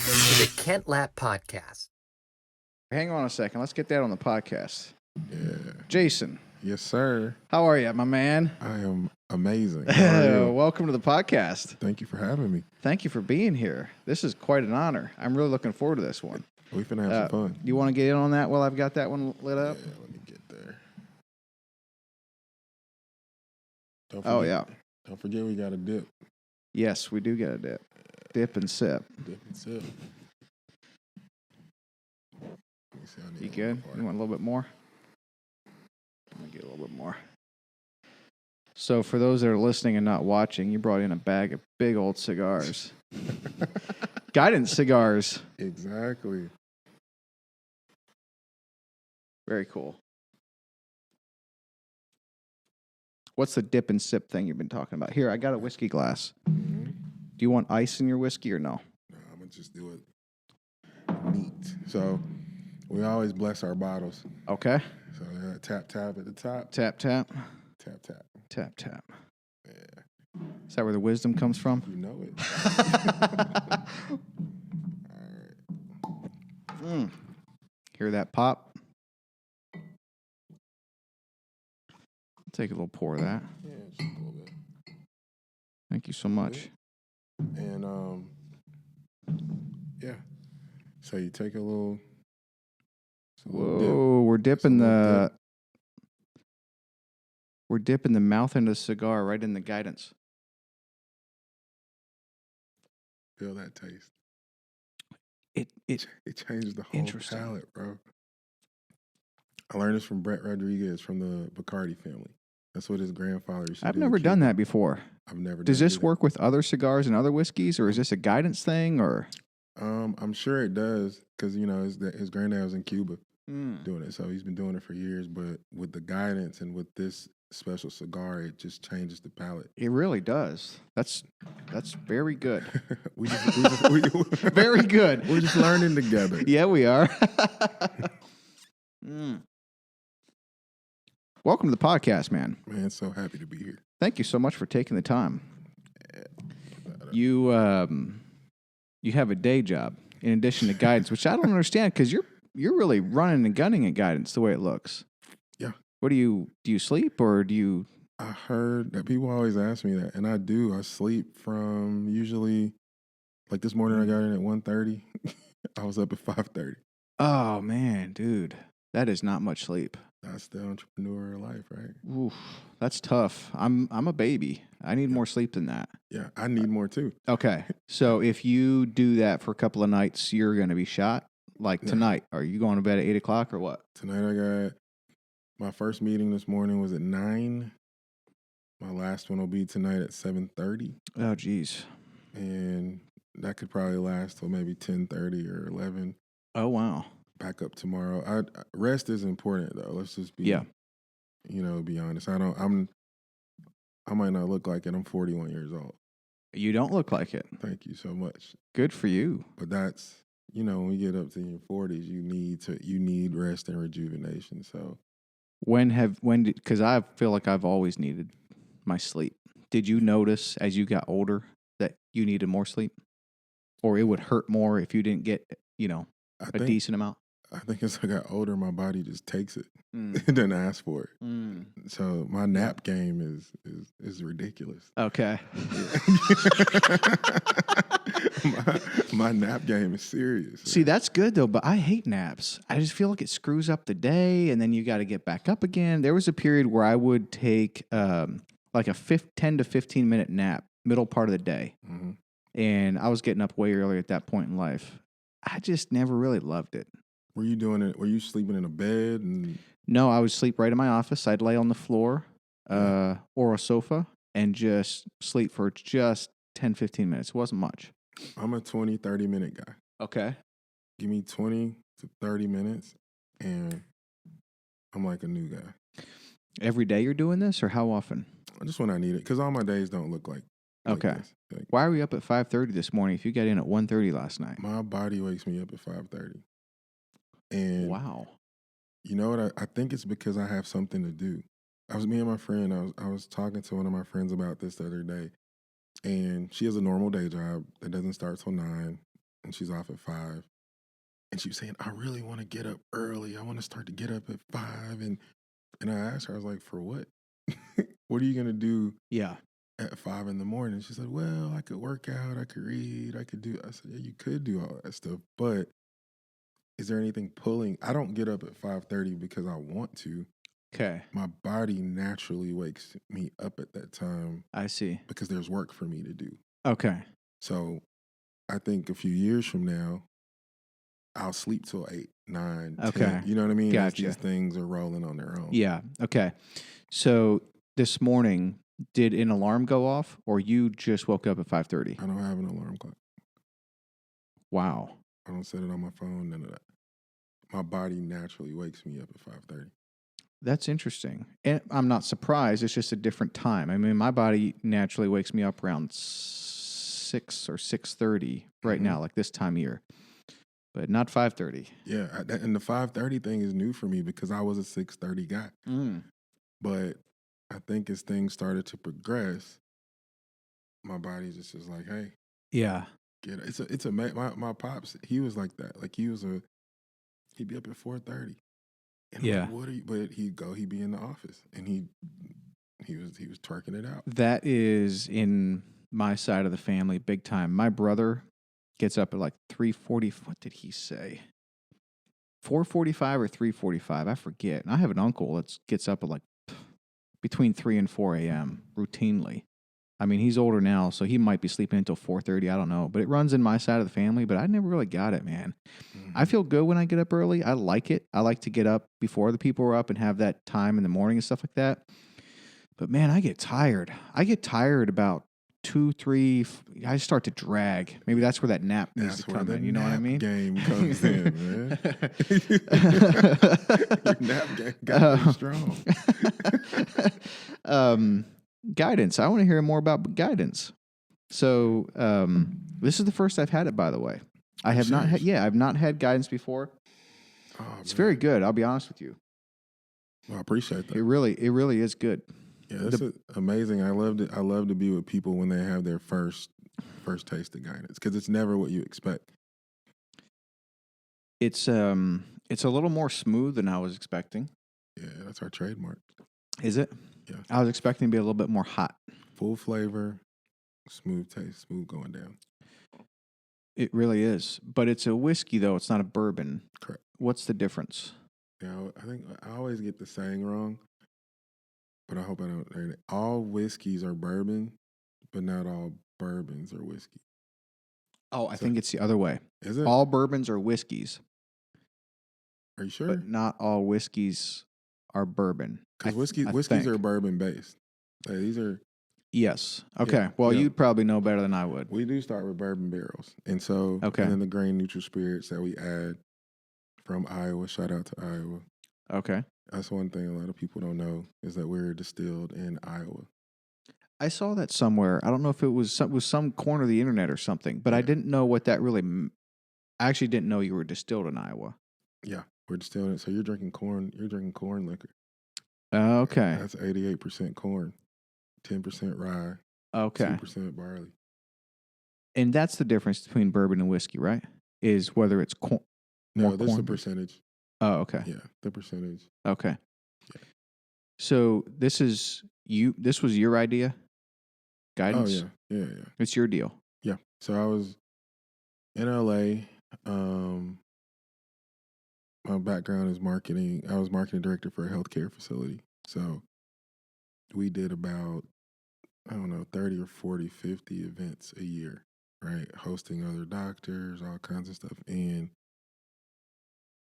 to the Kent Lapp Podcast. Hang on a second. Let's get that on the podcast. Yeah. Jason. Yes, sir. How are you, my man? I am amazing. How are you? Welcome to the podcast. Thank you for having me. Thank you for being here. This is quite an honor. I'm really looking forward to this one. We finna have some fun. Do you want to get in on that while I've got that one lit up? Yeah, let me get there. Don't forget we got a dip. Yes, we do get a dip. Dip and sip. Dip and sip. Let me see, I need You a good? little You want a little bit more? Let me get a little bit more. So for those that are listening and not watching, you brought in a bag of big old cigars. Guidance cigars. Exactly. Very cool. What's the dip and sip thing you've been talking about? Here, I got a whiskey glass. Mm-hmm. Do you want ice in your whiskey or no? No, I'm going to just do it neat. So we always bless our bottles. Okay. So tap, tap at the top. Tap, tap. Tap, tap. Tap, tap. Yeah. Is that where the wisdom comes from? You know it. All right. Hear that pop? Take a little pour of that. Yeah, just a little bit. Thank you so much. And yeah. So you take a little. Whoa, we're dipping the mouth into the cigar right in the guidance. Feel that taste. It It changes the whole Interesting. palate, bro. I learned this from Brett Rodriguez from the Bacardi family. That's what his grandfather used to do. I've never done that before. I've never. Does done this it. work with other cigars and other whiskeys, or is this a guidance thing, or? I'm sure it does because his granddad was in Cuba doing it, so he's been doing it for years. But with the guidance and with this special cigar, it just changes the palate. It really does. That's very good. we Very good. We're just learning together. Yeah, we are. Welcome to the podcast, man. Man, so happy to be here. Thank you so much for taking the time. You have a day job in addition to guidance, which I don't understand because you're really running and gunning at guidance the way it looks. Yeah. What do you sleep or do you? I heard that people always ask me that, and I do. I sleep from usually, like this morning I got in at 1:30. I was up at 5:30. Oh man, dude, that is not much sleep. That's the entrepreneurial life, right? Oof, that's tough. I'm a baby. I need more sleep than that. Yeah, I need more too. Okay, so if you do that for a couple of nights, you're going to be shot. Like tonight, are you going to bed at 8 o'clock or what? Tonight I got my first meeting this morning was at 9. My last one will be tonight at 7:30. Oh, geez. And that could probably last till maybe 10:30 or 11. Oh, wow. Back up tomorrow. Rest is important though. Let's just be be honest. I might not look like it. I'm 41 years old. You don't look like it. Thank you so much. Good for you. But that's when we get up to your 40s, you need rest and rejuvenation. So because I feel like I've always needed my sleep. Did you notice as you got older that you needed more sleep, or it would hurt more if you didn't get a decent amount? I think as I got older, my body just takes it. It doesn't ask for it. So my nap game is ridiculous. Okay. my nap game is serious. See, that's good though, but I hate naps. I just feel like it screws up the day, and then you got to get back up again. There was a period where I would take like a 10 to 15 minute nap middle part of the day, and I was getting up way early at that point in life. I just never really loved it. Were you doing it? Were you sleeping in a bed? No, I would sleep right in my office. I'd lay on the floor or a sofa and just sleep for just 10, 15 minutes. It wasn't much. I'm a 20, 30-minute guy. Okay. Give me 20 to 30 minutes, and I'm like a new guy. Every day you're doing this, or how often? Just when I need it, because all my days don't look like okay. This. Like, why were you up at 5:30 this morning if you got in at 1:30 last night? My body wakes me up at 5:30. And wow. You know what? I think it's because I have something to do. Me and my friend, I was talking to one of my friends about this the other day, and she has a normal day job that doesn't start till 9. and she's off at 5. And she was saying, I really want to get up early. I want to start to get up at 5. And I asked her, I was like, for what? What are you going to do Yeah. at 5 in the morning? She said, well, I could work out, I could read, I could do. I said, yeah, you could do all that stuff, but is there anything pulling? I don't get up at 5:30 because I want to. Okay. My body naturally wakes me up at that time I see. because there's work for me to do. Okay. So I think a few years from now, I'll sleep till 8, 9, 10. Okay. You know what I mean? As Gotcha. these things are rolling on their own. Yeah. Okay. So this morning, did an alarm go off, or you just woke up at 5:30? I don't have an alarm clock. Wow. I don't set it on my phone, none of that. My body naturally wakes me up at 5:30. That's interesting. And I'm not surprised. It's just a different time. I mean, my body naturally wakes me up around 6 or 6:30 right now, like this time of year, but not 5:30. Yeah, and the 5:30 thing is new for me because I was a 6:30 guy. But I think as things started to progress, my body just is like, hey, Yeah. get it. It's a my pops. He was like that. Like he'd be up at 4:30. And Yeah. I'm like, what are you? But he'd be in the office, and he was twerking it out. That is in my side of the family big time. My brother gets up at like 3:40. What did he say? 4:45 or 3:45. I forget. And I have an uncle that gets up at like between 3 and 4 a.m. routinely. I mean, he's older now, so he might be sleeping until 4:30. I don't know. But it runs in my side of the family, but I never really got it, man. I feel good when I get up early. I like it. I like to get up before the people are up and have that time in the morning and stuff like that. But man, I get tired. I get tired about 2, 3. I start to drag. Maybe that's where that nap needs to come in. You know what I mean? Game comes in, man. Your nap game got to be strong. Guidance. I want to hear more about guidance. So this is the first I've had it, by the way. I have not had. Yeah, I've not had guidance before. Oh, it's very good. I'll be honest with you. Well, I appreciate that. It really is good. Yeah, that's amazing. I love to be with people when they have their first taste of guidance because it's never what you expect. It's a little more smooth than I was expecting. Yeah, that's our trademark. Is it? Yeah. I was expecting to be a little bit more hot. Full flavor, smooth taste, smooth going down. It really is. But it's a whiskey, though. It's not a bourbon. Correct. What's the difference? Yeah, I think I always get the saying wrong, but I hope I don't. All whiskeys are bourbon, but not all bourbons are whiskey. Oh, I think it's the other way. Is it? All bourbons are whiskeys. Are you sure? But not all whiskeys are bourbon. Because whiskeys are bourbon based. Like, these are. Yes. Okay. Yeah, well, you'd probably know better than I would. We do start with bourbon barrels. And so, okay. And then the grain neutral spirits that we add from Iowa. Shout out to Iowa. Okay. That's one thing a lot of people don't know is that we're distilled in Iowa. I saw that somewhere. I don't know if it was some corner of the internet or something, but I didn't know what that really. I actually didn't know you were distilled in Iowa. Yeah, we're distilled. So you're drinking corn. You're drinking corn liquor. Okay. That's 88% corn, 10% rye. Okay. 2% barley. And that's the difference between bourbon and whiskey, right? Is whether it's corn. No, this is a percentage. Oh, okay. Yeah, the percentage. Okay. Yeah. So this was your idea? Guidance? Oh, yeah. It's your deal. Yeah. So I was in LA. My background is marketing. I was marketing director for a healthcare facility. So we did about, 30 or 40, 50 events a year, right? Hosting other doctors, all kinds of stuff. And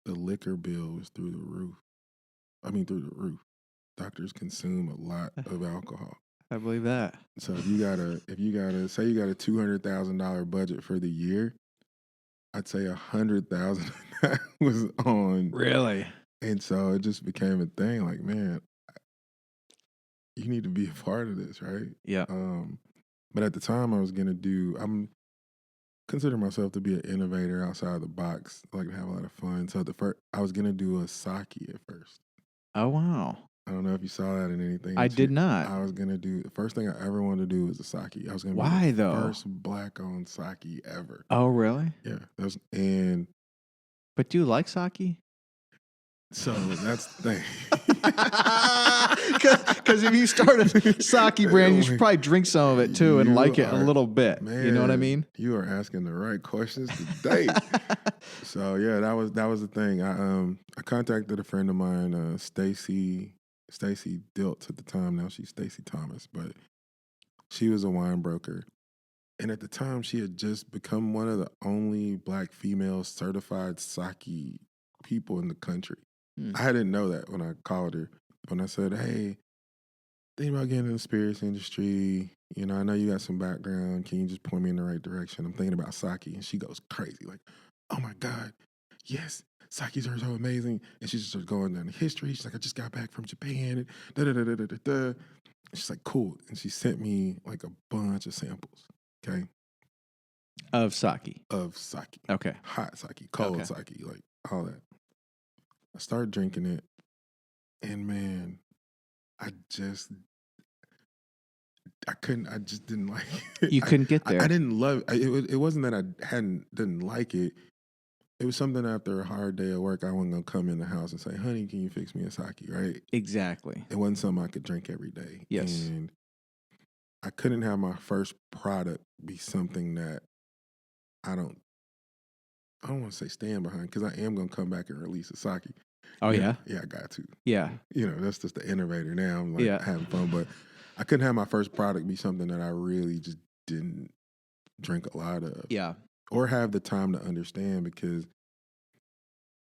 the liquor bill was through the roof. Doctors consume a lot of alcohol. I believe that. So if you got a $200,000 budget for the year, I'd say $100,000 was on. Really? And so it just became a thing. Like, man, you need to be a part of this, right? Yeah. But at the time, I'm considering myself to be an innovator outside the box. I like to have a lot of fun. So I was gonna do a sake at first. Oh wow. I don't know if you saw that in anything. I did not. I was gonna do the first thing I ever wanted to do was a sake. I was gonna Why, be the though? first black-owned sake ever. Oh, really? Yeah, But do you like sake? so that's the thing. Because if you start a sake brand, you should probably drink some of it too and like it a little bit. Man, You know what I mean? You are asking the right questions today. So yeah, that was the thing. I contacted a friend of mine, Stacy Diltz at the time. Now she's Stacy Thomas, but she was a wine broker. And at the time, she had just become one of the only Black female certified sake people in the country. I didn't know that when I called her. When I said, hey, think about getting in the spirits industry. You know, I know you got some background. Can you just point me in the right direction? I'm thinking about sake. And she goes crazy, like, oh my God, yes, sakes are so amazing. And she just started going down the history. She's like, I just got back from Japan. And she's like, cool. And she sent me like a bunch of samples, okay? Of sake. Okay. Hot sake, cold sake, like all that. I started drinking it. And man, I just didn't like it. You couldn't get there. I didn't love it. It wasn't that I didn't like it. It was something after a hard day at work, I wasn't going to come in the house and say, honey, can you fix me a sake, right? Exactly. It wasn't something I could drink every day. Yes. And I couldn't have my first product be something that I don't want to say stand behind, because I am going to come back and release a sake. Oh, yeah? Yeah, I got to. Yeah. You know, that's just the innovator now. I'm like having fun, but I couldn't have my first product be something that I really just didn't drink a lot of. Yeah. Or have the time to understand, because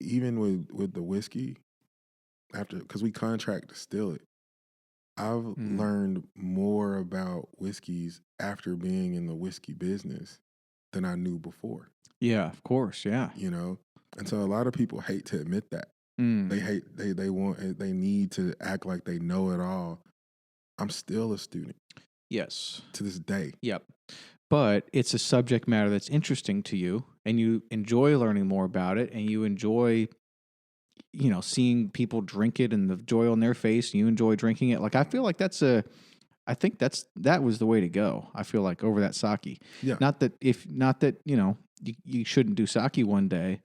even with the whiskey, because we contract distill it, I've learned more about whiskeys after being in the whiskey business than I knew before. Yeah, of course, yeah. You know? And so a lot of people hate to admit that. They need to act like they know it all. I'm still a student. Yes. To this day. Yep. But it's a subject matter that's interesting to you, and you enjoy learning more about it, and you enjoy, you know, seeing people drink it and the joy on their face, and you enjoy drinking it. Like, I feel like I think that was the way to go. I feel like over that sake. Yeah. Not that, you know, you shouldn't do sake one day,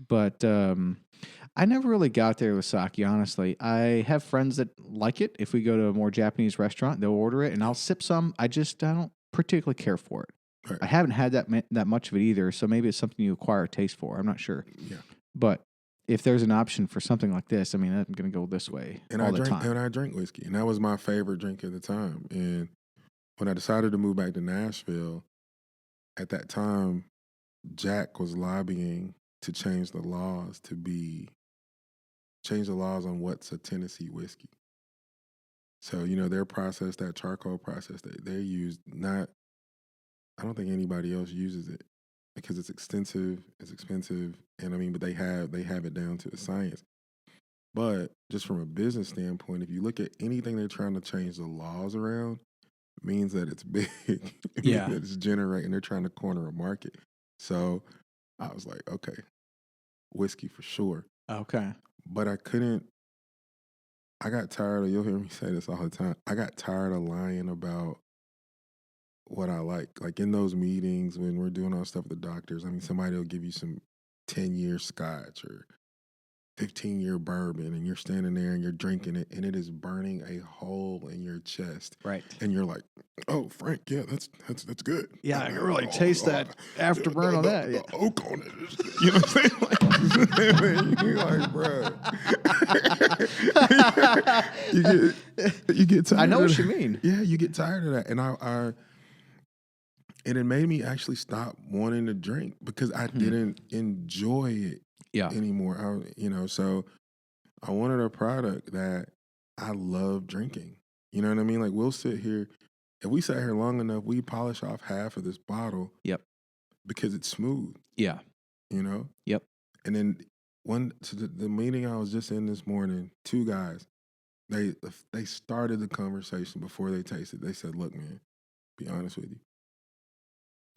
but I never really got there with sake, honestly. I have friends that like it. If we go to a more Japanese restaurant, they'll order it, and I'll sip some. I don't particularly care for it. Right. I haven't had that much of it either, so maybe it's something you acquire a taste for. I'm not sure. Yeah. But if there's an option for something like this, I mean, I'm going to go this way all the time. And I drink whiskey, and that was my favorite drink at the time. And when I decided to move back to Nashville, at that time, Jack was lobbying to change the laws on what's a Tennessee whiskey. So, you know, their process, that charcoal process that they use, I don't think anybody else uses it, because it's extensive, it's expensive, and I mean, but they have it down to a science. But just from a business standpoint, if you look at anything they're trying to change the laws around, it means that it's big. It means that it's generating. They're trying to corner a market. So I was like, okay, whiskey for sure. Okay. But I got tired of, you'll hear me say this all the time, I got tired of lying about what I like. Like in those meetings when we're doing all stuff with the doctors, I mean, somebody will give you some 10-year scotch or 15-year bourbon, and you're standing there and you're drinking it, and it is burning a hole in your chest. Right. And you're like, oh, Frank, yeah, that's good. Yeah, I can really taste that afterburn on that. The oak on it is good. You know what I'm saying? Like, you're like, bro. you get tired. I know what you mean. Yeah, you get tired of that. And and it made me actually stop wanting to drink, because I didn't enjoy it anymore. So I wanted a product that I love drinking. You know what I mean? Like, we'll sit here, if we sat here long enough, we polish off half of this bottle. Yep. Because it's smooth. Yeah. You know? Yep. And then the meeting I was just in this morning, two guys, they started the conversation before they tasted. They said, look, man, be honest with you,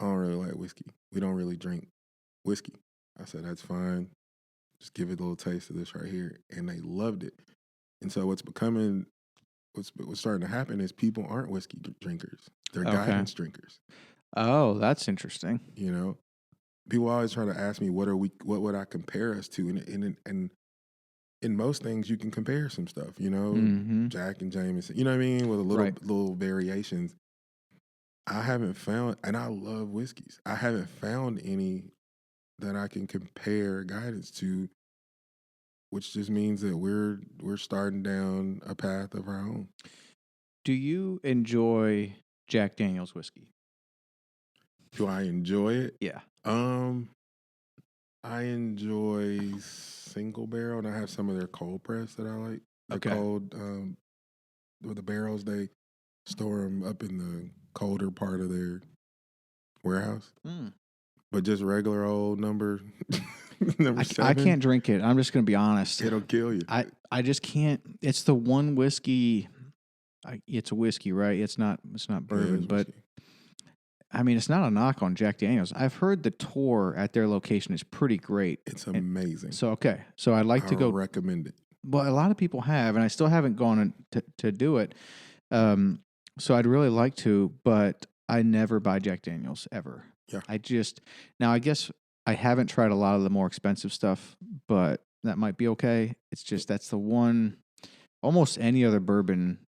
I don't really like whiskey. We don't really drink whiskey. I said, that's fine. Just give it a little taste of this right here. And they loved it. And so what's starting to happen is people aren't whiskey drinkers. They're Okay. guidance drinkers. Oh, that's interesting. You know, people always try to ask me, what would I compare us to? And in most things you can compare some stuff, Mm-hmm. Jack and Jameson, you know what I mean? With a little variations. I haven't found, and I love whiskeys. I haven't found any that I can compare guidance to, which just means that we're starting down a path of our own. Do you enjoy Jack Daniel's whiskey? Do I enjoy it? Yeah. I enjoy single barrel, and I have some of their cold press that I like. The Okay. cold, with the barrels, they store them up in the colder part of their warehouse. But just regular old number I 7. can't drink it. I'm just going to be honest. It'll kill you. I just can't. It's the one whiskey. It's a whiskey, right? It's not bourbon, it's but whiskey. I mean, it's not a knock on Jack Daniel's. I've heard the tour at their location is pretty great. It's amazing. So I'd like to go. Recommend it. Well, a lot of people have, and I still haven't gone to do it. So I'd really like to, but I never buy Jack Daniel's ever. Yeah. I guess I haven't tried a lot of the more expensive stuff, but that might be okay. It's just that's the one. Almost any other bourbon,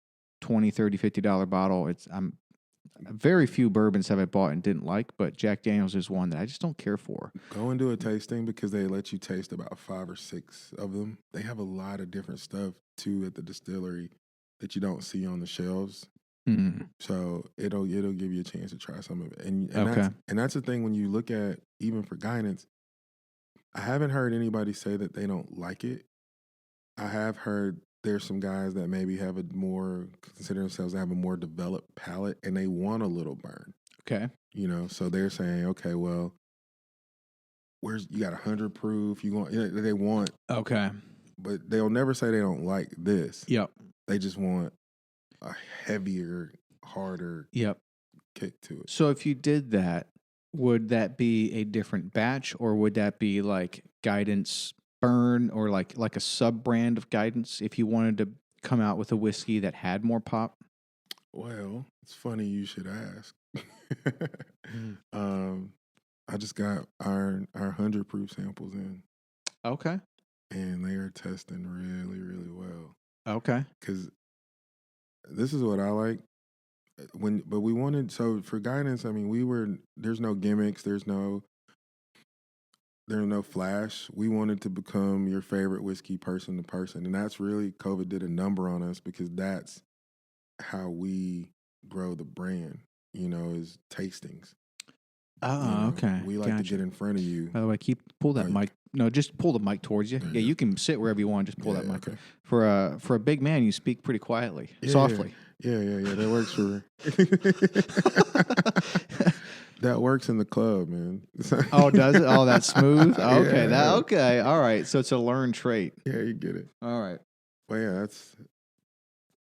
$20, $30, $50 bottle. I'm very few bourbons have I bought and didn't like, but Jack Daniel's is one that I just don't care for. Go and do a tasting because they let you taste about 5 or 6 of them. They have a lot of different stuff too at the distillery that you don't see on the shelves. Mm. So it'll give you a chance to try some of it. And that's the thing when you look at, even for guidance, I haven't heard anybody say that they don't like it. I have heard there's some guys that maybe consider themselves to have a more developed palate and they want a little burn. Okay. So they're saying, okay, well, you got 100 proof, they want. Okay. But they'll never say they don't like this. Yep. They just want a heavier, harder kick to it. So if you did that, would that be a different batch or would that be like guidance burn or like a sub brand of guidance if you wanted to come out with a whiskey that had more pop? Well, it's funny you should ask. I just got our 100 proof samples in. Okay. And they are testing really, really well. Okay. Because this is what I like. But we wanted, so for guidance, I mean, there's no gimmicks, there's no flash. We wanted to become your favorite whiskey person to person. And that's really, COVID did a number on us because that's how we grow the brand, is tastings. Oh, okay. We like to get in front of you. By the way, pull that mic. No, just pull the mic towards you. Yeah, you can sit wherever you want. Just pull that mic. Okay. For a big man, you speak pretty quietly, softly. Yeah. That works for. That works in the club, man. Oh, does it? Oh, that's smooth. Okay, Yeah. okay. All right. So it's a learned trait. Yeah, you get it. All right. Well, yeah,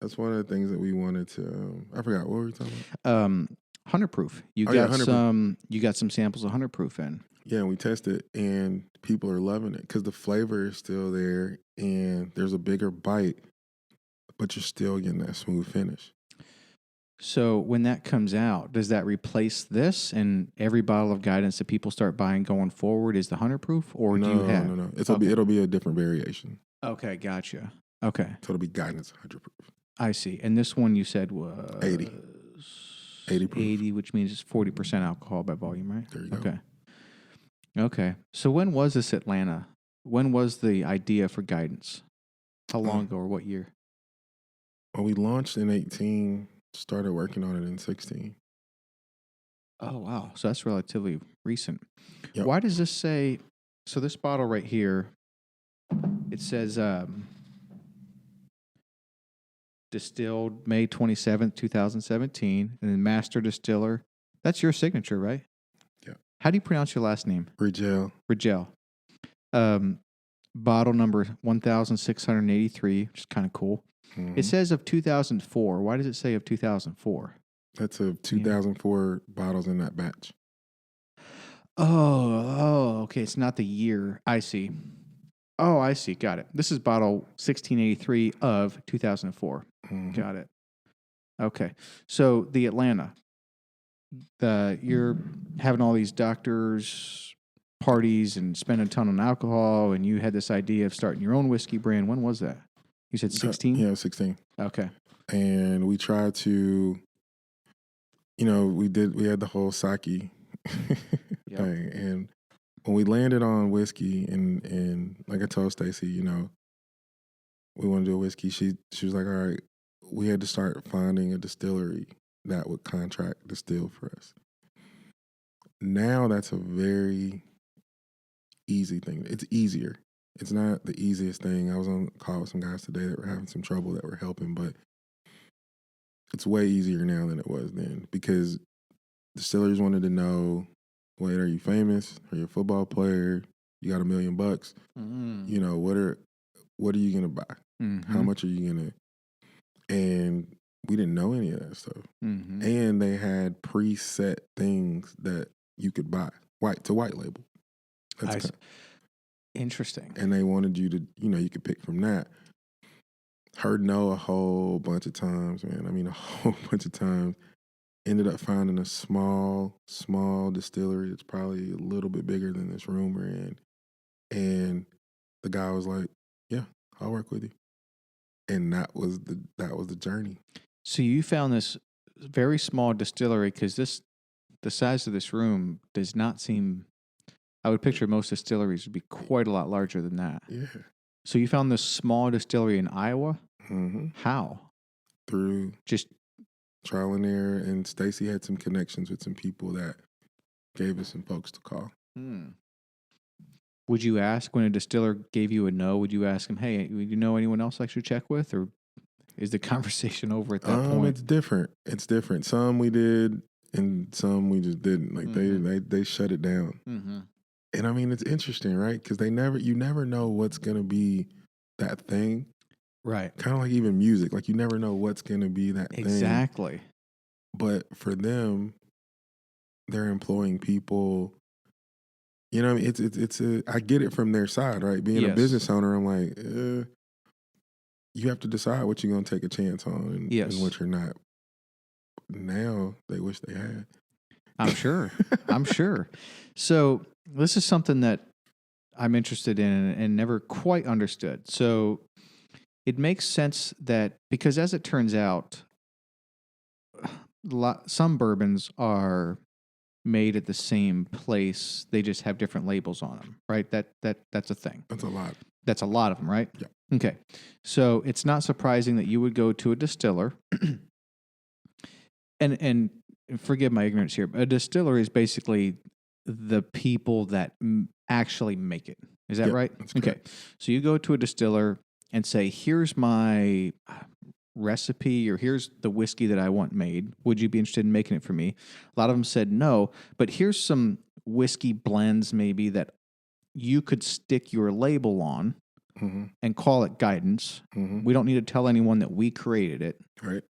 that's one of the things that we wanted to. I forgot what were we talking about. 100 proof. You 100 some. You got some samples of 100 proof in. Yeah, and we tested, and people are loving it because the flavor is still there, and there's a bigger bite, but you're still getting that smooth finish. So when that comes out, does that replace this? And every bottle of guidance that people start buying going forward is the 100 proof, or do you have? No. It'll be a different variation. Okay, gotcha. Okay, So it'll be guidance 100 proof. I see. And this one you said was 80. 80 proof. 80, which means it's 40% alcohol by volume, right? There you go. Okay. So when was this Atlanta? When was the idea for guidance? How long ago or what year? Well, we launched in 18, started working on it in 16. Oh, wow. So that's relatively recent. Yep. Why does this say, so this bottle right here, it says distilled May 27th, 2017, and then master distiller. That's your signature, right? Yeah. How do you pronounce your last name? Ridgel. Bottle number 1683, which is kind of cool. Mm-hmm. It says of 2004. Why does it say of 2004? That's of 2004 bottles in that batch. Oh, okay. It's not the year. I see. Oh, I see. Got it. This is bottle 1683 of 2004. Mhm. Got it. Okay. So the Atlanta, you're having all these doctors parties and spending a ton on alcohol, and you had this idea of starting your own whiskey brand. When was that? You said 16? Yeah, 16. Okay. And we tried to, we had the whole sake Yep. thing. And when we landed on whiskey and like I told Stacy, we want to do a whiskey, she was like, all right, we had to start finding a distillery that would contract distill for us. Now that's a very easy thing. It's easier. It's not the easiest thing. I was on a call with some guys today that were having some trouble that were helping, but it's way easier now than it was then because distillers wanted to know, wait, are you famous? Are you a football player? You got $1 million? Mm. What are you gonna buy? Mm-hmm. How much are you gonna? And we didn't know any of that stuff. Mm-hmm. And they had preset things that you could buy, white label. Interesting. And they wanted you to, you could pick from that. Heard no a whole bunch of times, man. I mean, a whole bunch of times. Ended up finding a small distillery. It's probably a little bit bigger than this room we're in. And the guy was like, "Yeah, I'll work with you." And that was the journey. So you found this very small distillery because the size of this room does not seem. I would picture most distilleries would be quite a lot larger than that. Yeah. So you found this small distillery in Iowa? Mm-hmm. How? Through Just trial and error, and Stacy had some connections with some people that gave us some folks to call. Would you ask when a distiller gave you a no? Would you ask him, "Hey, do you know anyone else I should check with?" Or is the conversation over at that point? It's different. It's different. Some we did, and some we just didn't. Like they shut it down. Mm-hmm. And I mean, it's interesting, right? Because you never know what's gonna be that thing. Right. Kind of like even music. Like you never know what's gonna be that thing. Exactly. But for them, they're employing people. You know, what I mean, I get it from their side, right? Being a business owner, I'm like, you have to decide what you're gonna take a chance on and what you're not. Now they wish they had. I'm sure. I'm sure. So this is something that I'm interested in and never quite understood. So it makes sense that because as it turns out, some bourbons are made at the same place. They just have different labels on them, right? That's a thing. That's a lot. That's a lot of them, right? Yeah. Okay. So it's not surprising that you would go to a distiller and forgive my ignorance here, but a distiller is basically the people that actually make it. Is that right? That's okay. correct. So you go to a distiller and say, here's my recipe or here's the whiskey that I want made. Would you be interested in making it for me? A lot of them said no, but here's some whiskey blends maybe that you could stick your label on and call it guidance. Mm-hmm. We don't need to tell anyone that we created it. Right.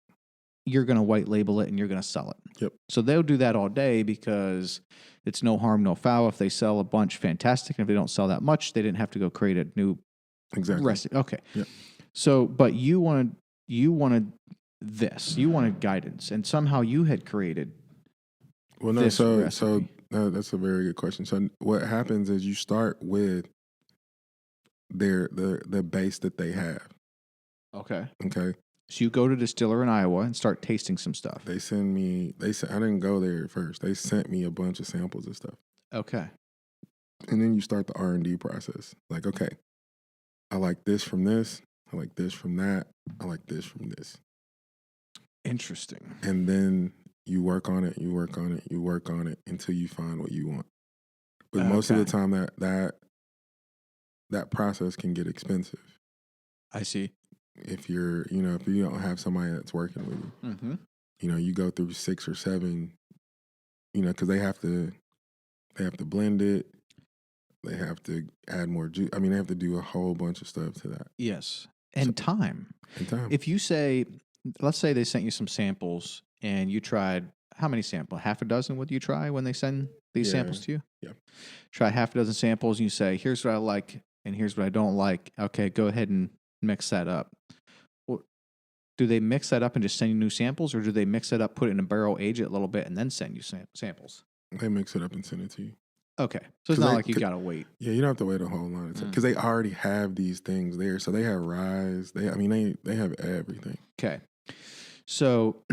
You're going to white label it and you're going to sell it. Yep. So they'll do that all day because it's no harm, no foul. If they sell a bunch, fantastic. And if they don't sell that much, they didn't have to go create a new recipe. Okay. Yep. So, but you wanted this. You wanted guidance, and somehow you had created. Well, no. This So that's a very good question. So what happens is you start with the base that they have. Okay. Okay. So you go to a distiller in Iowa and start tasting some stuff. I didn't go there at first. They sent me a bunch of samples of stuff. Okay. And then you start the R&D process. Like, okay, I like this from this. I like this from that. I like this from this. Interesting. And then you work on it, you work on it, you work on it until you find what you want. But most of the time that process can get expensive. I see. If you don't have somebody that's working with you, you go through 6 or 7, because they have to blend it. They have to add more juice. I mean, they have to do a whole bunch of stuff to that. Yes. And time. time. If you say, let's say they sent you some samples and you tried, how many samples? Half a dozen would you try when they send these samples to you? Yeah. Try half a dozen samples and you say, here's what I like. and here's what I don't like. Okay, go ahead and mix that up. Well, do they mix that up and just send you new samples, or do they mix it up, put it in a barrel, age it a little bit, and then send you samples? They mix it up and send it to you. Okay, so it's not like you got to wait. Yeah, you don't have to wait a whole lot of time because they already have these things there. So they have rye. They have everything. Okay, so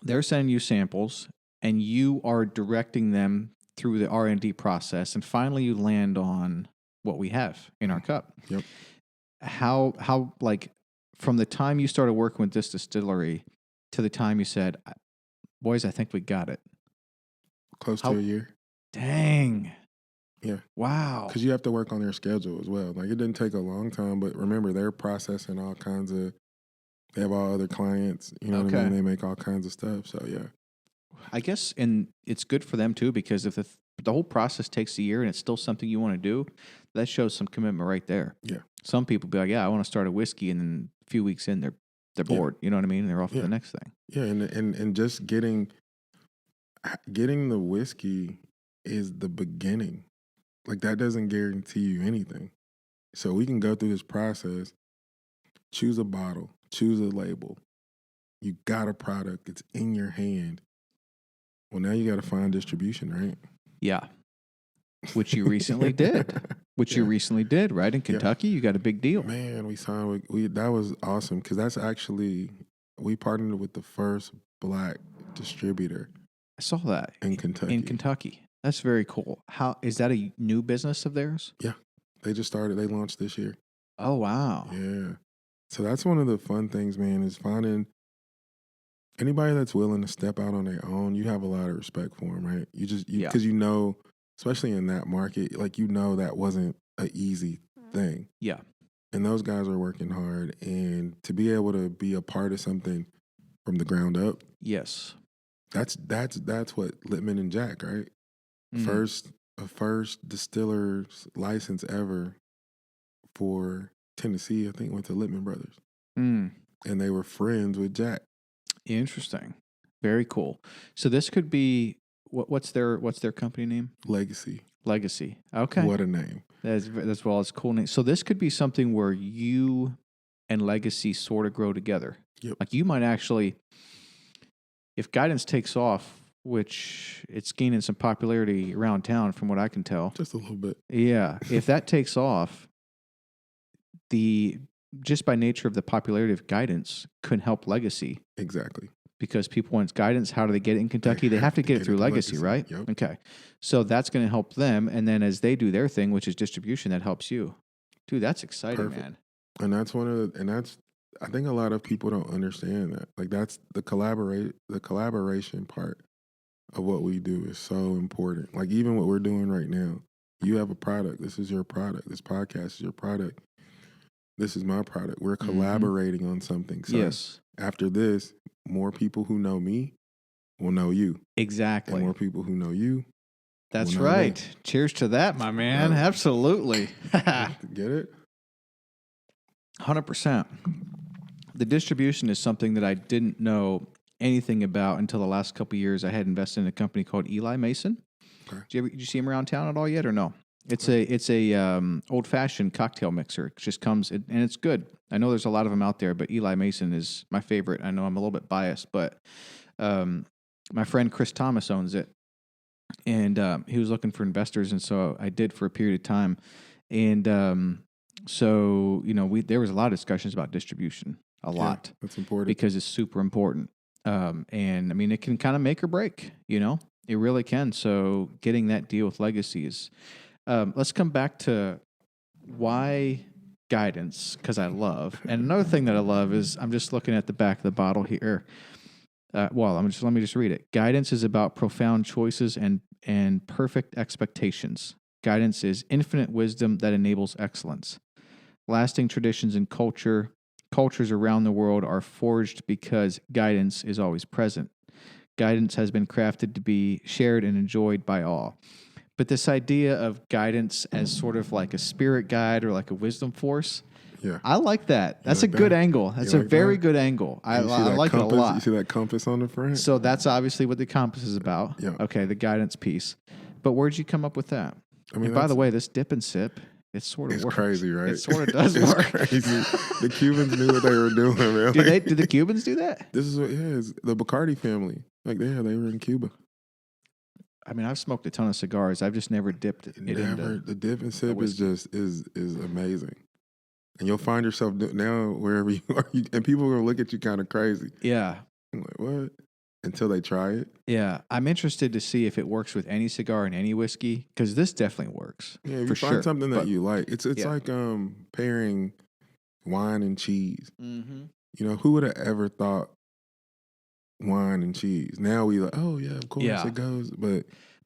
they're sending you samples, and you are directing them through the R&D process, and finally you land on what we have in our cup. Yep. How like from the time you started working with this distillery to the time you said, boys, I think we got it. Close to a year. Dang. Yeah. Wow. Because you have to work on their schedule as well. Like, it didn't take a long time, but remember, they're processing all kinds of, they have all other clients, you know what I mean? They make all kinds of stuff. So, yeah. I guess, and it's good for them too, because if the whole process takes a year and it's still something you want to do, that shows some commitment right there. Yeah. Some people be like, yeah, I want to start a whiskey, and then a few weeks in, they're bored. You know what I mean? They're off to the next thing. Yeah, and just getting the whiskey is the beginning. Like, that doesn't guarantee you anything. So we can go through this process, choose a bottle, choose a label. You got a product. It's in your hand. Well, now you got to find distribution, right? Yeah. Which you recently did. You recently did, right? In Kentucky, you got a big deal. Man, we signed with, that was awesome because that's actually, we partnered with the first Black distributor. I saw that. In Kentucky. That's very cool. How is that a new business of theirs? Yeah. They just started. They launched this year. Oh, wow. Yeah. So that's one of the fun things, man, is finding anybody that's willing to step out on their own. You have a lot of respect for them, right? Because you know, especially in that market, like, you know, that wasn't an easy thing. Yeah. And those guys are working hard. And to be able to be a part of something from the ground up. Yes. That's what Littman and Jack, right? A first distiller's license ever for Tennessee, I think, went to Littman Brothers. And they were friends with Jack. Interesting. Very cool. So this could be what's their company name? Legacy. Okay. What a name. That's well, it's a cool name. So this could be something where you and Legacy sort of grow together. Yep. Like, you might actually, if Guidance takes off, which it's gaining some popularity around town from what I can tell. Just a little bit. Yeah. If that takes off, just by nature of the popularity of Guidance could help Legacy. Exactly. Because people want Guidance. How do they get it in Kentucky? They have to get it through Legacy, right? Yep. Okay. So that's going to help them. And then as they do their thing, which is distribution, that helps you. Dude, that's exciting, man. And that's I think a lot of people don't understand that. Like, that's the collaboration part of what we do is so important. Like, even what we're doing right now, you have a product. This is your product. This podcast is your product. This is my product. We're collaborating on something. So yes. After this, more people who know me will know you. Exactly. And more people who know you. That's right. Me. Cheers to that, my man. Absolutely. Get it? 100%. The distribution is something that I didn't know anything about until the last couple of years. I had invested in a company called Eli Mason. Okay. Did you see him around town at all yet, or no? It's a old fashioned cocktail mixer. It just comes and it's good. I know there's a lot of them out there, but Eli Mason is my favorite. I know I'm a little bit biased, but my friend Chris Thomas owns it, and he was looking for investors, and so I did for a period of time. And so there was a lot of discussions about distribution. A lot. That's important because it's super important. And I mean, it can kind of make or break. It really can. So getting that deal with Legacy is. Let's come back to why Guidance, because I love. And another thing that I love is I'm just looking at the back of the bottle here. Let me just read it. Guidance is about profound choices and perfect expectations. Guidance is infinite wisdom that enables excellence. Lasting traditions and cultures around the world are forged because guidance is always present. Guidance has been crafted to be shared and enjoyed by all. But this idea of guidance as sort of like a spirit guide or like a wisdom force, I like that. That's a good angle. That's a very good angle. I like it a lot. You see that compass on the front? So that's obviously what the compass is about. Yeah. Okay, the guidance piece. But where'd you come up with that? I mean, by the way, this dip and sip It sort of It's works. crazy, right? It sort of does It's work. crazy. The Cubans knew what they were doing, man. Do the Cubans do that? This is what, it's the Bacardi family. Like, they were in Cuba. I mean, I've smoked a ton of cigars. I've just never dipped it into The dip and sip is whiskey. just is amazing. And you'll find yourself now wherever you are, and people are gonna look at you kind of crazy. Yeah. I'm like, what? Until they try it. Yeah. I'm interested to see if it works with any cigar and any whiskey, because this definitely works. Yeah, if for you find sure. something that you like, it's yeah. like pairing wine and cheese. Mm-hmm. You know, who would have ever thought wine and cheese? Now we like, oh yeah, of course it goes.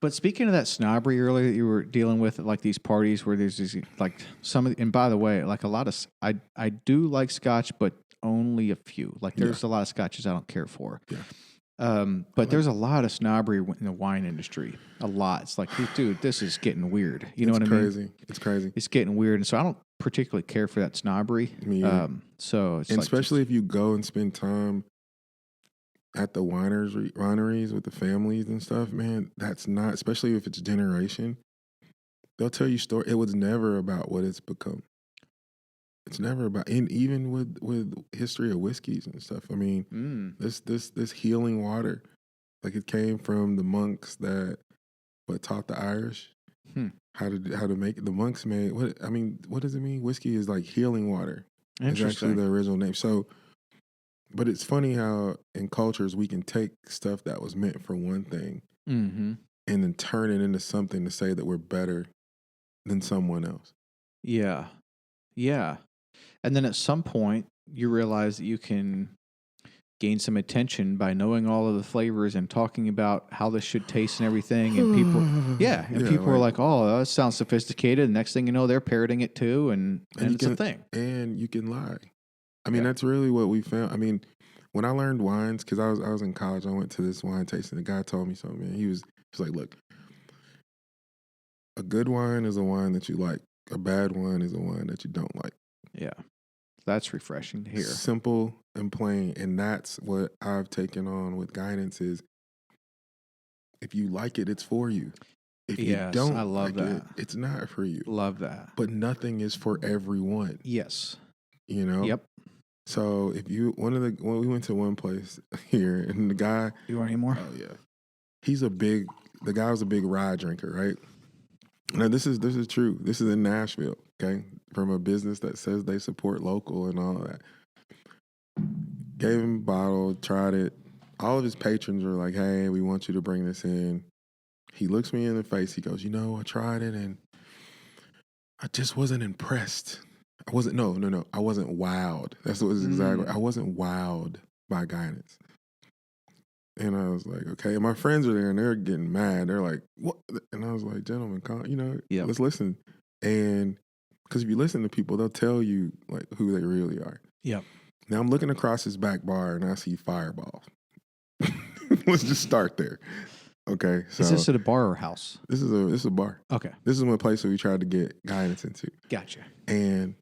But speaking of that snobbery earlier that you were dealing with, like these parties where there's these, like and by the way, like a lot of, I do like scotch, but only a few. Like there's a lot of scotches I don't care for. Yeah. But there's a lot of snobbery in the wine industry. A lot. It's like, dude, this is getting weird. You know what I mean? Crazy. It's crazy. It's getting weird. And so I don't particularly care for that snobbery. Me either. So it's and like especially if you go and spend time at the wineries with the families and stuff, man, that's not, especially if it's generation, they'll tell you story. It was never about what it's become. It's never about, and even with history of whiskeys and stuff. I mean, this healing water, like it came from the monks that taught the Irish how to make it. The monks made what does it mean? Whiskey is like healing water. It's actually the original name. So, but it's funny how in cultures we can take stuff that was meant for one thing and then turn it into something to say that we're better than someone else. Yeah. Yeah. And then at some point, you realize that you can gain some attention by knowing all of the flavors and talking about how this should taste and everything. And people are like, oh, that sounds sophisticated. And next thing you know, they're parroting it too. And it's a thing. And you can lie. I mean, that's really what we found. I mean, when I learned wines, because I was in college, I went to this wine tasting. The guy told me something, man. He was like, look, a good wine is a wine that you like. A bad wine is a wine that you don't like. Yeah. That's refreshing to hear. Simple and plain. And that's what I've taken on with guidance is if you like it, it's for you. If you don't I love that. it's not for you. Love that. But nothing is for everyone. Yes. You know? Yep. So if you, we went to one place here and the guy. You want any more? Oh yeah. The guy was a big rye drinker, right? Now this is true. This is in Nashville, okay? From a business that says they support local and all that. Gave him a bottle, tried it. All of his patrons were like, hey, we want you to bring this in. He looks me in the face. He goes, I tried it and I just wasn't impressed. I wasn't wowed. That's what it was exactly. I wasn't wowed by guidance. And I was like, okay. And my friends are there and they're getting mad. They're like, what? And I was like, gentlemen, let's listen. And because if you listen to people, they'll tell you like who they really are. Yep. Now I'm looking across his back bar and I see Fireball. Let's just start there. Okay. So is this at a bar or house? This is a bar. Okay. This is one place that we tried to get guidance into. Gotcha. And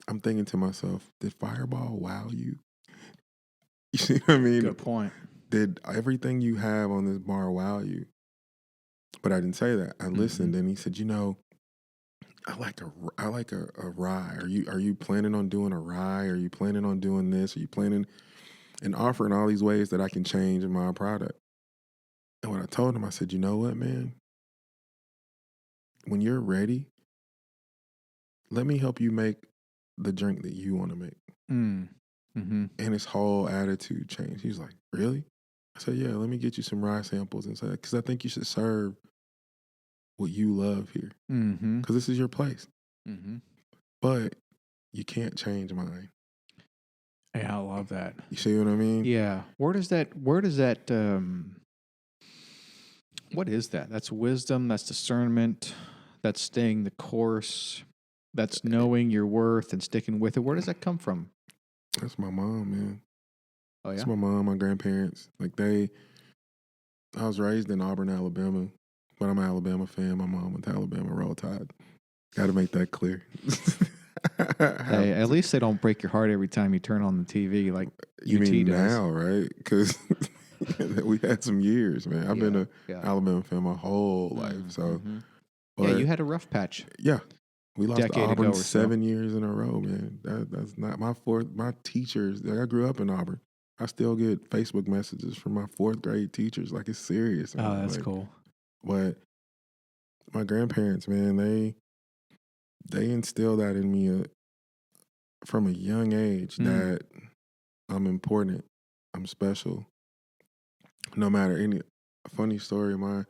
I'm thinking to myself, did Fireball wow you? You see what I mean? Good point. Did everything you have on this bar wow you? But I didn't say that. I listened, and he said, I like a rye. Are you planning on doing a rye? Are you planning on doing this? Are you planning and offering all these ways that I can change in my product? And when I told him, I said, you know what, man? When you're ready, let me help you make the drink that you want to make. And his whole attitude changed. He was like, really? I said, yeah, let me get you some rye samples and say, because I think you should serve what you love here. Because this is your place. But you can't change mine. Yeah, I love that. You see what I mean? Yeah. What is that? That's wisdom. That's discernment. That's staying the course. That's knowing your worth and sticking with it. Where does that come from? That's my mom, man. Oh, yeah? That's my mom, my grandparents. I was raised in Auburn, Alabama, but I'm an Alabama fan. My mom went to Alabama, Roll Tide. Got to make that clear. Hey, at least they don't break your heart every time you turn on the TV like you UT mean does. now, right? Because we had some years, man. I've been an Alabama fan my whole life. So, yeah, you had a rough patch. Yeah. We lost to decade ago Auburn or so. 7 years in a row, man. That's not my fourth. My teachers, like, I grew up in Auburn. I still get Facebook messages from my fourth grade teachers. Like, it's serious. Oh, Man. that's like, cool. But my grandparents, man, they instilled that in me from a young age that I'm important, I'm special. No matter any funny story, my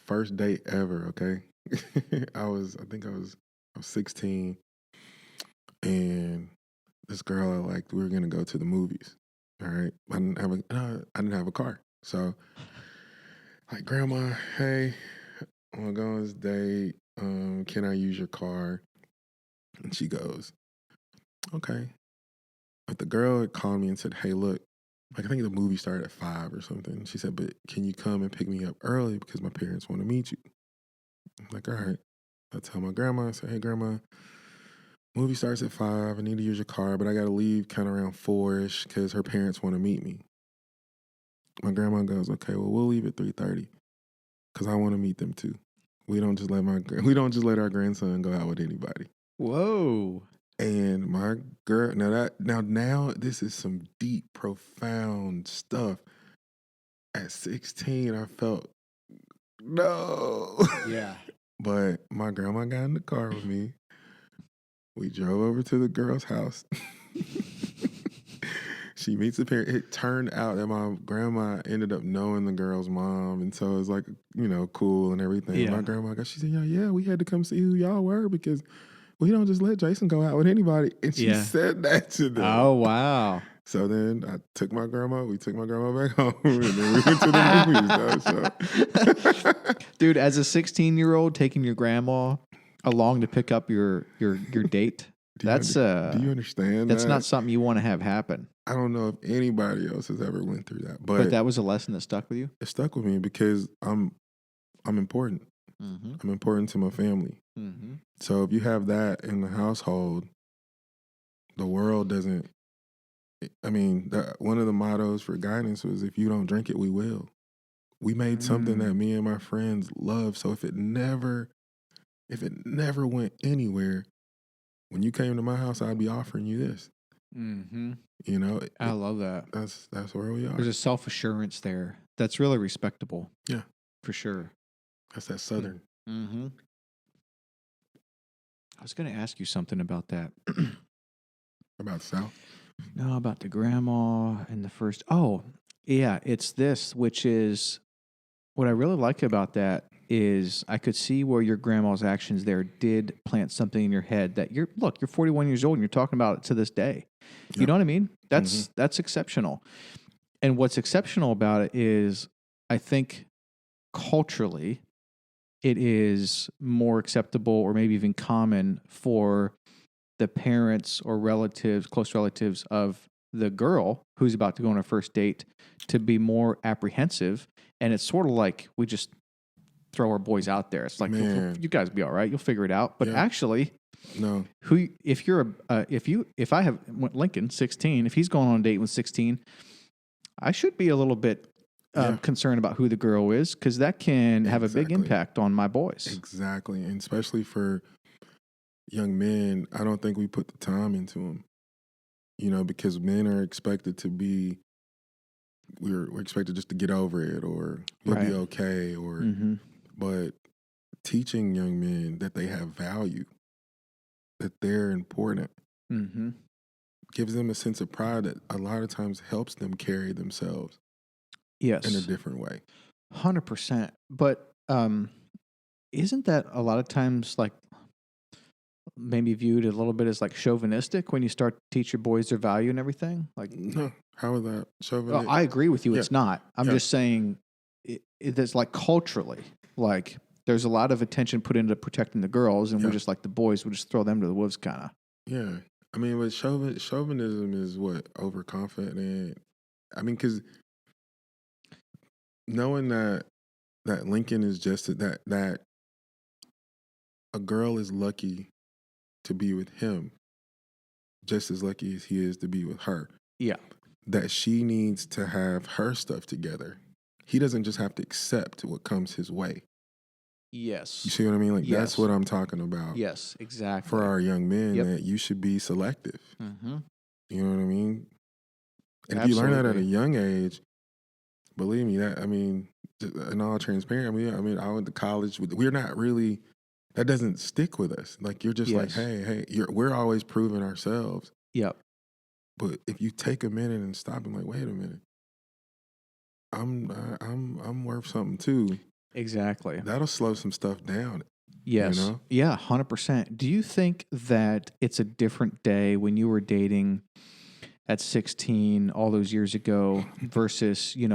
first date ever. Okay, I think I was 16, and this girl I liked, we were gonna go to the movies. All right, I didn't have a car, so like, grandma, hey, I'm gonna go on this date. Can I use your car? And she goes, okay. But the girl had called me and said, hey, look, like, I think the movie started at 5 or something. She said, but can you come and pick me up early because my parents want to meet you? I'm like, all right. I tell my grandma, I say, hey, grandma, movie starts at 5. I need to use your car, but I got to leave kind of around 4-ish because her parents want to meet me. My grandma goes, okay, well, we'll leave at 3:30 because I want to meet them too. We don't just let our grandson go out with anybody. Whoa. And my girl, now this is some deep, profound stuff. At 16, I felt no. Yeah. But my grandma got in the car with me. We drove over to the girl's house. She meets the parent. It turned out that my grandma ended up knowing the girl's mom, and so it was like, cool and everything. Yeah. My grandma, she said, yeah, we had to come see who y'all were because we don't just let Jason go out with anybody. And she said that to them. Oh, wow. So then we took my grandma back home, and then we went to the movies. So. Dude, as a 16-year-old, taking your grandma along to pick up your date, do you understand that's that? not something you want to have happen. I don't know if anybody else has ever went through that. But that was a lesson that stuck with you? It stuck with me because I'm important. Mm-hmm. I'm important to my family. Mm-hmm. So if you have that in the household, the world doesn't. I mean, one of the mottos for guidance was, if you don't drink it, we will. We made something that me and my friends love. So if it never went anywhere, when you came to my house, I'd be offering you this. Mm-hmm. I love that. That's where we are. There's a self-assurance there that's really respectable. Yeah. For sure. That's that Southern. Mm-hmm. I was going to ask you something about that. About the South? No, about the grandma and the first. Oh, yeah, it's this, which is what I really like about that is I could see where your grandma's actions there did plant something in your head that you're 41 years old and you're talking about it to this day. Yeah. You know what I mean? That's exceptional. And what's exceptional about it is I think culturally it is more acceptable or maybe even common for the parents or close relatives of the girl who's about to go on her first date to be more apprehensive. And it's sort of like we just throw our boys out there. It's like, you guys be all right. You'll figure it out. But actually, no. If I have Lincoln 16, if he's going on a date with 16, I should be a little bit concerned about who the girl is, because that can have a big impact on my boys. Exactly. And especially for young men, I don't think we put the time into them, because men are expected to be, we're expected just to get over it, or you'll be okay, or, but teaching young men that they have value, that they're important, gives them a sense of pride that a lot of times helps them carry themselves in a different way. 100%. But isn't that a lot of times like maybe viewed a little bit as like chauvinistic when you start to teach your boys their value and everything? Like, no, how is that chauvinistic? I agree with you. It's not. I'm just saying it's like culturally, like there's a lot of attention put into protecting the girls, and we're just like the boys. We'll just throw them to the wolves, kind of. Yeah, I mean, but chauvinism is what, overconfident, and I mean, because knowing that Lincoln is just that a girl is lucky to be with him, just as lucky as he is to be with her. Yeah, that she needs to have her stuff together. He doesn't just have to accept what comes his way. Yes. You see what I mean? Like Yes. that's what I'm talking about. Yes, exactly. For our young men, Yep. that you should be selective. Mm-hmm. You know what I mean? And Absolutely. if you learn that at a young age, believe me, that in all transparent, I went to college. We're not really. That doesn't stick with us. Like you're just like, hey, we're always proving ourselves. Yep. But if you take a minute and stop and like, wait a minute, I'm worth something too. Exactly. That'll slow some stuff down. Yes. You know? Yeah, 100%. Do you think that it's a different day when you were dating at 16 all those years ago versus, you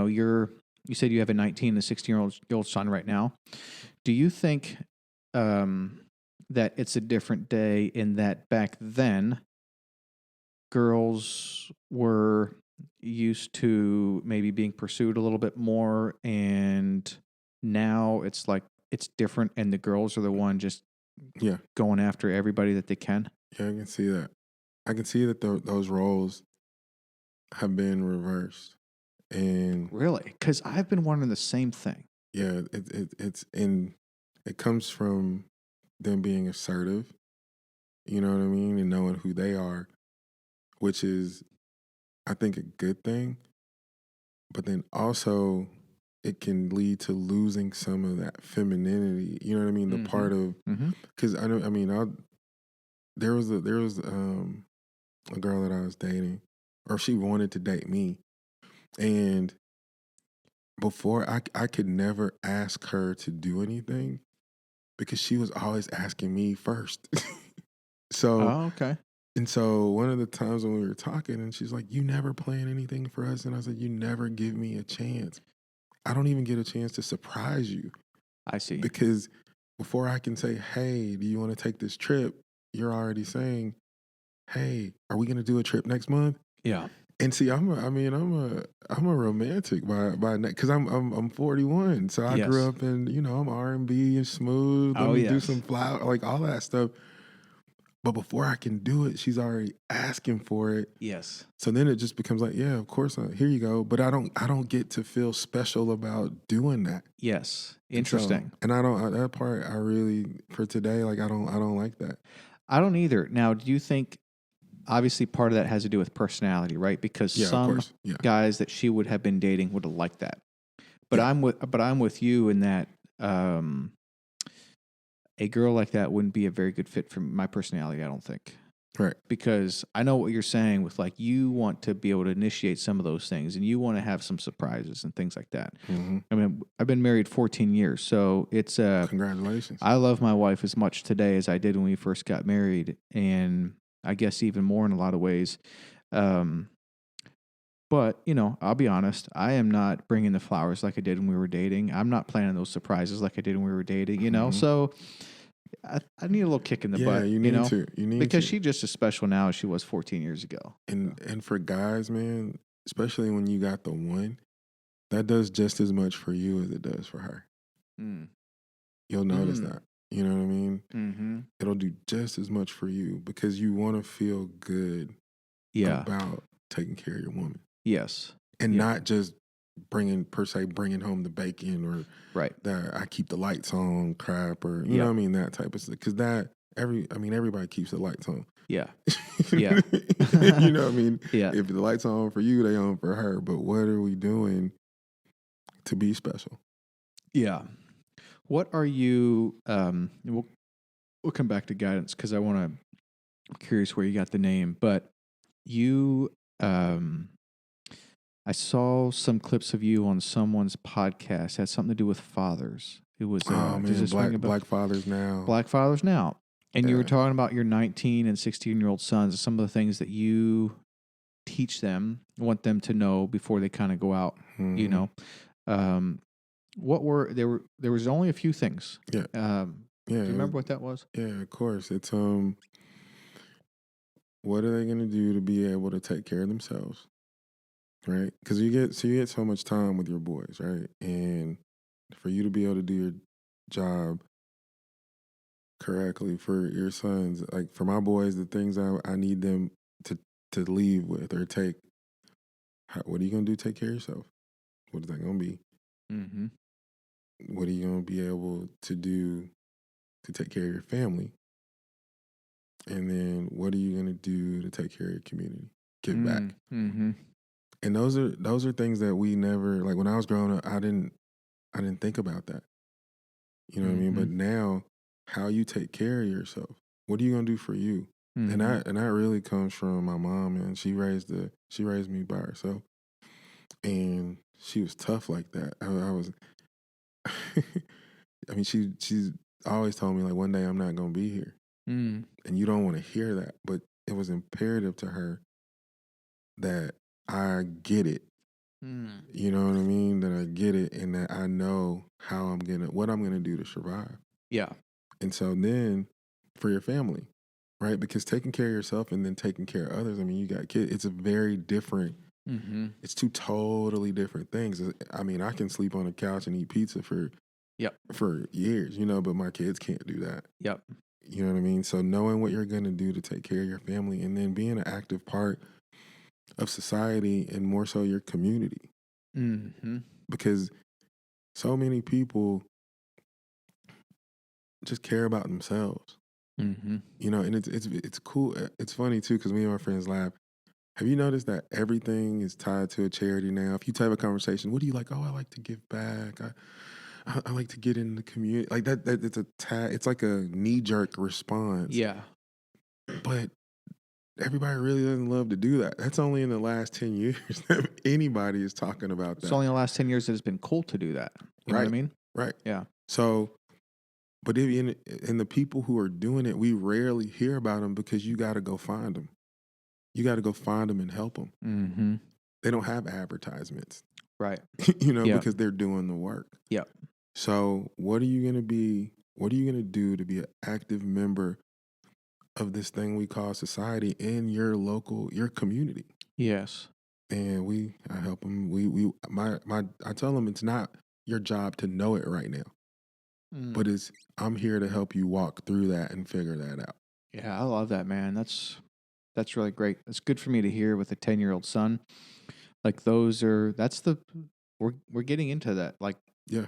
said you have a 19 and a 16-year-old son right now. Do you think that it's a different day in that back then girls were used to maybe being pursued a little bit more, and now it's like it's different and the girls are the one just going after everybody that they can? Yeah, I can see that. I can see that those roles have been reversed. And really? Because I've been wondering the same thing. Yeah, it comes from them being assertive, you know what I mean, and knowing who they are, which is, I think, a good thing. But then also, it can lead to losing some of that femininity. You know what I mean? The part of because there was a girl that I was dating, or she wanted to date me, and before I could never ask her to do anything because she was always asking me first. Okay. And so one of the times when we were talking, and she's like, "You never plan anything for us," and I said, "You never give me a chance. I don't even get a chance to surprise you." I see. Because before I can say, "Hey, do you want to take this trip?" You're already saying, "Hey, are we going to do a trip next month?" Yeah. And see, I'm a romantic by because I'm 41, so I grew up in I'm R&B and smooth. Let me do some flower, like all that stuff. But before I can do it, she's already asking for it. Yes. So then it just becomes like, yeah, of course, here you go. But I don't get to feel special about doing that. Yes. Interesting. And I don't that part. I really for today, like I don't like that. I don't either. Now, do you think? Obviously, part of that has to do with personality, right? Because some guys that she would have been dating would have liked that. But I'm with you in that a girl like that wouldn't be a very good fit for my personality, I don't think. Right. Because I know what you're saying with like you want to be able to initiate some of those things and you want to have some surprises and things like that. Mm-hmm. I mean, I've been married 14 years, so it's congratulations. I love my wife as much today as I did when we first got married, and I guess even more in a lot of ways. But, I'll be honest, I am not bringing the flowers like I did when we were dating. I'm not planning those surprises like I did when we were dating, So I need a little kick in the butt. You need to. You need because to. she's just as special now as she was 14 years ago. And for guys, man, especially when you got the one, that does just as much for you as it does for her. Mm. You'll notice that. You know what I mean? Mm-hmm. It'll do just as much for you because you want to feel good about taking care of your woman. Yes. And not just bringing home the bacon or the I keep the lights on crap or, you know what I mean, that type of stuff. Because everybody keeps the lights on. Yeah. Yeah. You know what I mean? Yeah. If the lights are on for you, they on for her. But what are we doing to be special? Yeah. What are you, we'll come back to guidance because I'm curious where you got the name, but you, I saw some clips of you on someone's podcast. It had something to do with fathers. It was Black Fathers Now. Black Fathers Now. And you were talking about your 19 and 16-year-old sons, some of the things that you teach them, want them to know before they kind of go out, What were there was only a few things. Yeah. Do you remember what that was? Yeah, of course. It's what are they going to do to be able to take care of themselves? Right? Because you get so much time with your boys, right? And for you to be able to do your job correctly for your sons, like for my boys, the things I need them to leave with or take. What are you going to do? Take care of yourself. What is that going to be? Mm-hmm. what are you going to be able to do to take care of your family? And then what are you going to do to take care of your community? Give back. Mm-hmm. And those are things that we never, like when I was growing up, I didn't think about that. You know what I mean? But now, how you take care of yourself, what are you going to do for you? And that really comes from my mom, and she raised me by herself. And she was tough like that. I was I mean, she's always told me, like, one day I'm not going to be here. And you don't want to hear that, but it was imperative to her that I get it. You know what I mean? That I get it, and that I know what I'm gonna do to survive. Yeah. And so then for your family, right? Because taking care of yourself and then taking care of others, I mean, you got kids, it's a very different, it's two totally different things. I mean, I can sleep on a couch and eat pizza for years, but my kids can't do that. Yep. You know what I mean? So knowing what you're going to do to take care of your family, and then being an active part of society, and more so your community. Because so many people just care about themselves. And it's cool. It's funny too, because me and my friends laugh. Have you noticed that everything is tied to a charity now? If you type a conversation, what do you like? Oh, I like to give back. I like to get in the community. Like that it's like a knee-jerk response. Yeah. But everybody really doesn't love to do that. That's only in the last 10 years that anybody is talking about that. It's only in the last 10 years that it's been cool to do that. You know what I mean? Right. Yeah. So, but in the people who are doing it, we rarely hear about them, because you got to go find them. You got to go find them and help them. They don't have advertisements. Right. Because they're doing the work. Yep. So what are you going to do to be an active member of this thing we call society in your community? Yes. And I help them. I tell them it's not your job to know it right now, but I'm here to help you walk through that and figure that out. Yeah, I love that, man. That's really great. It's good for me to hear with a 10-year-old son. Like we're getting into that. Like, yeah,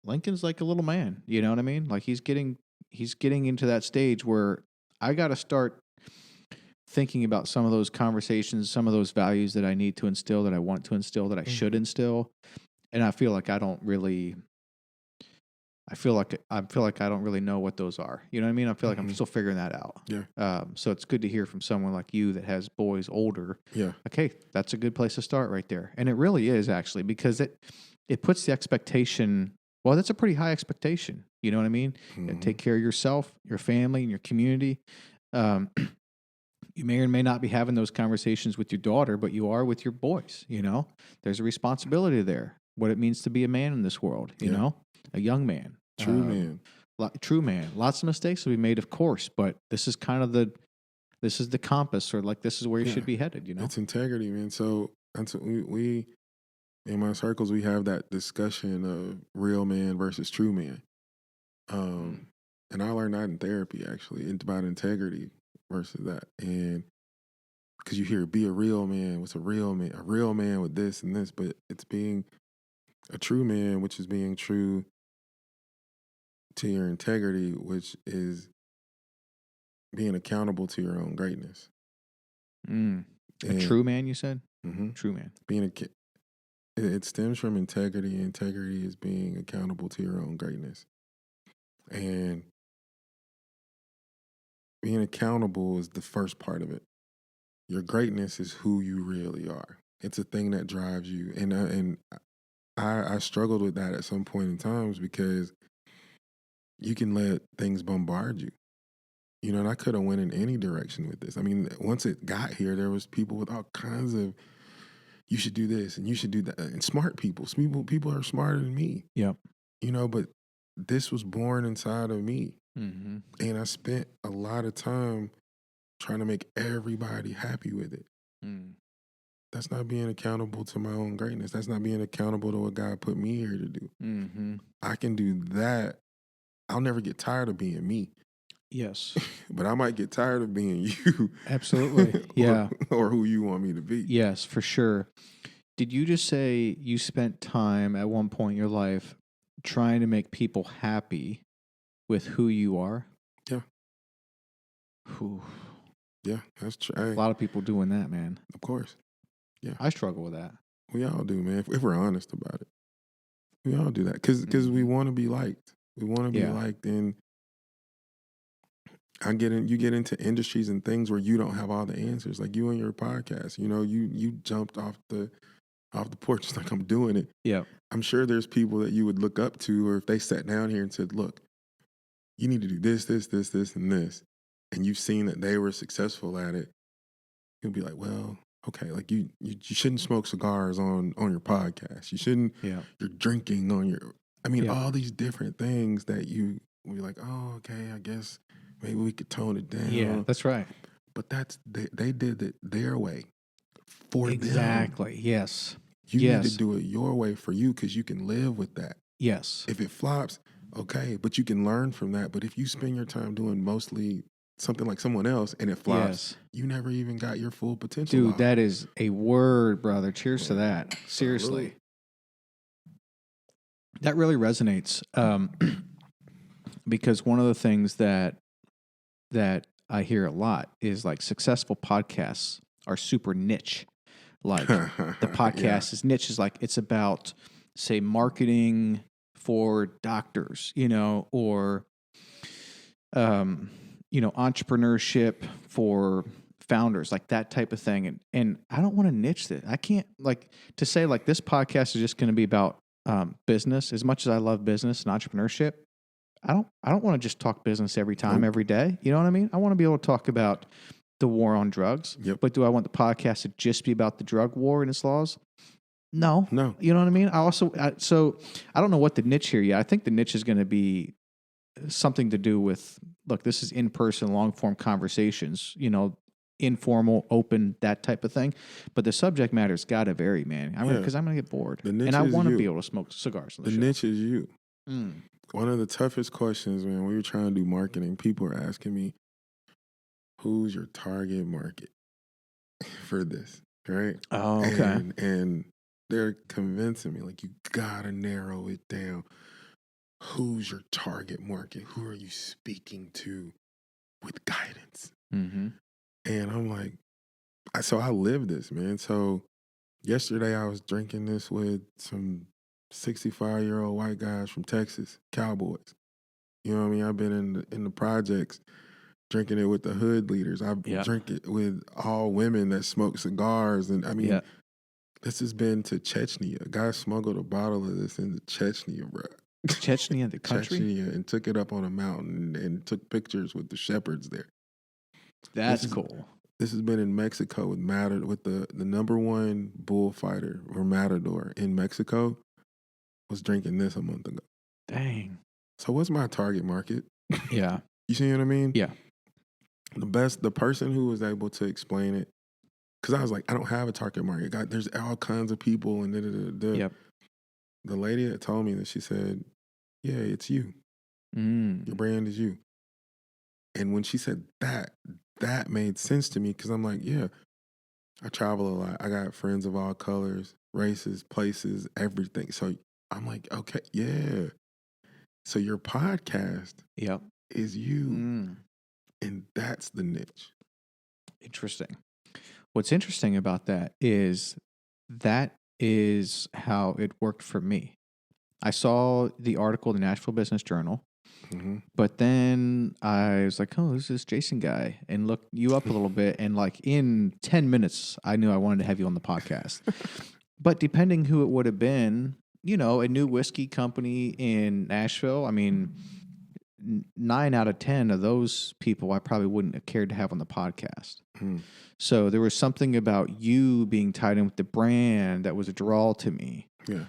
Lincoln's like a little man. You know what I mean? Like he's getting into that stage where I got to start thinking about some of those conversations, some of those values that I need to instill, that I want to instill, that I should instill. And I feel like I don't really know what those are. You know what I mean? I feel like I'm still figuring that out. Yeah. So it's good to hear from someone like you that has boys older. Yeah. Okay, that's a good place to start right there. And it really is, actually, because it puts the expectation. Well, that's a pretty high expectation. You know what I mean? Take care of yourself, your family, and your community. You may or may not be having those conversations with your daughter, but you are with your boys. There's a responsibility there. What it means to be a man in this world. You know, a young man. True man. True man. Lots of mistakes will be made, of course, but this is kind of the compass, or like this is where you should be headed. It's integrity, man. So we in my circles, we have that discussion of real man versus true man. And I learned that in therapy, actually, about integrity versus that. And because you hear, be a real man. What's a real man? A real man with this and this, but it's being a true man, which is being true to your integrity, which is being accountable to your own greatness. A true man, you said? True man. It stems from integrity. Integrity is being accountable to your own greatness. And being accountable is the first part of it. Your greatness is who you really are. It's a thing that drives you. And I struggled with that at some point in times, because you can let things bombard you. And I could have went in any direction with this. I mean, once it got here, there was people with all kinds of, you should do this and you should do that. And smart people. People are smarter than me. Yep. But this was born inside of me. And I spent a lot of time trying to make everybody happy with it. That's not being accountable to my own greatness. That's not being accountable to what God put me here to do. I can do that. I'll never get tired of being me. Yes. But I might get tired of being you. Absolutely. Yeah. or who you want me to be. Yes, for sure. Did you just say you spent time at one point in your life trying to make people happy with who you are. Yeah. Whew. Yeah, that's true. A lot of people doing that, man. Of course. Yeah. I struggle with that. We all do, man. If we're honest about it, we all do that because we want to be liked. We want to be liked, and you get into industries and things where you don't have all the answers. Like you and your podcast, you jumped off the porch. It's like I'm doing it. Yeah. I'm sure there's people that you would look up to, or if they sat down here and said, "Look, you need to do this, this, this, this, and this," and you've seen that they were successful at it, you'll be like, "Well, okay, like you shouldn't smoke cigars on your podcast. You shouldn't. Yeah. You're drinking on your. I mean, all these different things that you will be like, oh, okay, I guess maybe we could tone it down. Yeah, that's right. But they did it their way for them. Exactly. Yes. You need to do it your way for you because you can live with that. Yes. If it flops, okay, but you can learn from that. But if you spend your time doing mostly something like someone else and it flops, you never even got your full potential. Dude, that is a word, brother. Cheers to that. Seriously. That really resonates. Because one of the things that I hear a lot is like successful podcasts are super niche. Like the podcast is niche, is like it's about, say, marketing for doctors, or entrepreneurship for founders, like that type of thing. And I don't want to niche that. I can't to say like this podcast is just going to be about business. As much as I love business and entrepreneurship, I don't want to just talk business every time, every day. You know what I mean? I want to be able to talk about the war on drugs. Yep. But do I want the podcast to just be about the drug war and its laws? No. You know what I mean? So I don't know what the niche here yet. I think the niche is going to be something to do with, look, this is in-person, long-form conversations, informal, open, that type of thing. But the subject matter's got to vary, man. Because I'm going to get bored. And I want to be able to smoke cigars on the show. Niche is you. One of the toughest questions, man, we were trying to do marketing, people are asking me, who's your target market for this, right? Oh, okay. And they're convincing me, like, you got to narrow it down. Who's your target market? Who are you speaking to with guidance? Mm-hmm. And I'm like, so I live this, man. So yesterday I was drinking this with some 65-year-old white guys from Texas, cowboys. You know what I mean? I've been in the projects drinking it with the hood leaders. I drink it with all women that smoke cigars. And I mean, this has been to Chechnya. A guy smuggled a bottle of this into Chechnya, bro. Chechnya, the country? Chechnya, and took it up on a mountain and took pictures with the shepherds there. That's cool. This has been in Mexico with the number one bullfighter or matador in Mexico was drinking this a month ago. Dang. So what's my target market? Yeah. You see what I mean? Yeah. The person who was able to explain it, because I was like, I don't have a target market. God, there's all kinds of people and Yep. The lady that told me that, she said, yeah, it's you. Your brand is you. And when she said that made sense to me because I'm like, yeah, I travel a lot. I got friends of all colors, races, places, everything. So I'm like, okay, yeah. So your podcast is you. And that's the niche. Interesting. What's interesting about that is how it worked for me. I saw the article in the Nashville Business Journal, but then I was like, oh, this is Jason guy, and looked you up a little bit, and like in 10 minutes, I knew I wanted to have you on the podcast. But depending who it would have been, a new whiskey company in Nashville, I mean, 9 out of 10 of those people I probably wouldn't have cared to have on the podcast. So there was something about you being tied in with the brand that was a draw to me. Yeah.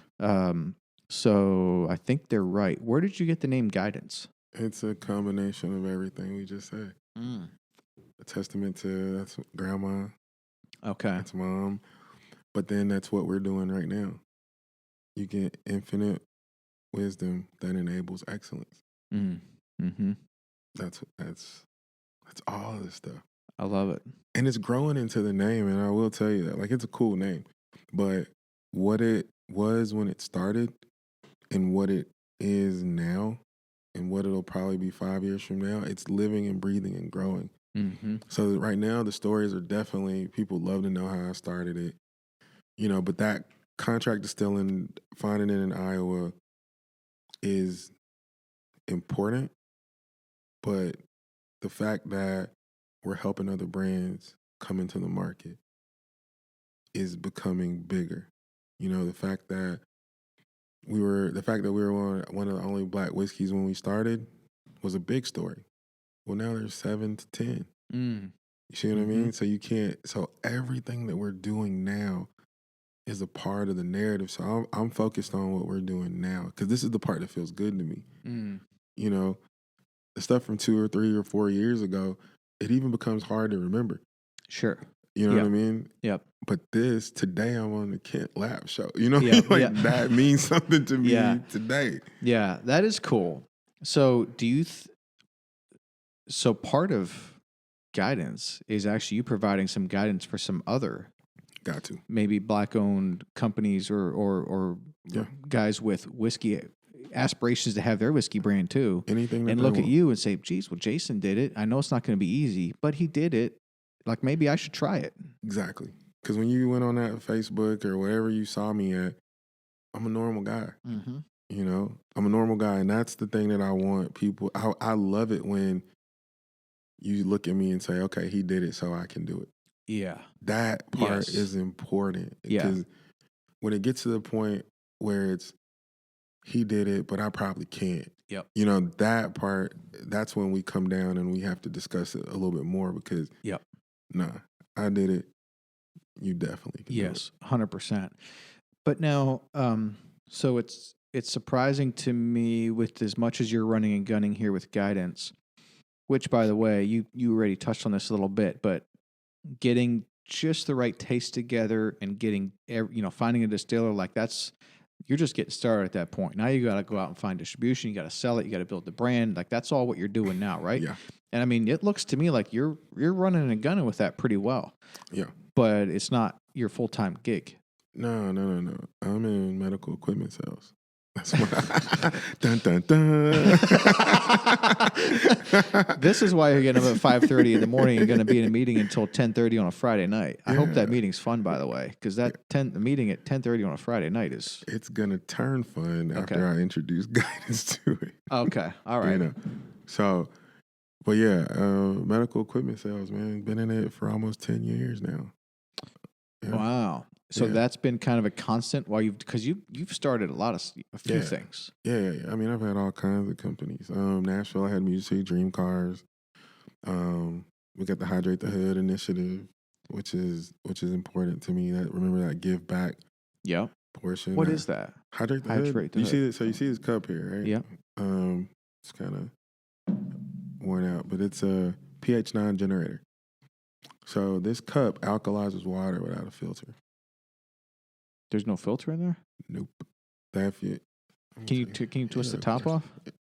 So I think they're right. Where did you get the name Guidance? It's a combination of everything we just said. A testament to that's grandma. Okay. That's mom. But then that's what we're doing right now. You get infinite wisdom that enables excellence. That's all of this stuff. I love it. And it's growing into the name, and I will tell you that. Like, it's a cool name. But what it was when it started and what it is now and what it'll probably be 5 years from now, it's living and breathing and growing. Mm-hmm. So right now, the stories are definitely, people love to know how I started it, but that contract distilling, finding it in Iowa is important. But the fact that we're helping other brands come into the market is becoming bigger. The fact that we were one of the only black whiskeys when we started was a big story. Well, now there's 7 to 10. Mm. You see what I mean? So everything that we're doing now is a part of the narrative. So I'm focused on what we're doing now because this is the part that feels good to me. Mm. The stuff from 2 or 3 or 4 years ago, it even becomes hard to remember. Sure. You know what I mean? Yep. But today I'm on the Kent Lapp show. That means something to me today. Yeah, that is cool. So do you, so part of guidance is actually you providing some guidance for some other Got to. maybe black-owned companies or guys with whiskey aspirations to have their whiskey brand too. Anything that and look at you and say, geez, well, Jason did it. I know it's not going to be easy, but he did it. Like, maybe I should try it. Exactly. Because when you went on that Facebook or wherever you saw me at, I'm a normal guy. Mm-hmm. I'm a normal guy. And that's the thing that I want people. I love it when you look at me and say, okay, he did it, so I can do it. Yeah. That part is important. Because when it gets to the point where it's, he did it, but I probably can't. Yep. That part, that's when we come down and we have to discuss it a little bit more because, nah, I did it. You definitely can do it. 100%. But now, so it's surprising to me with as much as you're running and gunning here with guidance, which, by the way, you already touched on this a little bit, but getting just the right taste together and getting, finding a distiller, like you're just getting started at that point. Now you got to go out and find distribution. You got to sell it. You got to build the brand. Like, that's all what you're doing now, right? Yeah. And I mean, it looks to me like you're running and gunning with that pretty well. Yeah. But it's not your full-time gig. No. I'm in medical equipment sales. That's what dun dun dun. This is why you're getting up at 5:30 in the morning. You're going to be in a meeting until 10:30 on a Friday night. I hope that meeting's fun, by the way, because the meeting at 10:30 on a Friday night is. It's gonna turn fun after I introduce guidance to it. Okay, all right. So, but medical equipment sales, man, been in it for almost 10 years now. Yeah. Wow. So that's been kind of a constant while because you've started a few things. Yeah. I mean, I've had all kinds of companies. Nashville, I had Music City Dream Cars. We got the Hydrate the Hood initiative, which is important to me. Remember that give back portion. What is that? Hydrate the Hood. You see so you see this cup here, right? Yeah. It's kind of worn out, but it's a Ph9 Generator. So this cup alkalizes water without a filter. There's no filter in there? Nope. Can you twist the top off? I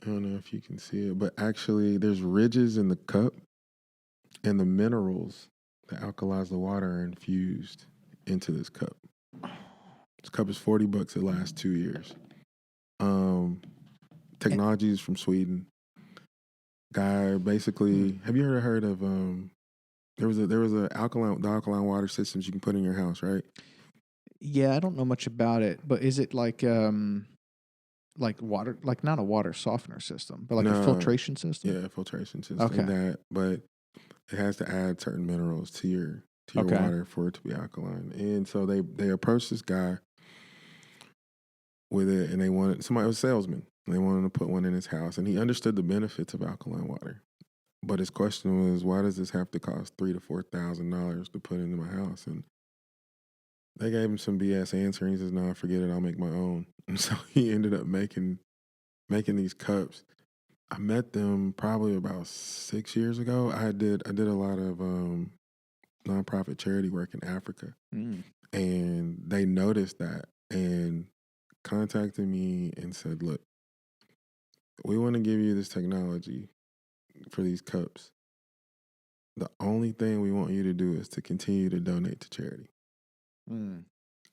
don't know if you can see it, but actually there's ridges in the cup and the minerals that alkalize the water are infused into this cup. This cup is $40. It lasts 2 years. Technology is from Sweden. Guy basically, have you ever heard of there was the alkaline water systems you can put in your house, right? Yeah, I don't know much about it, but is it like water, like not a water softener system, but like a filtration system? Yeah, a filtration system. Okay. But it has to add certain minerals to your water for it to be alkaline. And so they approached this guy with it, and it was a salesman. And they wanted to put one in his house, and he understood the benefits of alkaline water. But his question was, why does this have to cost $3,000 to $4,000 to put into my house? And they gave him some BS answer, and he says, "No, forget it. I'll make my own." And so he ended up making these cups. I met them probably about 6 years ago. I did a lot of nonprofit charity work in Africa, and they noticed that and contacted me and said, "Look, we want to give you this technology for these cups. The only thing we want you to do is to continue to donate to charity."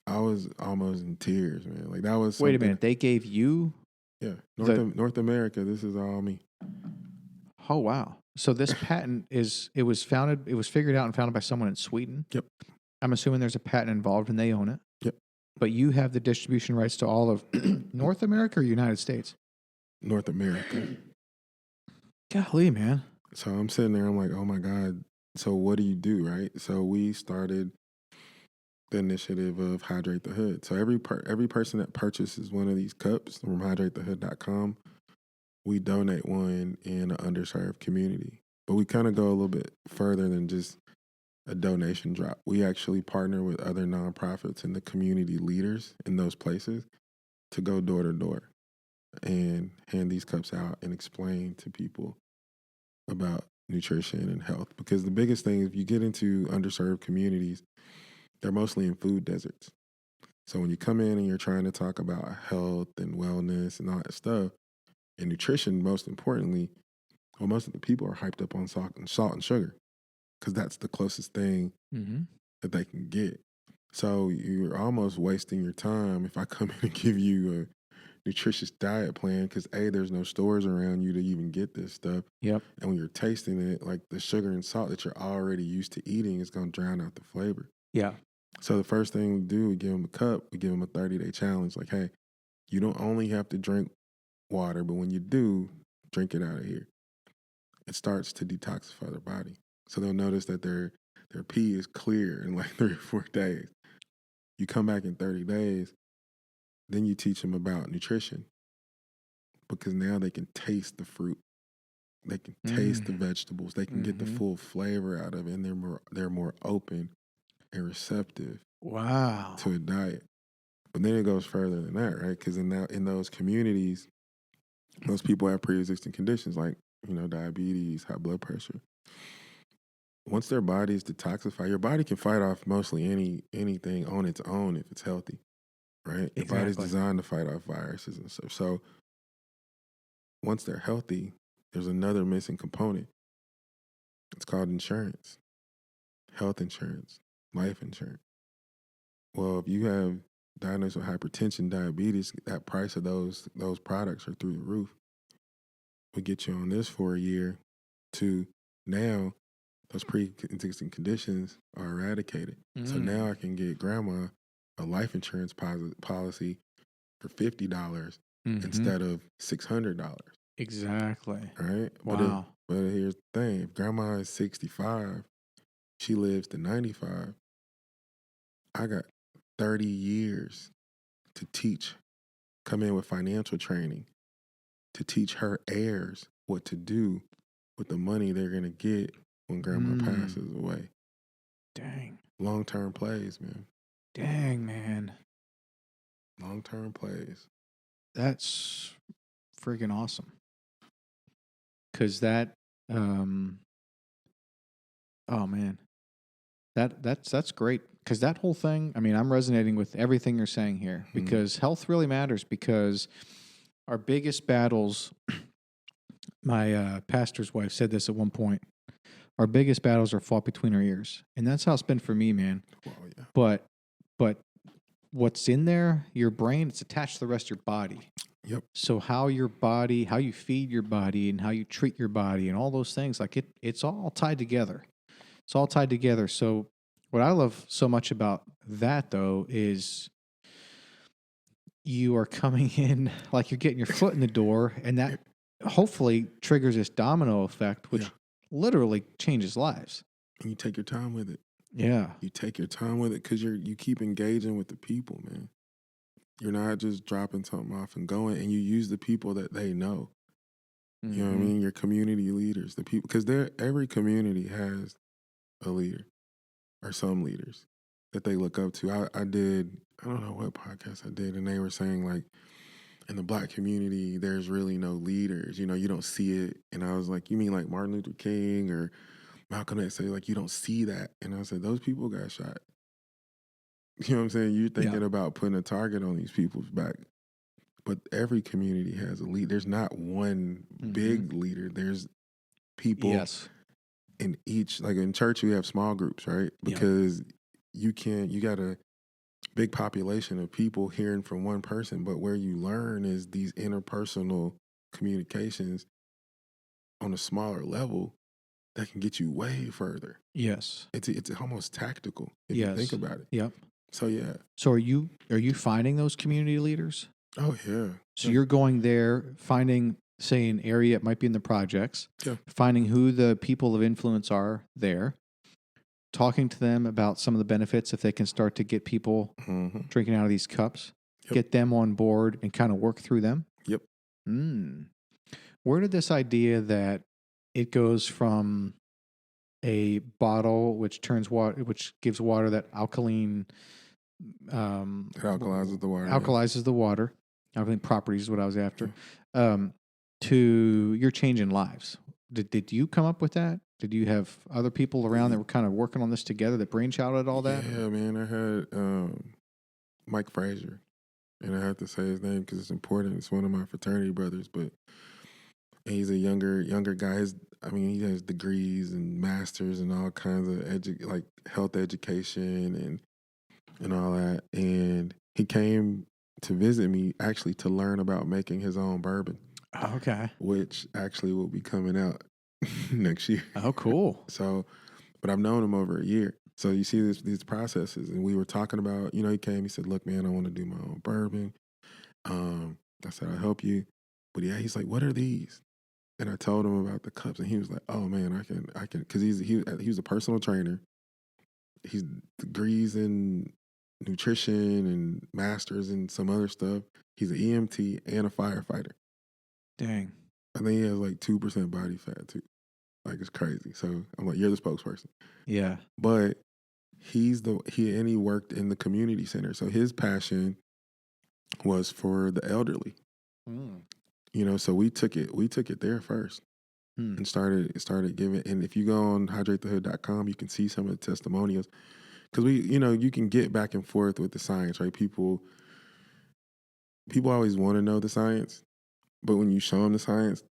I was almost in tears, man. Like that was Wait a something. minute. They gave you? Yeah, The- North America. This is all me. Oh, wow. So this patent it was figured out and founded by someone in Sweden. Yep. I'm assuming there's a patent involved and they own it. Yep. But you have the distribution rights to all of North America or United States? North America. Golly, man. So I'm sitting there. I'm like, oh my God. So what do you do, right? So we started the initiative of Hydrate the Hood. So every person that purchases one of these cups from hydratethehood.com, we donate one in an underserved community. But we kind of go a little bit further than just a donation drop. We actually partner with other nonprofits and the community leaders in those places to go door to door and hand these cups out and explain to people about nutrition and health. Because the biggest thing, if you get into underserved communities, they're mostly in food deserts. So when you come in and you're trying to talk about health and wellness and all that stuff, and nutrition, most importantly, well, most of the people are hyped up on salt and sugar because that's the closest thing that they can get. So you're almost wasting your time if I come in and give you a nutritious diet plan because A, there's no stores around you to even get this stuff. Yep. And when you're tasting it, like the sugar and salt that you're already used to eating is going to drown out the flavor. Yeah. So the first thing we do, we give them a cup, we give them a 30-day challenge. Like, hey, you don't only have to drink water, but when you do, drink it out of here. It starts to detoxify their body. So they'll notice that their pee is clear in like 3 or 4 days. You come back in 30 days, then you teach them about nutrition because now they can taste the fruit. They can taste the vegetables. They can get the full flavor out of it, and they're more open and receptive to a diet. But then it goes further than that, right? Because in those communities, most people have pre-existing conditions like, diabetes, high blood pressure. Once their bodies detoxify, your body can fight off mostly anything on its own if it's healthy, right? Your body's designed to fight off viruses and stuff. So once they're healthy, there's another missing component. It's called insurance, health insurance, life insurance. Well, if you have diagnosed with hypertension, diabetes, that price of those products are through the roof. We get you on this for a year to now those pre-existing conditions are eradicated. So now I can get grandma a life insurance policy for $50 instead of $600. Exactly. Right? Wow. But here's the thing. If grandma is 65, she lives to 95, I got 30 years to teach, come in with financial training, to teach her heirs what to do with the money they're going to get when grandma passes away. Dang. Long-term plays, man. Dang, man. Long-term plays. That's freaking awesome. Because that, oh man, that's great. Because that whole thing, I mean, I'm resonating with everything you're saying here because health really matters. Because our biggest battles, my pastor's wife said this at one point. Our biggest battles are fought between our ears, and that's how it's been for me, man. Well, yeah. But what's in there, your brain, it's attached to the rest of your body. Yep. So how you feed your body and how you treat your body and all those things, like it's all tied together. It's all tied together. So what I love so much about that though is you are coming in like you're getting your foot in the door, and that hopefully triggers this domino effect, which literally changes lives. And you take your time with it. Yeah. You take your time with it because you keep engaging with the people, man. You're not just dropping something off and going, and you use the people that they know. You know what I mean? Your community leaders, the people, because every community has a leader or some leaders that they look up to. I don't know what podcast I did, and they were saying like, in the Black community, there's really no leaders. You don't see it. And I was like, you mean like Martin Luther King or Malcolm X? Say like, you don't see that. And I said, those people got shot. You know what I'm saying? You're thinking about putting a target on these people's back. But every community has a lead. There's not one big leader. There's people in each, like in church, we have small groups, right? Because you got to big population of people hearing from one person, but where you learn is these interpersonal communications on a smaller level that can get you way further. Yes. It's almost tactical if you think about it. Yep. So yeah. So are you finding those community leaders? Oh yeah. So you're going there, finding, say, an area, it might be in the projects, finding who the people of influence are there, talking to them about some of the benefits if they can start to get people drinking out of these cups, get them on board and kind of work through them. Yep. Where did this idea that it goes from a bottle which turns water, which gives water that alkaline, it alkalizes the water. Alkaline properties is what I was after. To you're changing lives. Did you come up with that? Did you have other people around that were kind of working on this together that brainchilded all that? Yeah, man. I had Mike Frazier, and I have to say his name because it's important. It's one of my fraternity brothers, but he's a younger guy. He has degrees and masters and all kinds of health education and all that. And he came to visit me actually to learn about making his own bourbon. Okay. Which actually will be coming out next year. Oh, cool. So, but I've known him over a year. So you see these processes, and we were talking about, he came, he said, look, man, I want to do my own bourbon. I said, I'll help you. But yeah, he's like, what are these? And I told him about the cups, and he was like, oh man, I can, because he was a personal trainer. He's degrees in nutrition and masters and some other stuff. He's an EMT and a firefighter. Dang. I think he has like 2% body fat too. Like, it's crazy. So I'm like, you're the spokesperson. Yeah. But he worked in the community center. So his passion was for the elderly. So we took it there first and started giving. And if you go on hydratethehood.com, you can see some of the testimonials. Because you can get back and forth with the science, right? People always want to know the science. But when you show them the science,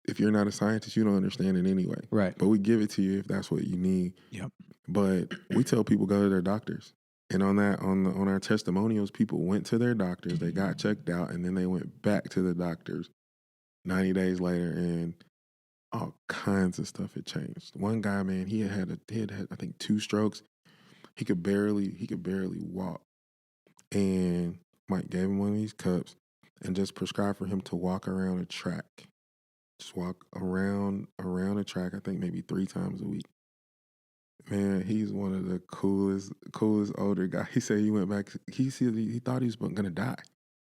if you're not a scientist, you don't understand it anyway. Right. But we give it to you if that's what you need. Yep. But we tell people go to their doctors. And on our testimonials, people went to their doctors, they got checked out, and then they went back to the doctors 90 days later, and all kinds of stuff had changed. One guy, man, he had I think 2 strokes. He could barely walk. And Mike gave him one of these cups and just prescribed for him to walk around a track. Just walk around a track, I think maybe 3 times a week. Man, he's one of the coolest older guys. He said he went back, he thought he was going to die.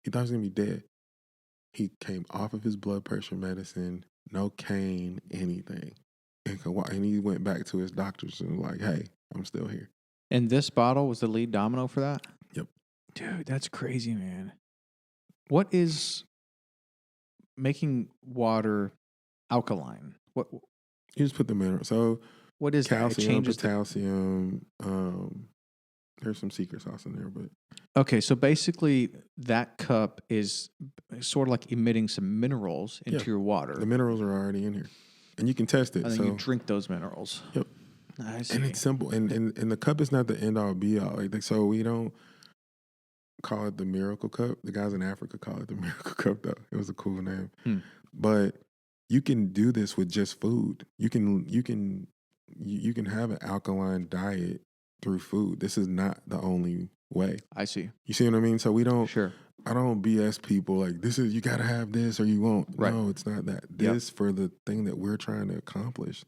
He thought he was going to be dead. He came off of his blood pressure medicine, no cane, anything. And he went back to his doctors and was like, hey, I'm still here. And this bottle was the lead domino for that? Yep. Dude, that's crazy, man. What is making water alkaline? What you just put the mineral. So what is calcium, potassium? There's some secret sauce in there, but okay. So basically, that cup is sort of like emitting some minerals into your water. The minerals are already in here, and you can test it. And then you drink those minerals. Yep. I see. And it's simple. And the cup is not the end all be all. So we don't call it the miracle cup. The guys in Africa call it the miracle cup, though. It was a cool name. But you can do this with just food. You can have an alkaline diet through food. This is not the only way. I see. You see what I mean? So we don't. Sure. I don't BS people like this is you got to have this or you won't. Right. No, it's not that. This for the thing that we're trying to accomplish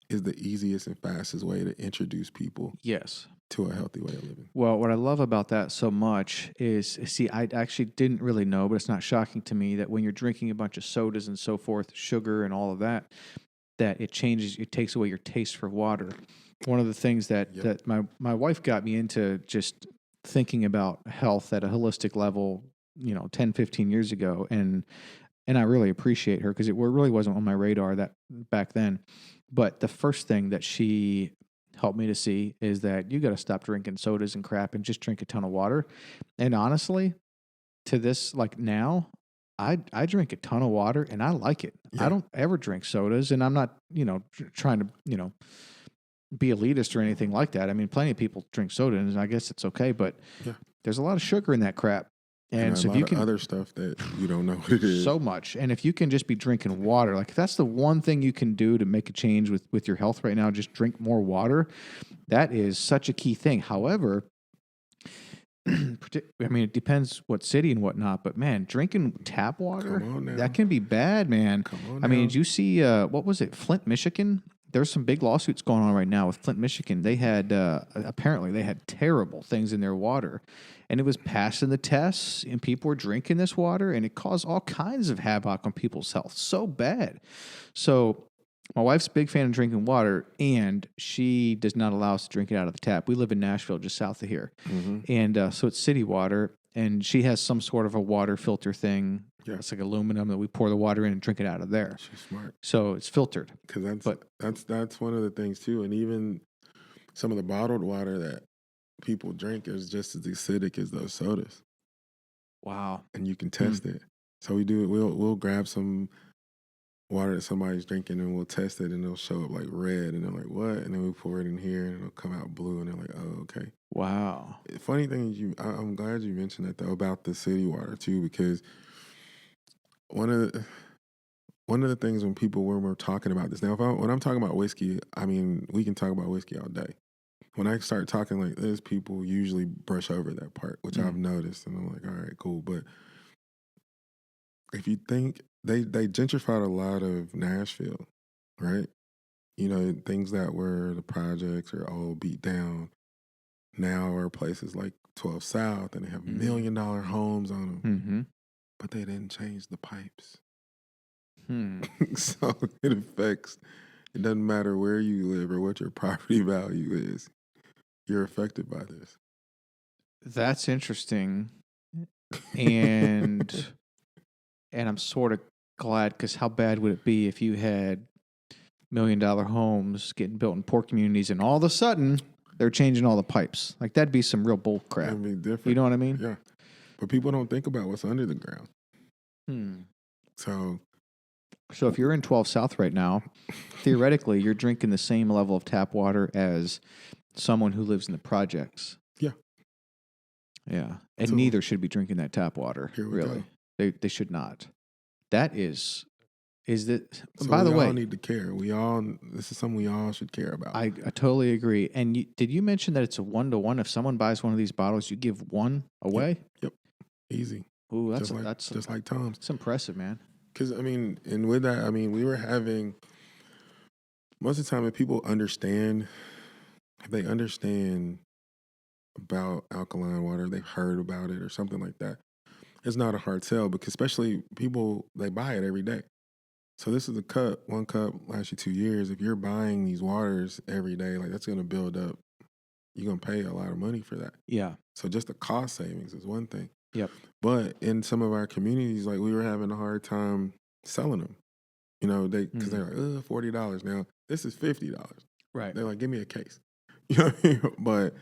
is the easiest and fastest way to introduce people. Yes. To a healthy way of living. Well, what I love about that so much is, I actually didn't really know, but it's not shocking to me that when you're drinking a bunch of sodas and so forth, sugar and all of that, that it takes away your taste for water. One of the things that my wife got me into just thinking about health at a holistic level, 10, 15 years ago. And I really appreciate her because it really wasn't on my radar that back then. But the first thing that she helped me to see is that you got to stop drinking sodas and crap and just drink a ton of water. And honestly, to this, like now, I drink a ton of water and I like it. Yeah. I don't ever drink sodas, and I'm not, trying to, be elitist or anything like that. I mean, plenty of people drink soda and I guess it's okay, but There's a lot of sugar in that crap. And a so if lot you of can, other stuff that you don't know what it is. so much. And if you can just be drinking water, like if that's the one thing you can do to make a change with your health right now, just drink more water. That is such a key thing. However, I mean, it depends what city and whatnot, but man, drinking tap water, Come on now. that can be bad, man. Come on I mean, now. did you see, what was it, Flint, Michigan? There's some big lawsuits going on right now with Flint, Michigan. They had, apparently, they had terrible things in their water, and it was passing the tests, and people were drinking this water, and it caused all kinds of havoc on people's health. So bad. So, my wife's a big fan of drinking water, and she does not allow us to drink it out of the tap. We live in Nashville, just south of here. Mm-hmm. And so it's city water, and she has some sort of a water filter thing. Yeah. It's like aluminum that we pour the water in and drink it out of there. She's smart. So it's filtered. Because that's one of the things too. And even some of the bottled water that people drink is just as acidic as those sodas. Wow. And you can test it. So we do it. We'll grab some water that somebody's drinking and we'll test it and it'll show up like red and they're like, what? And then we pour it in here and it'll come out blue and they're like, oh, okay. Wow. Funny thing is I'm glad you mentioned that though about the city water too, because one of the things when we're talking about this now, when I'm talking about whiskey, I mean, we can talk about whiskey all day. When I start talking like this, people usually brush over that part, which I've noticed. And I'm like, all right, cool. But if you think they gentrified a lot of Nashville, right? You know, things that were the projects are all beat down now are places like 12 South and they have $1 million homes on them. Mm-hmm. But they didn't change the pipes. Hmm. So it doesn't matter where you live or what your property value is. You're affected by this. That's interesting. And I'm sort of glad, because how bad would it be if you had $1 million homes getting built in poor communities and all of a sudden they're changing all the pipes? Like that'd be some real bull crap. That'd be different. You know what I mean? Yeah. But people don't think about what's under the ground. So if you're in 12 South right now, theoretically, you're drinking the same level of tap water as someone who lives in the projects. Yeah. Yeah. And neither should be drinking that tap water. Here we really. go. They should not. That is that, so by the way, we all need to care. This is something we all should care about. I totally agree. And did you mention that it's a 1-to-1? If someone buys one of these bottles, you give one away? Yep. Easy. Ooh, that's just like Tom's. It's impressive, man. Because, I mean, and with that, I mean, we were having, most of the time, if people understand, about alkaline water, they've heard about it or something like that, it's not a hard sell because especially people, they buy it every day. So this is a cup, one cup lasts you 2 years. If you're buying these waters every day, like that's going to build up. You're going to pay a lot of money for that. Yeah. So just the cost savings is one thing. Yep. But in some of our communities, like we were having a hard time selling them. You know, because they're like, $40. Now, this is $50. Right. They're like, give me a case. You know what I mean? But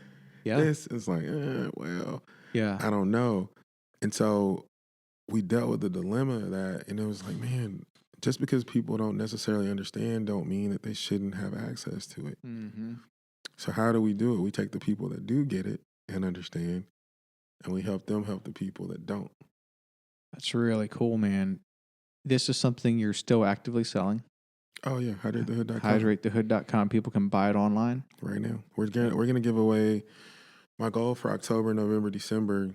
this is like, well, I don't know. And so we dealt with the dilemma of that. And it was like, man, just because people don't necessarily understand don't mean that they shouldn't have access to it. Mm-hmm. So how do we do it? We take the people that do get it and understand, and we help them help the people that don't. That's really cool, man. This is something you're still actively selling? Oh, yeah. HydrateTheHood.com. HydrateTheHood.com. People can buy it online? Right now. We're gonna give away, my goal for October, November, December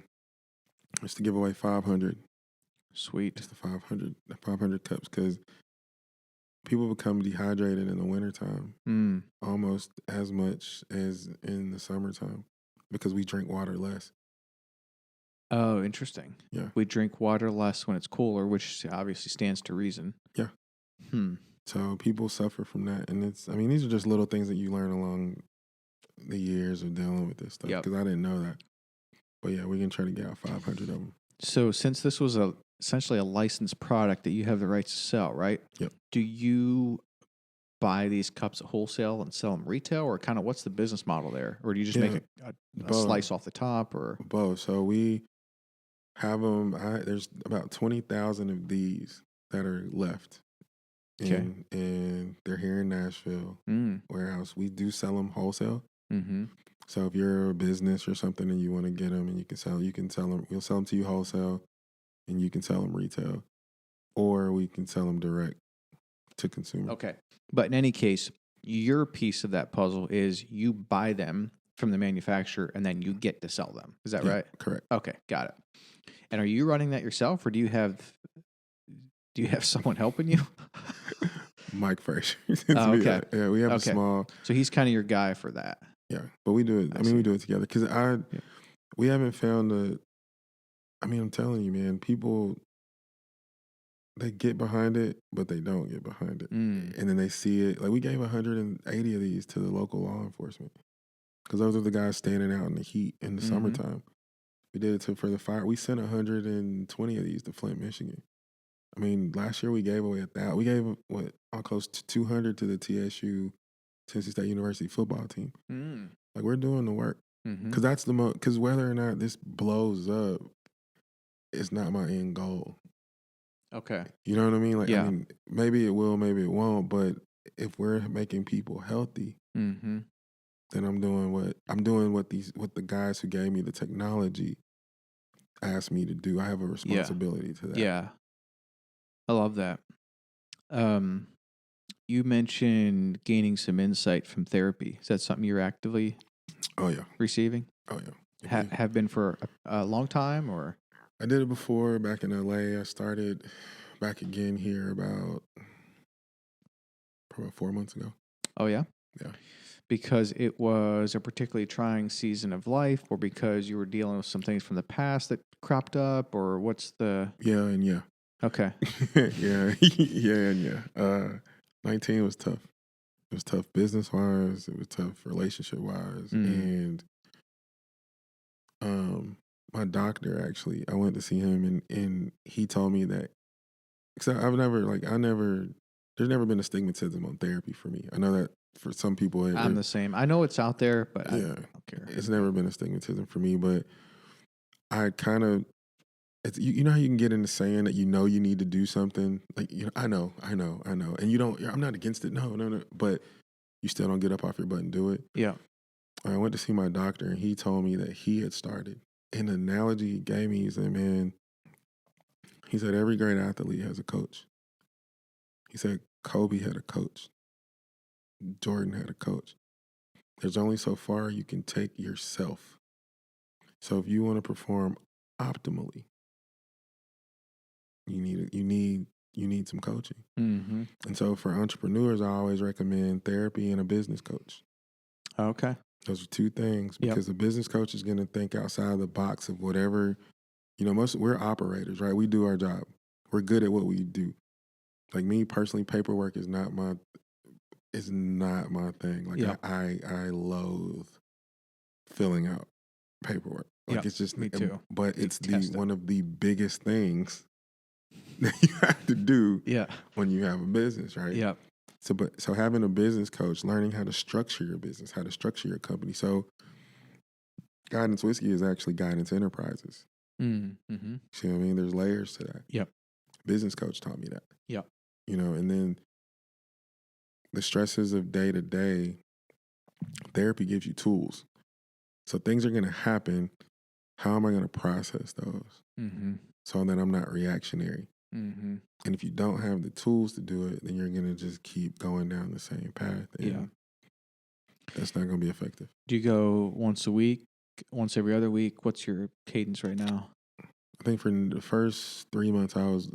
is to give away 500. Sweet. Just the 500 cups, because people become dehydrated in the wintertime almost as much as in the summertime because we drink water less. Oh, interesting. Yeah. We drink water less when it's cooler, which obviously stands to reason. Yeah. So people suffer from that. And these are just little things that you learn along the years of dealing with this stuff. Because I didn't know that. But yeah, we can try to get out 500 of them. So since this was essentially a licensed product that you have the rights to sell, right? Yep. Do you buy these cups at wholesale and sell them retail, or kind of what's the business model there? Or do you just make a slice off the top, or both? So we have them. There's about 20,000 of these that are left. And they're here in Nashville warehouse. We do sell them wholesale. Mm-hmm. So if you're a business or something and you want to get them and you can sell them. We'll sell them to you wholesale, and you can sell them retail, or we can sell them direct to consumer. Okay. But in any case, your piece of that puzzle is you buy them from the manufacturer and then you get to sell them. Is that Yeah, right? correct. Okay, got it. And are you running that yourself, or do you have someone helping you? Mike Frazier. Okay. Yeah, we have a Okay. small. So he's kind of your guy for that. Yeah, but we do it. I I mean, we see. do it together because we haven't found a. I mean, I'm telling you, man, people they get behind it, but they don't get behind it, and then they see it. Like we gave 180 of these to the local law enforcement because those are the guys standing out in the heat in the summertime. We did it for the fire. We sent 120 of these to Flint, Michigan. I mean, last year we gave away 1,000. We gave close to 200 to the TSU, Tennessee State University football team. Like we're doing the work because that's the most. Because whether or not this blows up, it's not my end goal. Okay. You know what I mean? Like, Yeah. I mean, maybe it will, maybe it won't. But if we're making people healthy, then I'm doing what the guys who gave me the technology asked me to do. I have a responsibility to that. Yeah. I love that. You mentioned gaining some insight from therapy. Is that something you're actively receiving? Oh yeah. Have been for a long time, or? I did it before back in LA. I started back again here about 4 months ago. Oh yeah? Yeah. Because it was a particularly trying season of life, or because you were dealing with some things from the past that cropped up, or what's the... Yeah and yeah. Okay. yeah and yeah. 19 was tough. It was tough business-wise. It was tough relationship-wise. And my doctor, actually, I went to see him, and he told me that... Because there's never been a stigmatism on therapy for me. I know that for some people... I'm the same. I know it's out there, but yeah, I don't care. It's never been a stigmatism for me, but I kind of... You know how you can get into saying that you need to do something? Like, I know. And you don't... I'm not against it. No. But you still don't get up off your butt and do it. Yeah. I went to see my doctor, and he told me that he had started. And the analogy he gave me, he said, man... He said, every great athlete has a coach. He said, Kobe had a coach. Jordan had a coach. There's only so far you can take yourself. So if you want to perform optimally, you need some coaching. And so for entrepreneurs, I always recommend therapy and a business coach. Okay. Those are two things, because a business coach is going to think outside the box of whatever, we're operators, right? We do our job. We're good at what we do. Like me personally, paperwork is not my thing. Like I loathe filling out paperwork. Like it's just me too. But it's one of the biggest things that you have to do when you have a business, right? Yeah. So having a business coach, learning how to structure your business, how to structure your company. So Guidance Whiskey is actually Guidance Enterprises. Mm-hmm. See what I mean? There's layers to that. Yep. Business coach taught me that. Yep. And then the stresses of day to day, therapy gives you tools. So things are going to happen. How am I going to process those? So that I'm not reactionary. And if you don't have the tools to do it, then you're going to just keep going down the same path. And that's not going to be effective. Do you go once a week, once every other week? What's your cadence right now? I think for the first 3 months, I was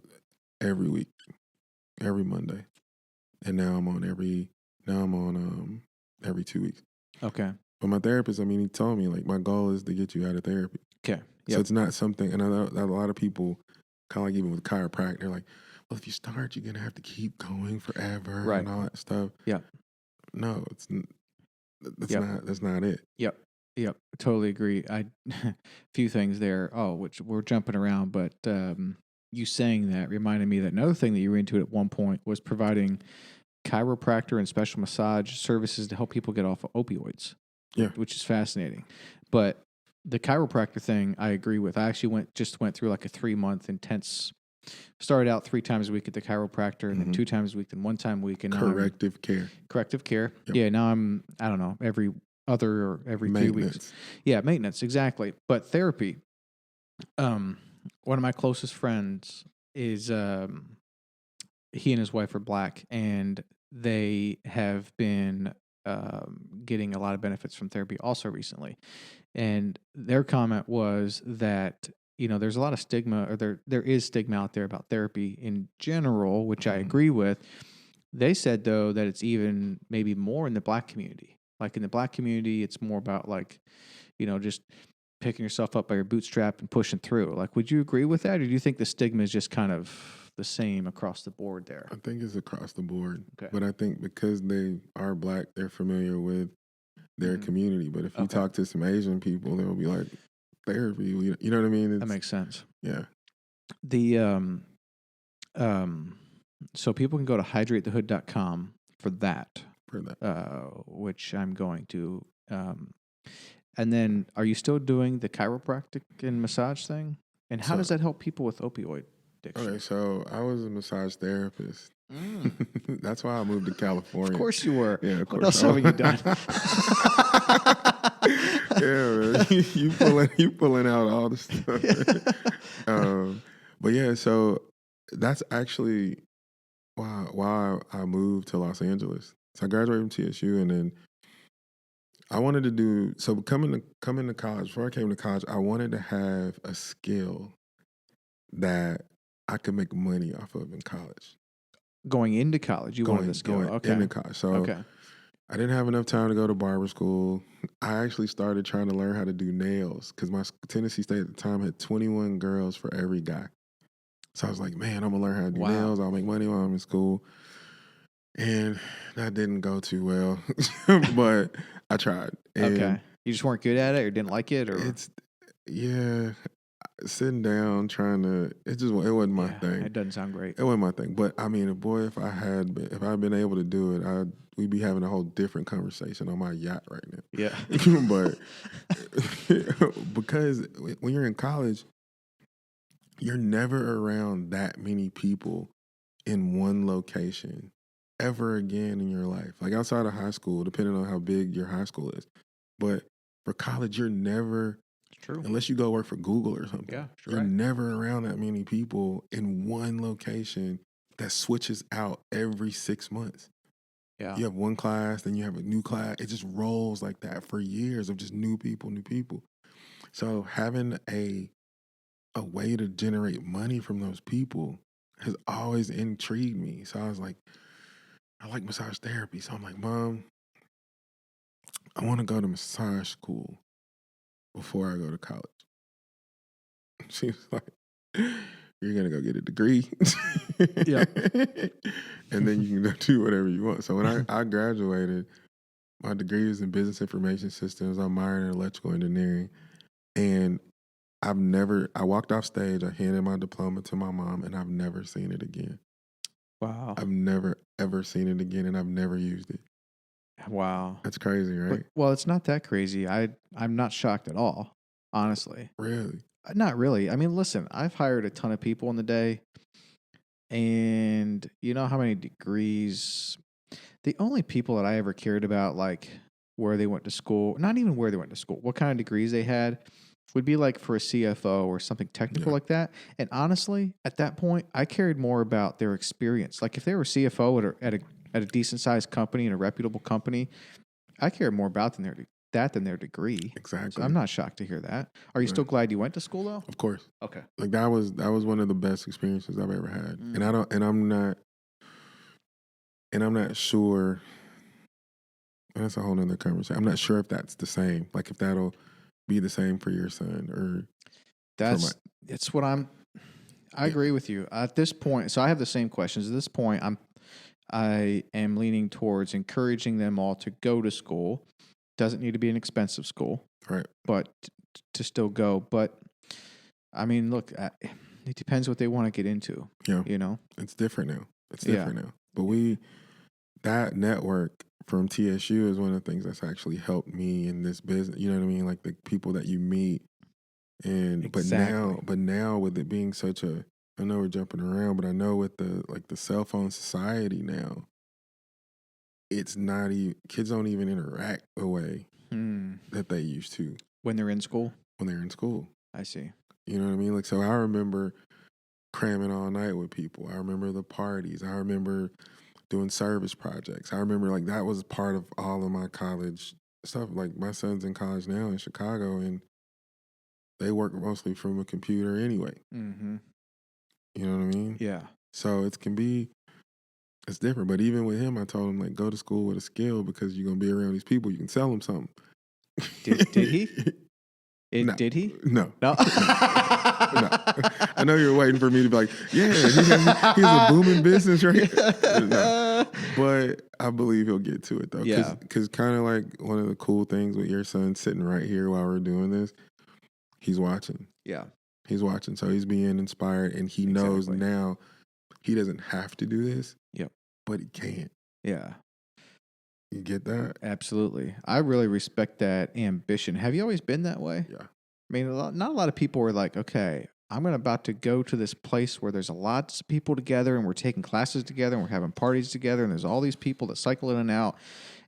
every week, every Monday. And now I'm on every 2 weeks. Okay. But my therapist, he told me, like, my goal is to get you out of therapy. Okay. Yep. So it's not something, and I know that a lot of people, kind of like even with chiropractic, they're like, well, if you start, you're going to have to keep going forever and all that stuff. Yeah. No, that's not it. Yep. Totally agree. A few things there. Oh, which we're jumping around, but you saying that reminded me that another thing that you were into at one point was providing chiropractor and special massage services to help people get off of opioids. Yeah. Which is fascinating. But the chiropractor thing, I agree with. I actually went through like a 3-month intense. Started out 3 times a week at the chiropractor, and then 2 times a week, then 1 time a week, and corrective care. Corrective care. Yep. Yeah. Now I don't know, every every 2 weeks. Maintenance. Yeah, maintenance, exactly. But therapy, one of my closest friends is he and his wife are Black, and they have been getting a lot of benefits from therapy also recently. And their comment was that, there's a lot of stigma, or there is stigma out there about therapy in general, which I agree with. They said, though, that it's even maybe more in the Black community. Like in the Black community, it's more about like, just picking yourself up by your bootstrap and pushing through. Like, would you agree with that? Or do you think the stigma is just kind of the same across the board there? I think it's across the board. Okay. But I think because they are Black, they're familiar with their community. But if you talk to some Asian people, they'll be like, therapy, you know what I mean? That makes sense. Yeah. The so people can go to hydratethehood.com for that. For that. Which I'm going to. And then, are you still doing the chiropractic and massage thing? And how does that help people with opioid addiction? Okay, so I was a massage therapist. That's why I moved to California. Of course you were. Yeah, of course. What else haven't you done? Yeah, man. you pulling out all the stuff. But yeah, so that's actually why I moved to Los Angeles. So I graduated from TSU, and then I wanted to do coming to college. Before I came to college, I wanted to have a skill that I could make money off of in college. Going into college, wanted the skill. Okay. Into college. So I didn't have enough time to go to barber school. I actually started trying to learn how to do nails because my Tennessee State at the time had 21 girls for every guy. So I was like, man, I'm going to learn how to do nails. I'll make money while I'm in school. And that didn't go too well, but I tried. And you just weren't good at it, or didn't like it, or sitting down trying to. It wasn't my thing. It doesn't sound great. It wasn't my thing. But I mean, if I had been able to do it, we'd be having a whole different conversation on my yacht right now. Yeah. But because when you're in college, you're never around that many people in one location ever again in your life. Like outside of high school, depending on how big your high school is. But for college, you're never, unless you go work for Google or something, you're never around that many people in one location that switches out every 6 months. Yeah. You have one class, then you have a new class. It just rolls like that for years of just new people. So having a way to generate money from those people has always intrigued me. So I was like, I like massage therapy. So I'm like, Mom, I want to go to massage school before I go to college. She was like, you're going to go get a degree. Yeah. And then you can do whatever you want. So when I graduated, my degree was in business information systems. I'm minored in electrical engineering. And I walked off stage, I handed my diploma to my mom, and I've never seen it again. Wow. I've never, ever seen it again, and I've never used it. Wow. That's crazy, right? Well, it's not that crazy. I'm not shocked at all, honestly. Really? Not really. I mean, listen, I've hired a ton of people in the day, and you know how many degrees... The only people that I ever cared about, like, where they went to school, not even where they went to school, what kind of degrees they had, would be like for a CFO or something technical like that. And honestly, at that point, I cared more about their experience. Like if they were CFO at a decent sized company and a reputable company, I cared more about than their degree. Exactly. So I'm not shocked to hear that. Are you still glad you went to school though? Of course. Okay. Like that was one of the best experiences I've ever had. And I'm not sure. And that's a whole nother conversation. I'm not sure if that's the same. Like if that'll be the same for your son or it's what I agree with you at this point. So I have the same questions at this point. I am leaning towards encouraging them all to go to school. Doesn't need to be an expensive school, right? But to still go. But I mean, look, it depends what they want to get into. Yeah, it's different now. Now. But that network from TSU is one of the things that's actually helped me in this business. You know what I mean? Like the people that you meet, and exactly. but now with it being such a, I know we're jumping around, but I know with the cell phone society now, it's not even, kids don't even interact away that they used to When they're in school? when they're in school. I see. You know what I mean? Like, so I remember cramming all night with people. I remember the parties. I remember doing service projects. I remember like that was part of all of my college stuff. Like my son's in college now in Chicago, and they work mostly from a computer anyway. Mm-hmm. You know what I mean? Yeah. So it's different. But even with him, I told him like go to school with a skill because you're gonna be around these people. You can sell them something. Did he? No. Did he? No. No. No. I know you're waiting for me to be like, yeah, he's a booming business, right? No. But I believe he'll get to it though. Yeah. Because kind of like one of the cool things with your son sitting right here while we're doing this, he's watching. Yeah. He's watching. So he's being inspired, and he knows Exactly. now he doesn't have to do this. Yep. But he can. Yeah. You get that? Absolutely. I really respect that ambition. Have you always been that way? Yeah. I mean, not a lot of people are like, okay, I'm about to go to this place where there's lots of people together and we're taking classes together and we're having parties together and there's all these people that cycle in and out,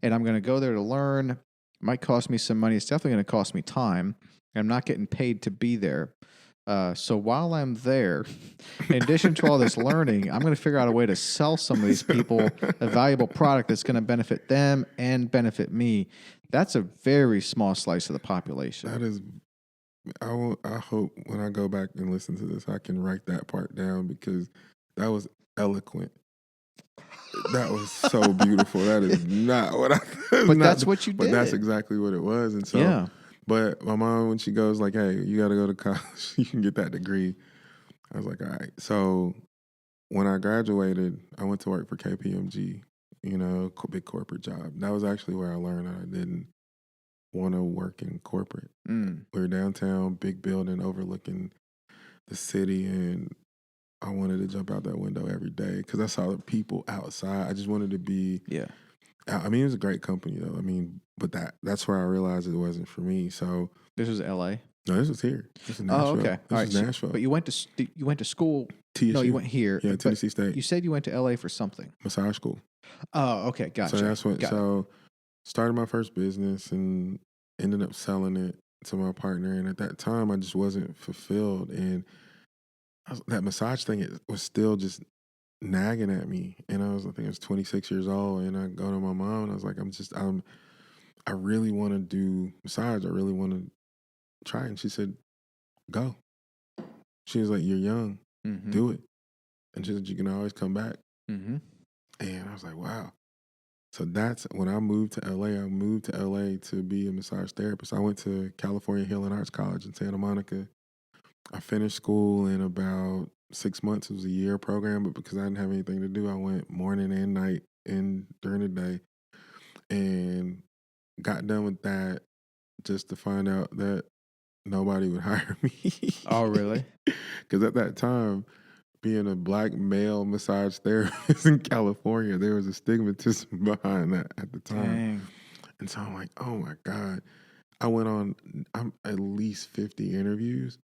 and I'm going to go there to learn. It might cost me some money. It's definitely going to cost me time. I'm not getting paid to be there. So while I'm there, in addition to all this learning, I'm going to figure out a way to sell some of these people a valuable product that's going to benefit them and benefit me. That's a very small slice of the population. That is, I hope when I go back and listen to this, I can write that part down because that was eloquent. That was so beautiful. That is not what I. But that's what you did. But that's exactly what it was, and so. Yeah. But my mom, when she goes like, "Hey, you got to go to college. You can get that degree." I was like, "All right." So when I graduated, I went to work for KPMG. You know, big corporate job. That was actually where I learned that I didn't want to work in corporate. Mm. We were downtown, big building overlooking the city, and I wanted to jump out that window every day because I saw the people outside. I just wanted to be. Yeah. I mean, it was a great company though. I mean, but that's where I realized it wasn't for me. So This was L.A.? no, this was here. This is Nashville. Oh, okay. This is Nashville. But you went to school. TSU. No, you went here. Yeah, but Tennessee State. You said you went to L.A. for something. Massage school. Oh, okay. Gotcha. So that's what. Got it. So started my first business and ended up selling it to my partner. And at that time, I just wasn't fulfilled. And that massage thing was still just nagging at me. And I think I was 26 years old. And I go to my mom and I was like, I really want to do massage. I really want to try. And she said, go. She was like, you're young. Mm-hmm. Do it. And she said, you can always come back. Mm-hmm. And I was like, wow. So that's when I moved to LA. I moved to LA to be a massage therapist. I went to California Healing Arts College in Santa Monica. I finished school in about 6 months. It was a year program, but because I didn't have anything to do, I went morning and night and during the day and got done with that just to find out that nobody would hire me. Oh, really? Because at that time, being a black male massage therapist in California, there was a stigmatism behind that at the time. Dang. And so I'm like, oh my God. I went on at least 50 interviews,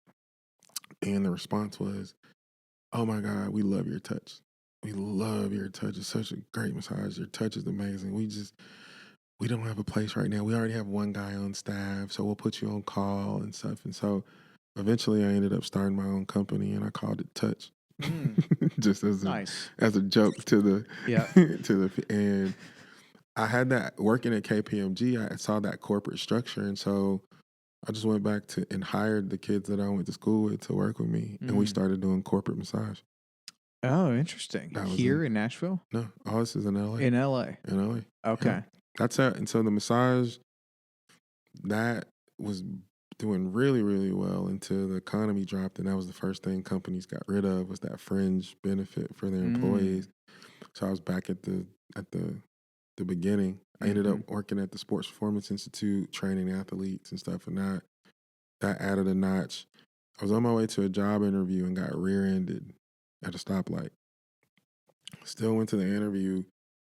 and the response was, oh my God, we love your touch. We love your touch. It's such a great massage. Your touch is amazing. We don't have a place right now. We already have one guy on staff, so we'll put you on call and stuff. And so eventually I ended up starting my own company, and I called it Touch. Just as Nice. as a joke to the Yeah. and I had that working at KPMG. I saw that corporate structure, and so I just went back and hired the kids that I went to school with to work with me, and we started doing corporate massage. Oh, interesting. Here in Nashville? No, all this is in LA. In LA. In LA. Okay. Yeah. That's it. And so the massage that was doing really, really well until the economy dropped, and that was the first thing companies got rid of was that fringe benefit for their employees. So I was back at the beginning. I ended up working at the Sports Performance Institute, training athletes and stuff, and that added a notch. I was on my way to a job interview and got rear-ended at a stoplight. Still went to the interview,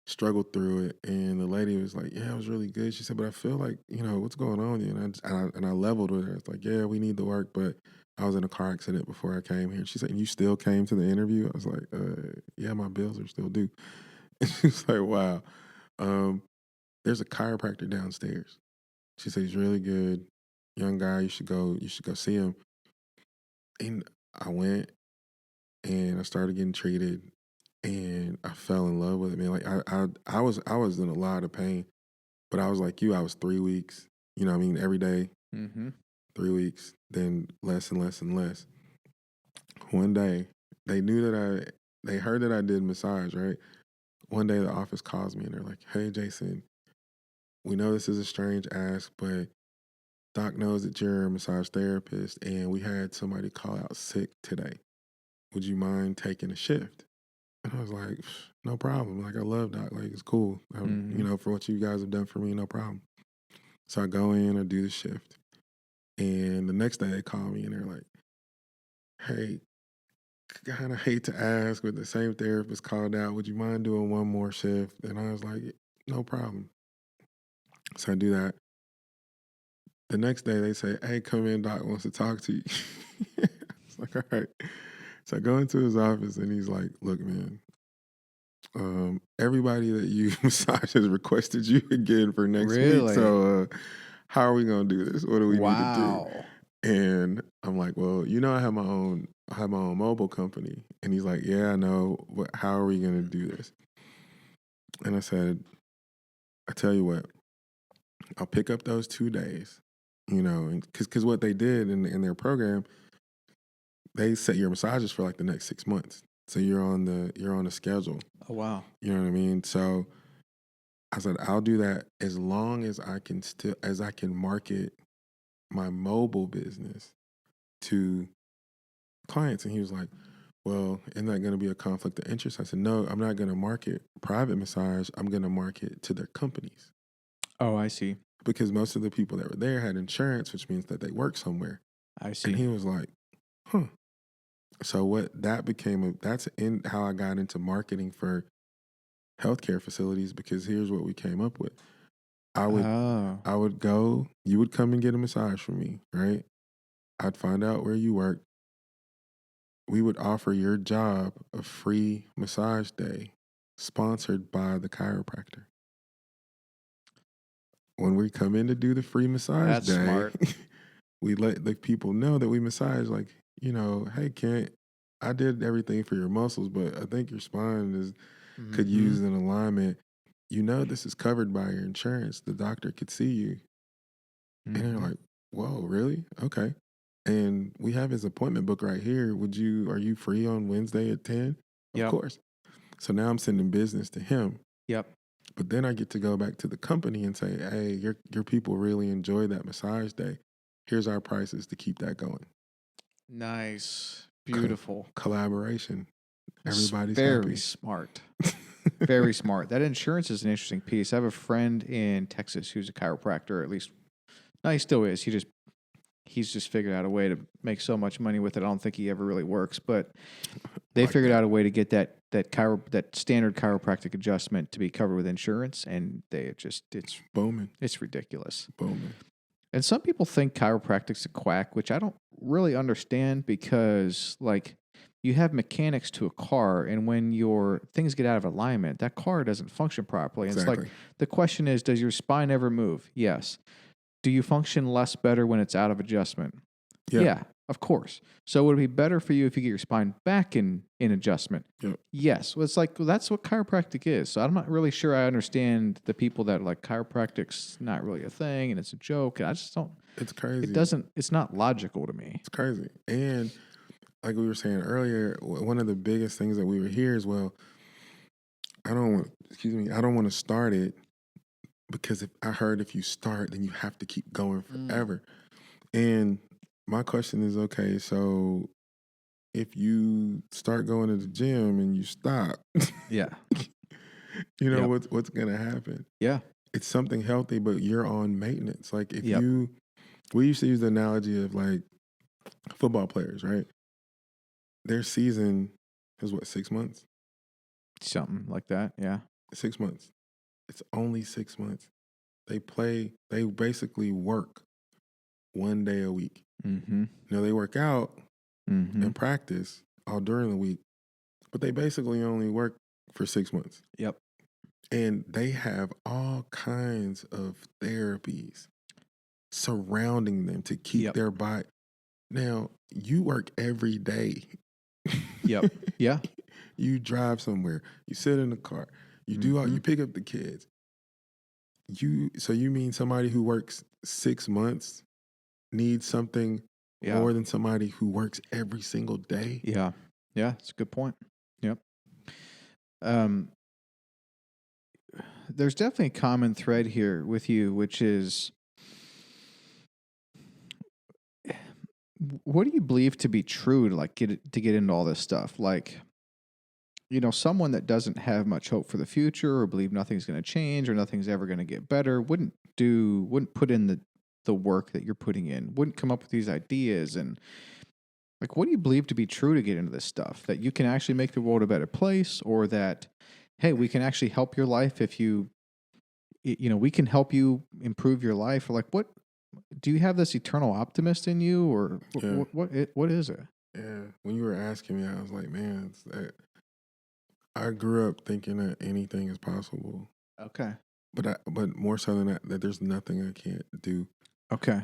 struggled through it, and the lady was like, yeah, it was really good. She said, but I feel like, what's going on with you? And I leveled with her. It's like, yeah, we need the work, but I was in a car accident before I came here. She said, and you still came to the interview? I was like, yeah, my bills are still due. And she was like, wow. There's a chiropractor downstairs. She said, he's really good. Young guy, you should go see him. And I went and I started getting treated and I fell in love with it, man. Like I was in a lot of pain, but I was like you, I was 3 weeks, you know what I mean, every day, 3 weeks, then less and less and less. One day, they heard that I did massage, right? One day the office calls me and they're like, hey, Jason, we know this is a strange ask, but Doc knows that you're a massage therapist and we had somebody call out sick today. Would you mind taking a shift? And I was like, no problem. Like, I love Doc. Like, it's cool. You know, for what you guys have done for me, no problem. So I go in, I do the shift. And the next day they call me and they're like, hey, kind of hate to ask, but the same therapist called out. Would you mind doing one more shift? And I was like, no problem. So I do that. The next day they say, hey, come in, Doc wants to talk to you. It's like, all right. So I go into his office and he's like, look, man, everybody that you massage has requested you again for next week. So how are we going to do this? What do we need to do? And I'm like, well, you know, I have my own mobile company. And he's like, yeah, I know, but how are we going to do this? And I said, I tell you what, I'll pick up those 2 days, you know, because what they did in their program, they set your massages for like the next 6 months. So you're on the schedule. Oh, wow. You know what I mean? So I said, I'll do that as long as I can market my mobile business to clients. And he was like, well, isn't that going to be a conflict of interest? I said, no, I'm not going to market private massage. I'm going to market to their companies. Oh, I see. Because most of the people that were there had insurance, which means that they work somewhere. I see. And he was like, huh. So what that became, that's how I got into marketing for healthcare facilities, because here's what we came up with. I would go, you would come and get a massage from me, right? I'd find out where you work. We would offer your job a free massage day sponsored by the chiropractor. When we come in to do the free massage That's day, smart. we let the people know that we massage, like, you know, hey, Kent, I did everything for your muscles, but I think your spine could use an alignment. You know, this is covered by your insurance. The doctor could see you. And they're like, whoa, really? Okay. And we have his appointment book right here. Are you free on Wednesday at 10? Of course. So now I'm sending business to him. Yep. But then I get to go back to the company and say, hey, your people really enjoy that massage day. Here's our prices to keep that going. Nice. Beautiful. Collaboration. Everybody's very happy. Smart. Very smart. That insurance is an interesting piece. I have a friend in Texas who's a chiropractor, at least. No, he still is. He's just figured out a way to make so much money with it. I don't think he ever really works, but they figured out a way to get that standard chiropractic adjustment to be covered with insurance, and it's booming. It's ridiculous. Booming. And some people think chiropractic's a quack, which I don't really understand, because like you have mechanics to a car, and when your things get out of alignment, that car doesn't function properly. And Exactly. it's like, the question is, does your spine ever move? Yes. Do you function less better when it's out of adjustment? Yeah, of course. So would it be better for you if you get your spine back in adjustment? Yep. Yes. Well, it's like, well, that's what chiropractic is. So I'm not really sure I understand the people that like chiropractic's not really a thing and it's a joke. And I just don't. It's crazy. It's not logical to me. It's crazy. And like we were saying earlier, one of the biggest things that we were here is, well, I don't want to start it, because if you start, then you have to keep going forever. And my question is, okay, so if you start going to the gym and you stop, Yeah. you know, what's going to happen? Yeah. It's something healthy, but you're on maintenance. Like we used to use the analogy of like football players, right? Their season is 6 months? Something like that. Yeah. 6 months. It's only 6 months. They basically work 1 day a week. Mm-hmm. Now they work out and practice all during the week, but they basically only work for 6 months. Yep. And they have all kinds of therapies surrounding them to keep their body. Now, you work every day. Yep. Yeah. You drive somewhere. You sit in the car. You do all. You pick up the kids. So you mean somebody who works 6 months needs something more than somebody who works every single day? Yeah. Yeah. It's a good point. Yep. There's definitely a common thread here with you, which is, what do you believe to be true to get into all this stuff? Like, someone that doesn't have much hope for the future or believe nothing's going to change or nothing's ever going to get better wouldn't put in the work that you're putting in, wouldn't come up with these ideas. And like, what do you believe to be true to get into this stuff? That you can actually make the world a better place, or that, hey, we can actually help your life if we can help you improve your life? Or like, what do you have, this eternal optimist in you, or what is it? Yeah. When you were asking me, I was like, man, I grew up thinking that anything is possible. Okay. But more so than that there's nothing I can't do. Okay.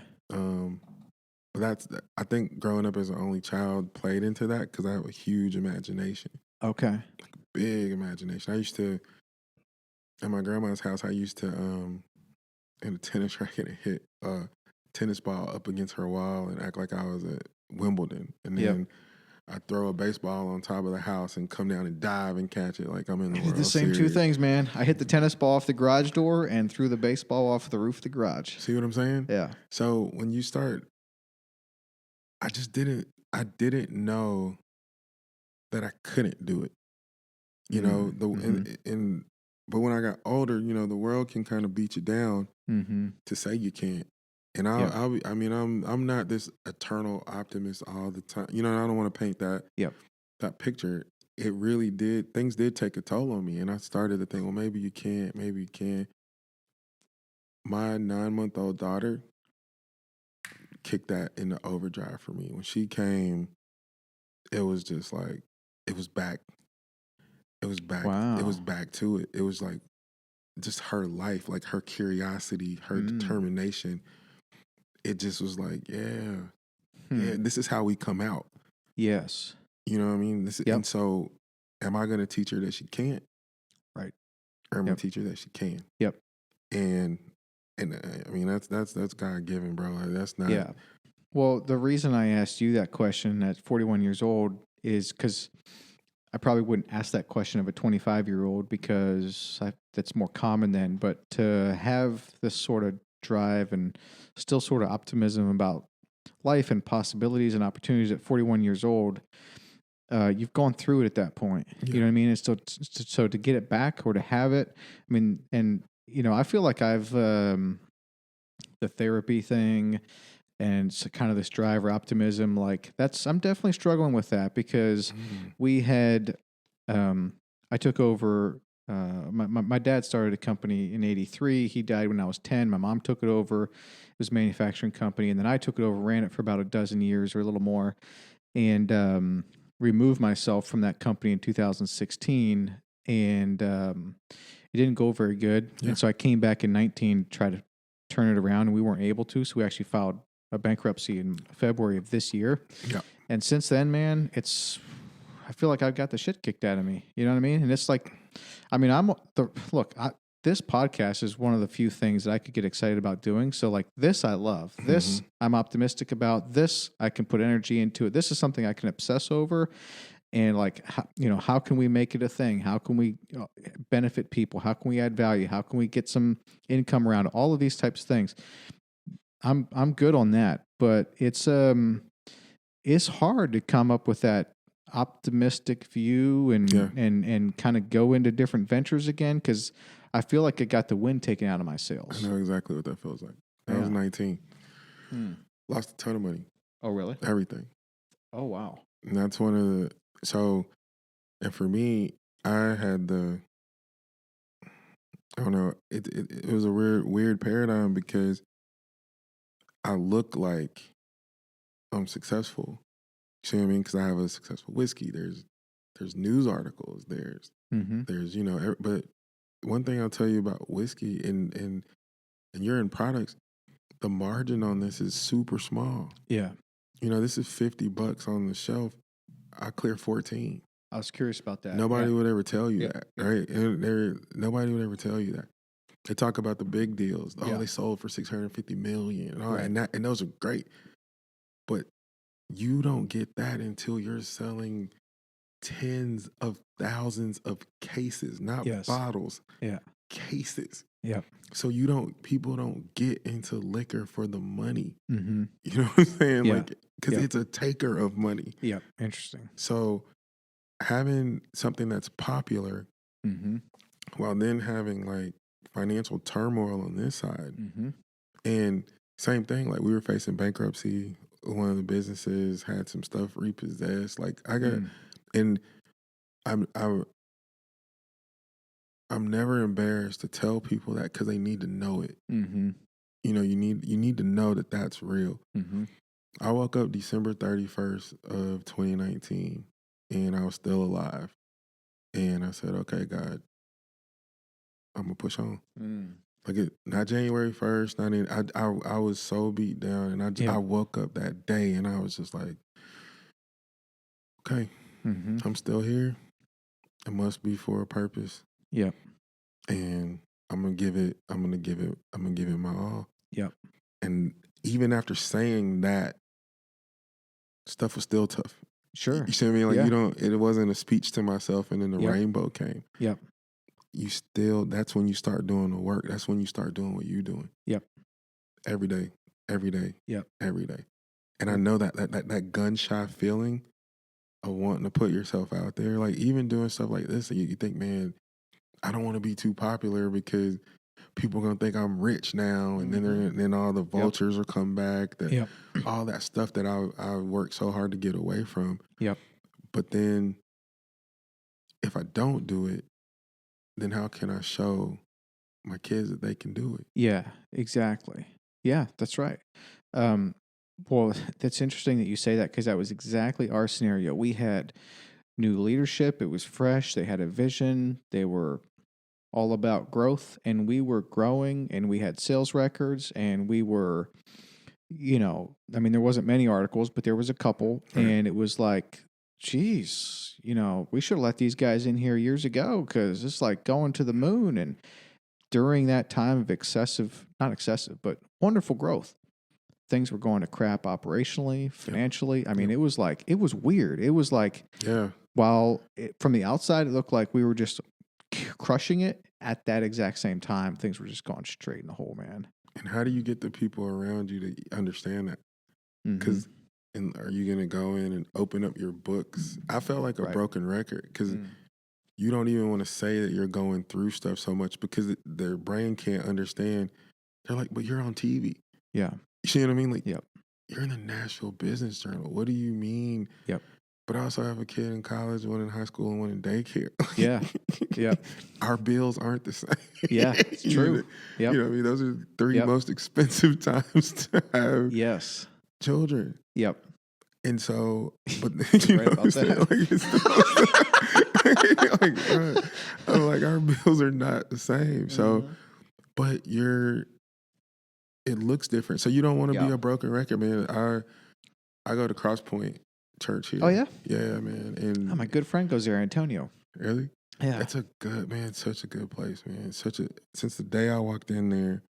But I think growing up as an only child played into that because I have a huge imagination. Okay. Like big imagination. I used to, at my grandma's house, I used to, in a tennis racket, hit a tennis ball up against her wall and act like I was at Wimbledon. And then I throw a baseball on top of the house and come down and dive and catch it like I'm in the World The same Series. two things, man. I hit the tennis ball off the garage door and threw the baseball off the roof of the garage. See what I'm saying? Yeah. So when you start, I didn't know that I couldn't do it. But when I got older, the world can kind of beat you down to say you can't. And I'm not this eternal optimist all the time. I don't want to paint that picture. It really did. Things did take a toll on me, and I started to think, well, maybe you can't. Maybe you can. My 9-month-old daughter kicked that into overdrive for me. When she came, it was just like it was back. It was back. Wow. It was back to it. It was like just her life, like her curiosity, her determination. It just was like, yeah, this is how we come out. Yes. You know what I mean? And so, am I going to teach her that she can't? Right. Or am I going to teach her that she can? Yep. And I mean, that's God given, bro. That's not. Yeah. Well, the reason I asked you that question at 41 years old is because I probably wouldn't ask that question of a 25-year-old because that's more common then. But to have this sort of drive and still sort of optimism about life and possibilities and opportunities at 41 years old, you've gone through it at that point. Yeah. You know what I mean? And so to get it back or to have it, I mean, and I feel like I've the therapy thing and it's kind of this drive or optimism, like I'm definitely struggling with that because we had, I took over, my dad started a company in 83. He died when I was 10. My mom took it over. It was a manufacturing company. And then I took it over, ran it for about a dozen years or a little more, and removed myself from that company in 2016. And it didn't go very good. Yeah. And so I came back in 19 to try to turn it around, and we weren't able to. So we actually filed a bankruptcy in February of this year. Yeah. And since then, man, I feel like I've got the shit kicked out of me. You know what I mean? And it's like, I mean, this podcast is one of the few things that I could get excited about doing. So like this, I love. This, I'm optimistic about. This, I can put energy into it. This is something I can obsess over. And like, how can we make it a thing? How can we benefit people? How can we add value? How can we get some income around it? All of these types of things. I'm good on that, but it's hard to come up with that optimistic view and kind of go into different ventures again, because I feel like I got the wind taken out of my sails. I know exactly what that feels like. I was 19. Lost a ton of money. Oh, really? Everything. Oh, wow. And that's one of and for me, I had I don't know, it was a weird paradigm because I look like I'm successful. You see what I mean? Because I have a successful whiskey. There's news articles. There's but one thing I'll tell you about whiskey and you're in products, the margin on this is super small. Yeah. You know, this is $50 on the shelf. I clear 14. I was curious about that. Nobody Yeah. would ever tell you Yeah. that, right? And nobody would ever tell you that. They talk about the big deals. Oh, Yeah. they sold for $650 million, and all Right. and those are great. But you don't get that until you're selling tens of thousands of cases, not Yes. bottles. Yeah. Cases. Yeah. So people don't get into liquor for the money. Mm-hmm. You know what I'm saying? Yeah. Like, because Yeah. it's a taker of money. Yeah. Interesting. So having something that's popular Mm-hmm. while then having like financial turmoil on this side. Mm-hmm. And same thing, like we were facing bankruptcy. One of the businesses had some stuff repossessed. Like I got, and I'm never embarrassed to tell people that because they need to know it. Mm-hmm. You know, you need to know that that's real. Mm-hmm. I woke up December 31st of 2019 and I was still alive. And I said, okay, God, I'm gonna push on. Like not January 1st, not even, I was so beat down and I woke up that day and I was just like, okay, I'm still here. It must be for a purpose. Yep. And I'm gonna give it my all. Yep. And even after saying that, stuff was still tough. Sure. You see what I mean? Like it wasn't a speech to myself and then the rainbow came. Yep. That's when you start doing the work. That's when you start doing what you're doing. Yep. Every day. Yep. Every day. And I know that gun shy feeling of wanting to put yourself out there, like even doing stuff like this, you think, man, I don't want to be too popular because people are gonna think I'm rich now, and then all the vultures will come back. All that stuff that I worked so hard to get away from. Yep. But then, if I don't do it, then how can I show my kids that they can do it? Yeah. Exactly. Yeah, that's right. Well, that's interesting that you say that because that was exactly our scenario. We had new leadership. It was fresh. They had a vision. They were all about growth, and we were growing, and we had sales records, and we were, I mean, there wasn't many articles, but there was a couple, and it was like, geez, we should have let these guys in here years ago because it's like going to the moon. And during that time of not excessive, but wonderful growth, things were going to crap operationally, financially. I mean, it was weird. It was like, while from the outside, it looked like we were just crushing it, at that exact same time, things were just going straight in the hole, man. And how do you get the people around you to understand that? Because are you going to go in and open up your books? I felt like a broken record because you don't even want to say that you're going through stuff so much because their brain can't understand. They're like, but you're on TV. Yeah. You see what I mean? Like, you're in the Nashville Business Journal. What do you mean? Yep. But I also have a kid in college, one in high school, and one in daycare. Yeah. Yeah. Our bills aren't the same. Yeah, it's true. You know what I mean? Those are the three most expensive times to have children. Yep. And so, but you know what I'm saying? I'm like, our bills are not the same. So, but it looks different. So you don't want to be a broken record, man. I go to Cross Point Church here. Oh yeah? Yeah, man. And my good friend goes there, Antonio. Really? Yeah. It's such a good place, man. Since the day I walked in there,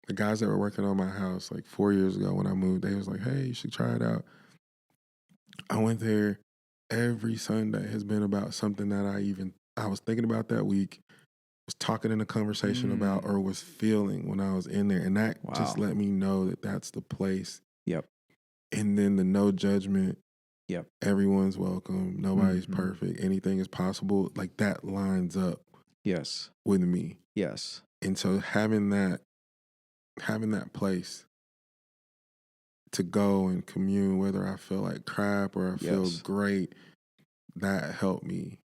the guys that were working on my house like 4 years ago when I moved, they was like, hey, you should try it out. I went there. Every Sunday has been about something that I was thinking about that week, was talking in a conversation about, or was feeling when I was in there. And that just let me know that that's the place. Yep. And then the no judgment. Yep. Everyone's welcome. Nobody's perfect. Anything is possible. Like that lines up. Yes. With me. Yes. And so having that place to go and commune, whether I feel like crap or I feel great, that helped me.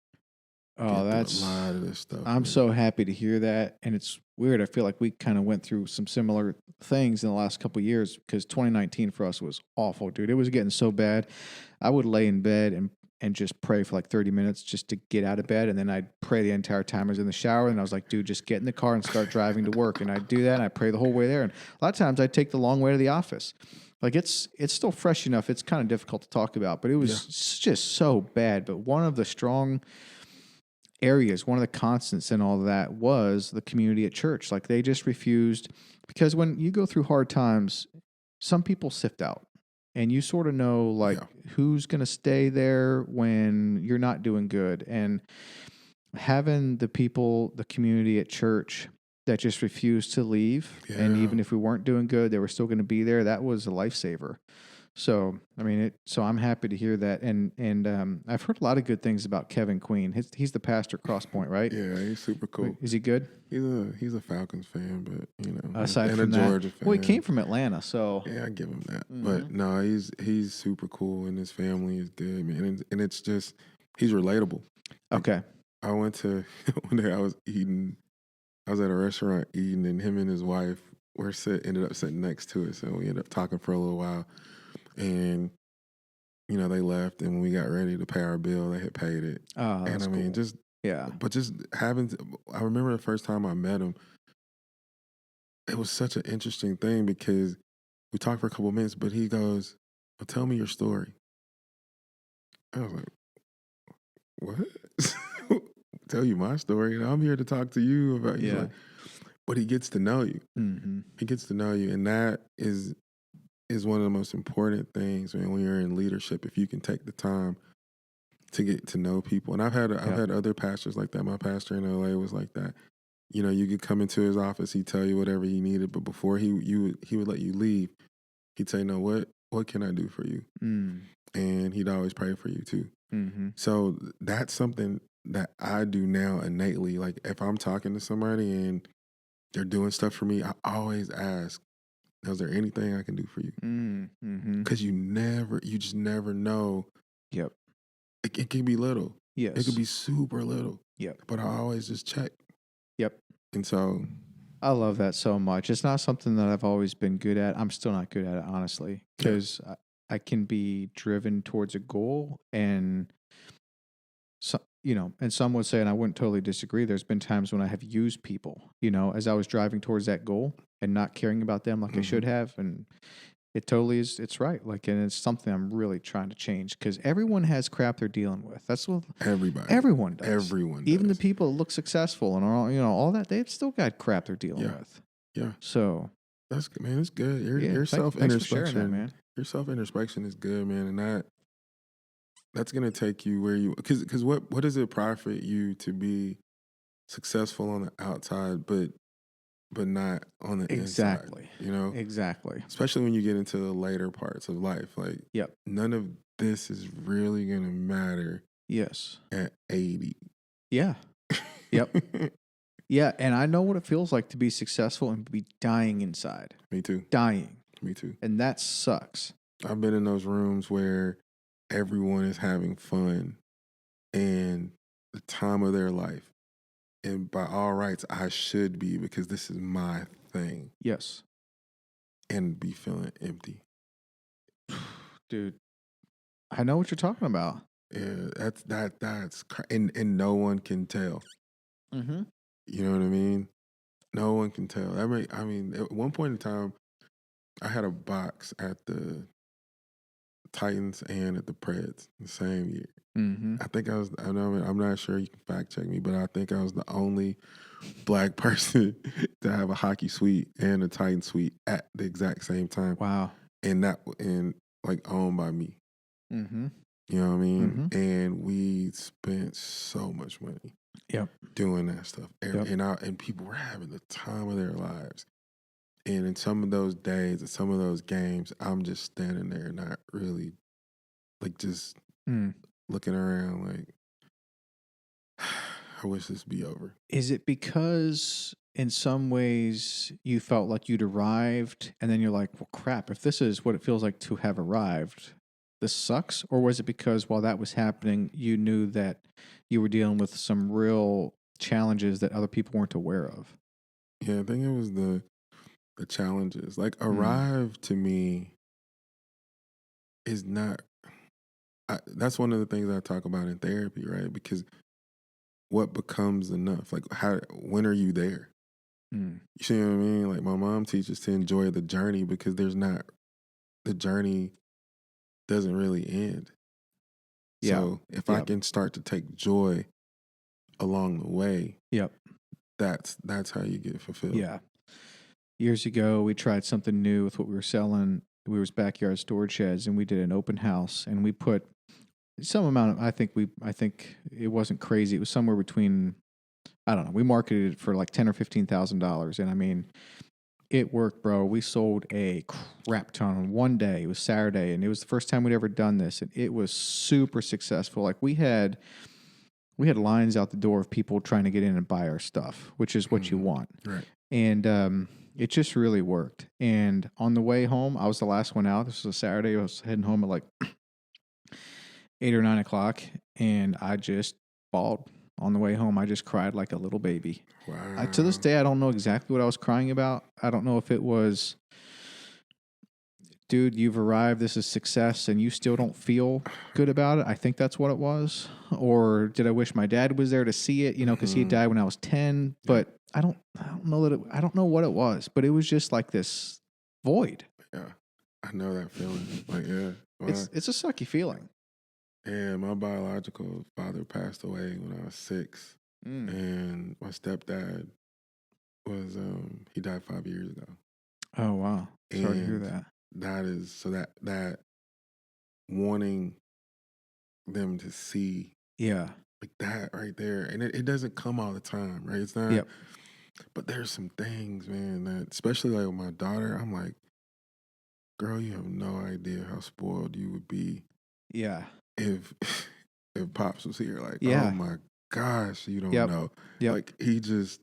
Oh, that's a lot of this stuff. I'm so happy to hear that. And it's weird. I feel like we kind of went through some similar things in the last couple of years because 2019 for us was awful, dude. It was getting so bad. I would lay in bed and and just pray for like 30 minutes just to get out of bed. And then I'd pray the entire time I was in the shower. And I was like, dude, just get in the car and start driving to work. And I'd do that. And I'd pray the whole way there. And a lot of times I'd take the long way to the office. Like it's still fresh enough. It's kind of difficult to talk about, but it was just so bad. But one of the strong areas, one of the constants in all of that was the community at church. Like they just refused, because when you go through hard times, some people sift out. And you sort of know, like, who's going to stay there when you're not doing good. And having the people, the community at church that just refused to leave, and even if we weren't doing good, they were still going to be there, that was a lifesaver. So, I mean, so I'm happy to hear that. And I've heard a lot of good things about Kevin Queen. He's the pastor at Cross Point, right? Yeah, he's super cool. Is he good? He's a Falcons fan, but aside and from a that, Georgia fan. well, he came from Atlanta, so yeah, I give him that. But no, he's super cool, and his family is good, man. And it's just he's relatable. Okay. I went to one day. I was at a restaurant eating, and him and his wife ended up sitting next to us, and we ended up talking for a little while. And they left, and when we got ready to pay our bill, they had paid it. Oh, that's and I mean, cool. but just having, I remember the first time I met him, it was such an interesting thing because we talked for a couple of minutes, but he goes, well, tell me your story. I was like, what? Tell you my story? I'm here to talk to you about you. Like, but he gets to know you. Mm-hmm. He gets to know you, and that is one of the most important things, man, when you're in leadership, if you can take the time to get to know people. And I've had other pastors like that. My pastor in LA was like that. You could come into his office, he'd tell you whatever you needed, but before he would let you leave, he'd say, no, what can I do for you? And he'd always pray for you too. Mm-hmm. So that's something that I do now innately. Like if I'm talking to somebody and they're doing stuff for me, I always ask, is there anything I can do for you? Because you just never know. Yep. It can be little. Yes. It could be super little. Yep. But I always just check. Yep. And so I love that so much. It's not something that I've always been good at. I'm still not good at it, honestly, because I can be driven towards a goal, and and some would say, and I wouldn't totally disagree, there's been times when I have used people, as I was driving towards that goal and not caring about them like I should have. And it totally is, it's right. Like, and it's something I'm really trying to change, because everyone has crap they're dealing with. That's what everyone does. Everyone Even does. the people that look successful and all that, they've still got crap they're dealing with. Yeah. So that's good, man. It's good. Your self-introspection, man. Your self-introspection is good, man. And that's going to take you where you, because what does it profit you to be successful on the outside, but not on the inside? Exactly. Especially when you get into the later parts of life. Like, none of this is really going to matter. Yes. At 80. Yeah. Yep. Yeah. And I know what it feels like to be successful and be dying inside. Me too. Dying. Me too. And that sucks. I've been in those rooms where everyone is having fun and the time of their life. And by all rights, I should be, because this is my thing. Yes. And be feeling empty. Dude, I know what you're talking about. Yeah, that's and no one can tell. Mm-hmm. You know what I mean? No one can tell. I mean, at one point in time, I had a box at the Titans and at the Preds the same year. Mm-hmm. I think I'm not sure, you can fact check me, but I think I was the only black person to have a hockey suite and a Titan suite at the exact same time. Wow. And like owned by me. Mm-hmm. You know what I mean? Mm-hmm. And we spent so much money doing that stuff. And people were having the time of their lives. And in some of those days, and some of those games, I'm just standing there, not really, like, just looking around like, I wish this would be over. Is it because in some ways you felt like you'd arrived, and then you're like, well, crap, if this is what it feels like to have arrived, this sucks? Or was it because while that was happening, you knew that you were dealing with some real challenges that other people weren't aware of? Yeah, I think it was the challenges. Like, arrive to me is not, that's one of the things I talk about in therapy, right? Because what becomes enough? Like, when are you there? Mm. You see what I mean? Like, my mom teaches to enjoy the journey because the journey doesn't really end. Yeah. So if I can start to take joy along the way, Yep. that's how you get fulfilled. Yeah. Years ago, we tried something new with what we were selling. We was backyard storage sheds, and we did an open house, and we put some amount of. I think it wasn't crazy. It was somewhere between. I don't know. We marketed it for like $10,000 or $15,000, and I mean, it worked, bro. We sold a crap ton on one day. It was Saturday, and it was the first time we'd ever done this, and it was super successful. Like we had lines out the door of people trying to get in and buy our stuff, which is what you want. Right. And it just really worked. And on the way home, I was the last one out. This was a Saturday. I was heading home at like 8 or 9 o'clock, and I just bawled on the way home. I just cried like a little baby. Wow. To this day, I don't know exactly what I was crying about. I don't know if it was, dude, you've arrived, this is success, and you still don't feel good about it. I think that's what it was. Or did I wish my dad was there to see it, because he died when I was 10. But I don't know I don't know what it was, but it was just like this void. Yeah. I know that feeling. Like, yeah. It's a sucky feeling. Yeah, my biological father passed away when I was 6. And my stepdad was he died 5 years ago. Oh wow. Sorry to hear that. That is so that wanting them to see like that right there. And it doesn't come all the time, right? It's not but there's some things, man, that especially like with my daughter, I'm like, girl, you have no idea how spoiled you would be. Yeah. If Pops was here. Like, oh my gosh, you don't know. Like he just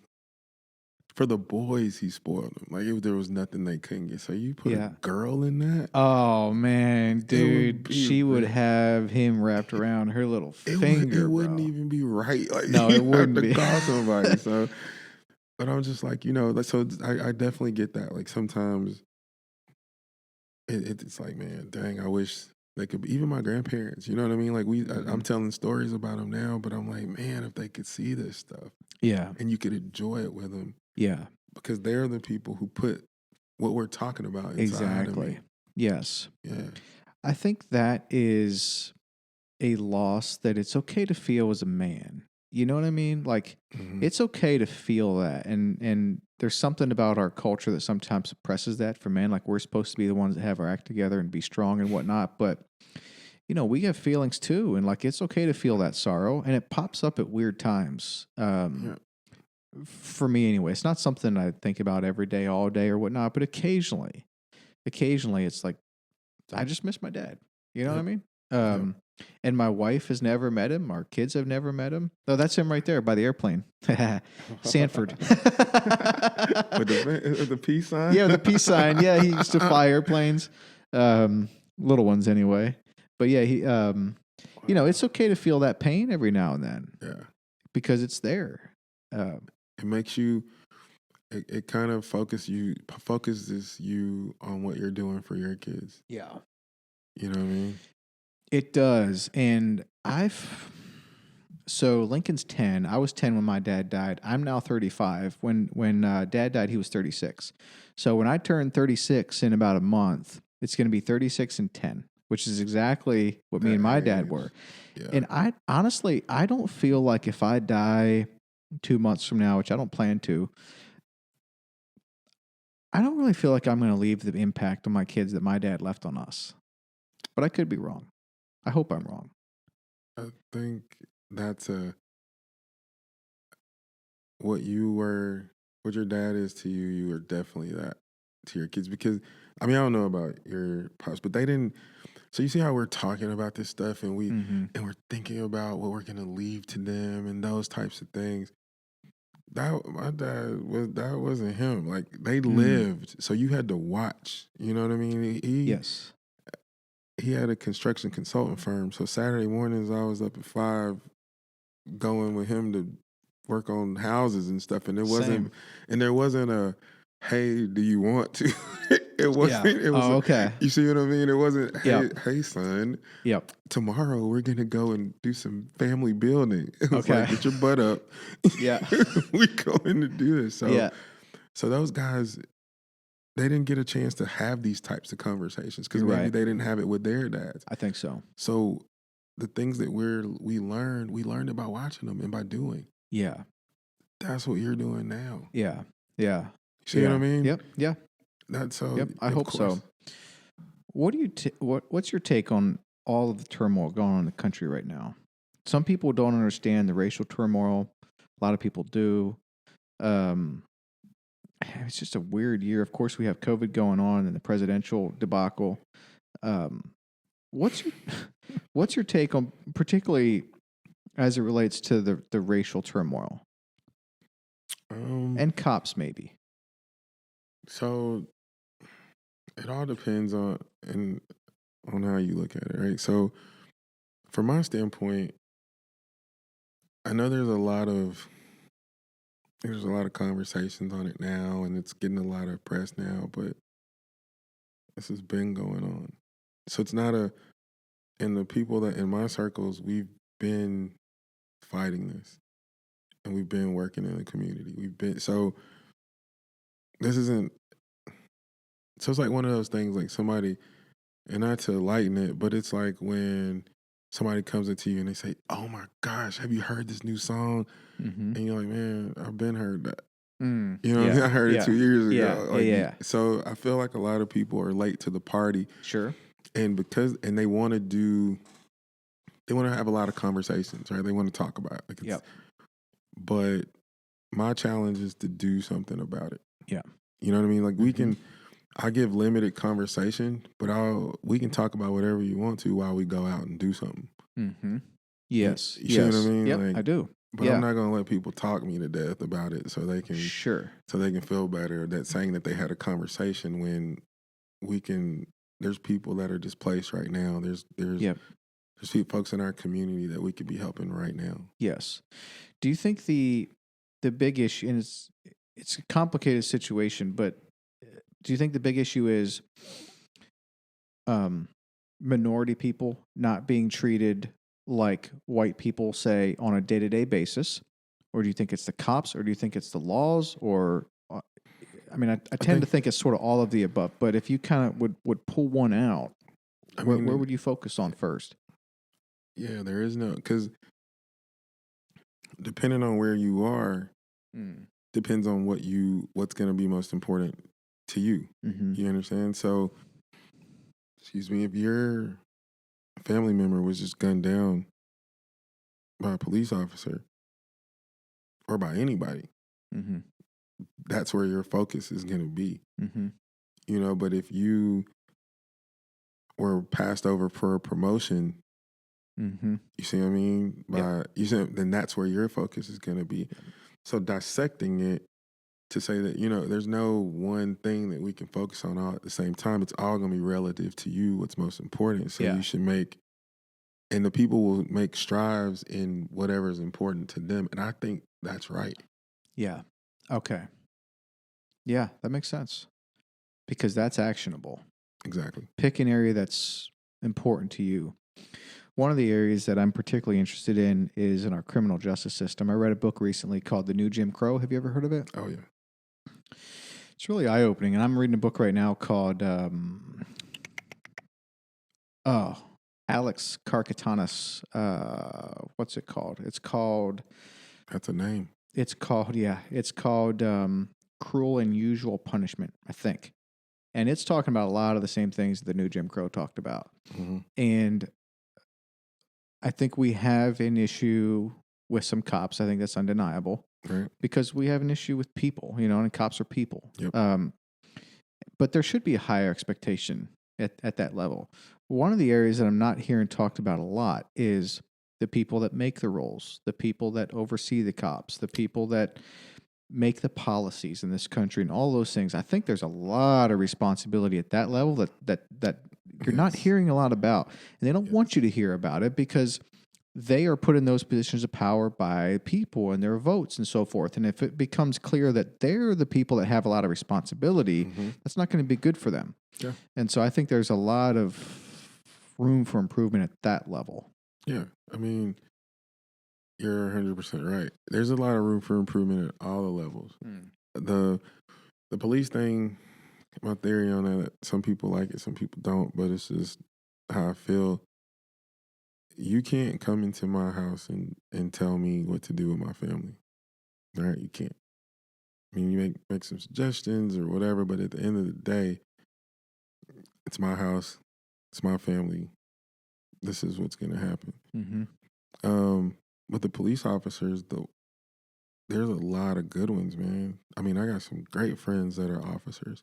for the boys, he spoiled them. Like if there was nothing they couldn't get. So you put a girl in that. Oh man, dude, she would have him wrapped around her little finger. It wouldn't even be right. Like no, it wouldn't have to be. call somebody. So, but I'm just like, so I definitely get that. Like sometimes it's like, man, dang, I wish they could be, even my grandparents, you know what I mean? Like I'm telling stories about them now, but I'm like, man, if they could see this stuff. Yeah. And you could enjoy it with them. Yeah. Because they're the people who put what we're talking about inside exactly. of me. Yes. Yeah. I think that is a loss that it's okay to feel as a man. You know what I mean? Like it's okay to feel that. And there's something about our culture that sometimes suppresses that for men. Like we're supposed to be the ones that have our act together and be strong and whatnot. But, we have feelings too. And like it's okay to feel that sorrow. And it pops up at weird times. For me anyway. It's not something I think about every day, all day or whatnot. But occasionally it's like, I just miss my dad. You know what I mean? And my wife has never met him. Our kids have never met him. Oh, that's him right there by the airplane. Sanford. With the peace sign? Yeah, the peace sign. Yeah, he used to fly airplanes. Little ones anyway. But yeah, he it's okay to feel that pain every now and then. Yeah. Because it's there. It makes you it kind of focuses you on what you're doing for your kids. Yeah. You know what I mean? It does. And so Lincoln's 10. I was 10 when my dad died. I'm now 35. When Dad died, he was 36. So when I turn 36 in about a month, it's going to be 36 and 10, which is exactly what me and my dad were. Yeah. And I honestly don't feel like if I die 2 months from now, which I don't plan to, I don't really feel like I'm going to leave the impact on my kids that my dad left on us. But I could be wrong. I hope I'm wrong. I think that's what your dad is to you, you are definitely that to your kids. Because, I mean, I don't know about your pops, but they didn't. So you see how we're talking about this stuff and we're thinking about what we're going to leave to them and those types of things. My dad that wasn't him. Like they lived, so you had to watch. You know what I mean? Yes. He had a construction consultant firm, so Saturday mornings I was up at 5, going with him to work on houses and stuff. And there wasn't a, hey, do you want to? It wasn't. It was. okay. You see what I mean? It wasn't. Hey, Yep. hey, son. Yep. Tomorrow we're gonna go and do some family building. It was Okay. like, get your butt up. Yeah. We going to do this. So, Yeah. so those guys, they didn't get a chance to have these types of conversations because You're maybe right. they didn't have it with their dads. I think so. So the things that we learned about watching them and by doing. Yeah. That's what you're doing now. Yeah. Yeah. You see what I mean? Yep. Yeah. That's so. Yep. I of hope course. so. What do you what's your take on all of the turmoil going on in the country right now? Some people don't understand the racial turmoil. A lot of people do. It's just a weird year. Of course, we have COVID going on and the presidential debacle. What's your take on, particularly as it relates to the racial turmoil and cops, maybe? So it all depends on how you look at it, right? So from my standpoint, I know there's a lot of conversations on it now, and it's getting a lot of press now, but this has been going on. So it's not and the people that in my circles, we've been fighting this, and we've been working in the community. This isn't, so it's like one of those things, like somebody, and not to lighten it, but it's like when somebody comes up to you and they say, "Oh my gosh, have you heard this new song?" Mm-hmm. And you're like, "Man, I've been heard that." Mm, You know what I mean? I heard it 2 years ago. Yeah. So I feel like a lot of people are late to the party. Sure. And they want to have a lot of conversations, right? They want to talk about it. Yep. But my challenge is to do something about it. Yeah. You know what I mean? Like I give limited conversation, but we can talk about whatever you want to while we go out and do something. Mm-hmm. Yes. You see what I mean? Yep, Like, I do. But I'm not going to let people talk me to death about it so they can feel better. That saying that they had a conversation when there's people that are displaced right now. There's folks in our community that we could be helping right now. Yes. Do you think the big issue, and it's a complicated situation, but do you think the big issue is minority people not being treated like white people, say, on a day-to-day basis? Or do you think it's the cops, or do you think it's the laws? Or, I tend to think it's sort of all of the above, but if you kind of would pull one out, where would you focus on first? Yeah, there is because depending on where you are, depends on what's going to be most important to you. Mm-hmm. You understand? So, excuse me, if your family member was just gunned down by a police officer or by anybody, mm-hmm. that's where your focus is going to be. Mm-hmm. You know, but if you were passed over for a promotion, mm-hmm. you see what I mean? Then that's where your focus is going to be. Yeah. So dissecting it to say that, there's no one thing that we can focus on all at the same time. It's all going to be relative to you, what's most important. So you should and the people will make strives in whatever is important to them. And I think that's right. Yeah. Okay. Yeah, that makes sense. Because that's actionable. Exactly. Pick an area that's important to you. One of the areas that I'm particularly interested in is in our criminal justice system. I read a book recently called The New Jim Crow. Have you ever heard of it? Oh, yeah. It's really eye-opening. And I'm reading a book right now called, Alex Karkatanis. What's it called? It's called... That's a name. It's called Cruel and Unusual Punishment, I think. And it's talking about a lot of the same things the New Jim Crow talked about. Mm-hmm. And I think we have an issue with some cops. I think that's undeniable. Right. Because we have an issue with people, and cops are people. Yep. But there should be a higher expectation at that level. One of the areas that I'm not hearing talked about a lot is the people that make the rules, the people that oversee the cops, the people that make the policies in this country, and all those things. I think there's a lot of responsibility at that level that you're not hearing a lot about, and they don't want you to hear about it because they are put in those positions of power by people and their votes and so forth. And if it becomes clear that they're the people that have a lot of responsibility, that's not going to be good for them. Yeah. And so I think there's a lot of room for improvement at that level. Yeah. I mean, you're 100% right. There's a lot of room for improvement at all the levels. The police thing, my theory on that, some people like it, some people don't, but it's just how I feel. You can't come into my house and tell me what to do with my family. All right? You can't. I mean, you make some suggestions or whatever, but at the end of the day, it's my house. It's my family. This is what's going to happen. With the police officers, there's a lot of good ones, man. I mean, I got some great friends that are officers.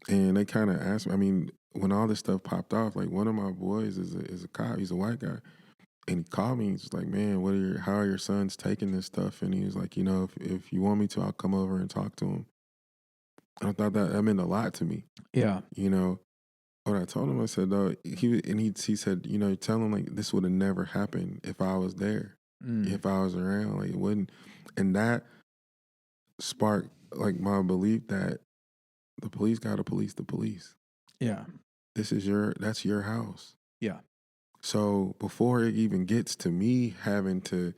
And they kind of asked me, I mean, when all this stuff popped off, like one of my boys is a cop. He's a white guy. And he called me. He's like, man, how are your sons taking this stuff? And he was like, if you want me to, I'll come over and talk to him. And I thought that meant a lot to me. Yeah. What I told him, I said, though, he said, tell him like this would have never happened if I was there, if I was around, like it wouldn't. And that sparked like my belief that the police got to police the police. Yeah. That's your house. Yeah. So before it even gets to me having to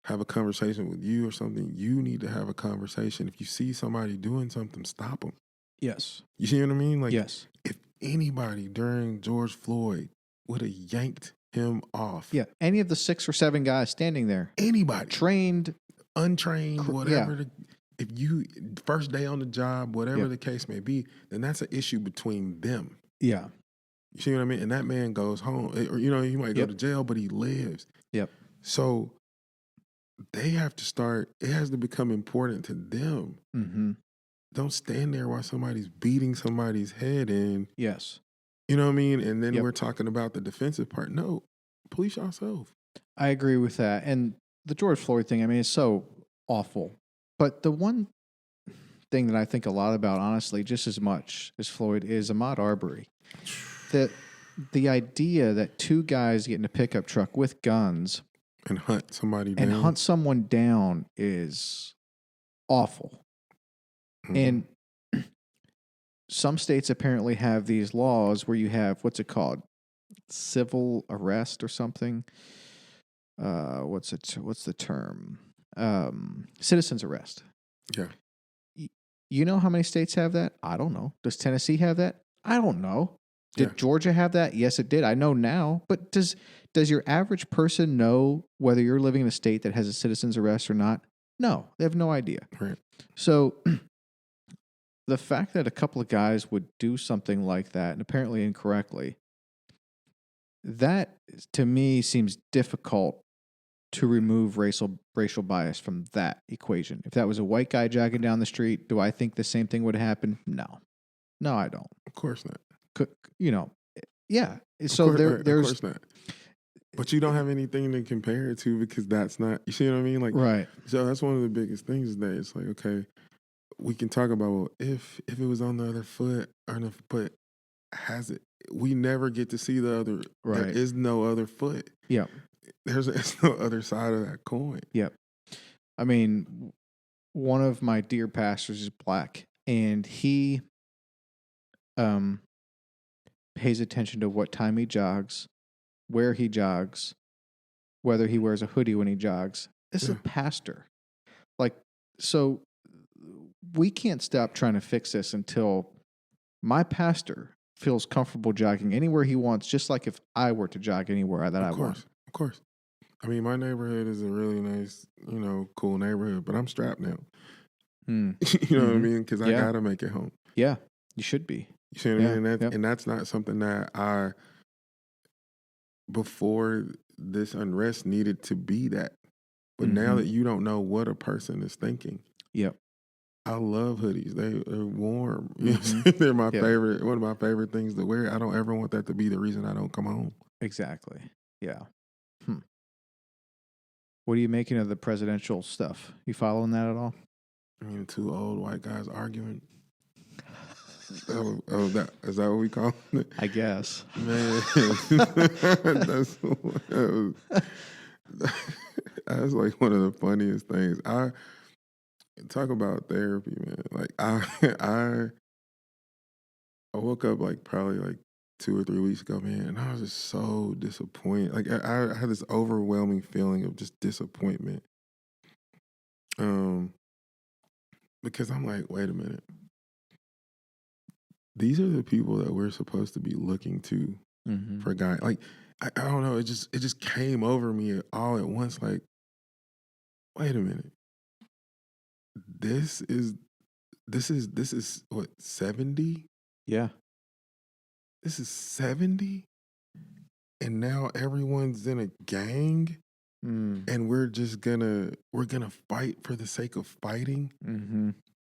have a conversation with you or something, you need to have a conversation. If you see somebody doing something, stop them. Yes. You see what I mean? Like, yes. If anybody during George Floyd would have yanked him off. Yeah. Any of the 6 or 7 guys standing there. Anybody. Trained. Untrained, whatever. If you, first day on the job, whatever the case may be, then that's an issue between them. Yeah. You see what I mean? And that man goes home. Or, he might go to jail, but he lives. Yep. So they have to start, it has to become important to them. Don't stand there while somebody's beating somebody's head in. Yes. You know what I mean? And then we're talking about the defensive part. No, police yourself. I agree with that. And the George Floyd thing, I mean, it's so awful. But the one thing that I think a lot about, honestly, just as much as Floyd, is Ahmaud Arbery. The idea that 2 guys get in a pickup truck with guns and hunt somebody down. And hunt someone down is awful. And some states apparently have these laws where you have, what's it called? Civil arrest or something. What's the term? Citizen's arrest. Yeah. You know how many states have that? I don't know. Does Tennessee have that? I don't know. Did Georgia have that? Yes, it did. I know now. But does your average person know whether you're living in a state that has a citizen's arrest or not? No, they have no idea. Right. So the fact that a couple of guys would do something like that, and apparently incorrectly, that to me seems difficult to remove racial bias from that equation. If that was a white guy jogging down the street, do I think the same thing would happen? No, I don't. Of course not. Yeah. So there's. Of course not. But you don't have anything to compare it to because that's not. You see what I mean? Like, right. So that's one of the biggest things that it's like, okay, we can talk about, well, if it was on the other foot, but has it? We never get to see the other. Right. There is no other foot. Yeah. There's no other side of that coin. Yep. I mean, one of my dear pastors is black, and he pays attention to what time he jogs, where he jogs, whether he wears a hoodie when he jogs. This is a pastor. Like, so we can't stop trying to fix this until my pastor feels comfortable jogging anywhere he wants, just like if I were to jog anywhere that I want. Of course. I mean, my neighborhood is a really nice, cool neighborhood, but I'm strapped now. You know what I mean? Because I got to make it home. Yeah, you should be. You see what I mean? And that's not something that before this unrest needed to be that. But now that you don't know what a person is thinking. Yep. I love hoodies. They're warm. They're my favorite. One of my favorite things to wear. I don't ever want that to be the reason I don't come home. Exactly. Yeah. What are you making of the presidential stuff? You following that at all? I mean, 2 old white guys arguing. That is that what we call it? I guess. Man, that's like one of the funniest things. I talk about therapy, man. Like I woke up like probably like 2 or 3 weeks ago, man, and I was just so disappointed. Like I had this overwhelming feeling of just disappointment. Because I'm like, wait a minute. These are the people that we're supposed to be looking to for guidance. Like I don't know, it just came over me all at once. Like, wait a minute. This is what, 70? Yeah. This is 70? And now everyone's in a gang and we're gonna fight for the sake of fighting.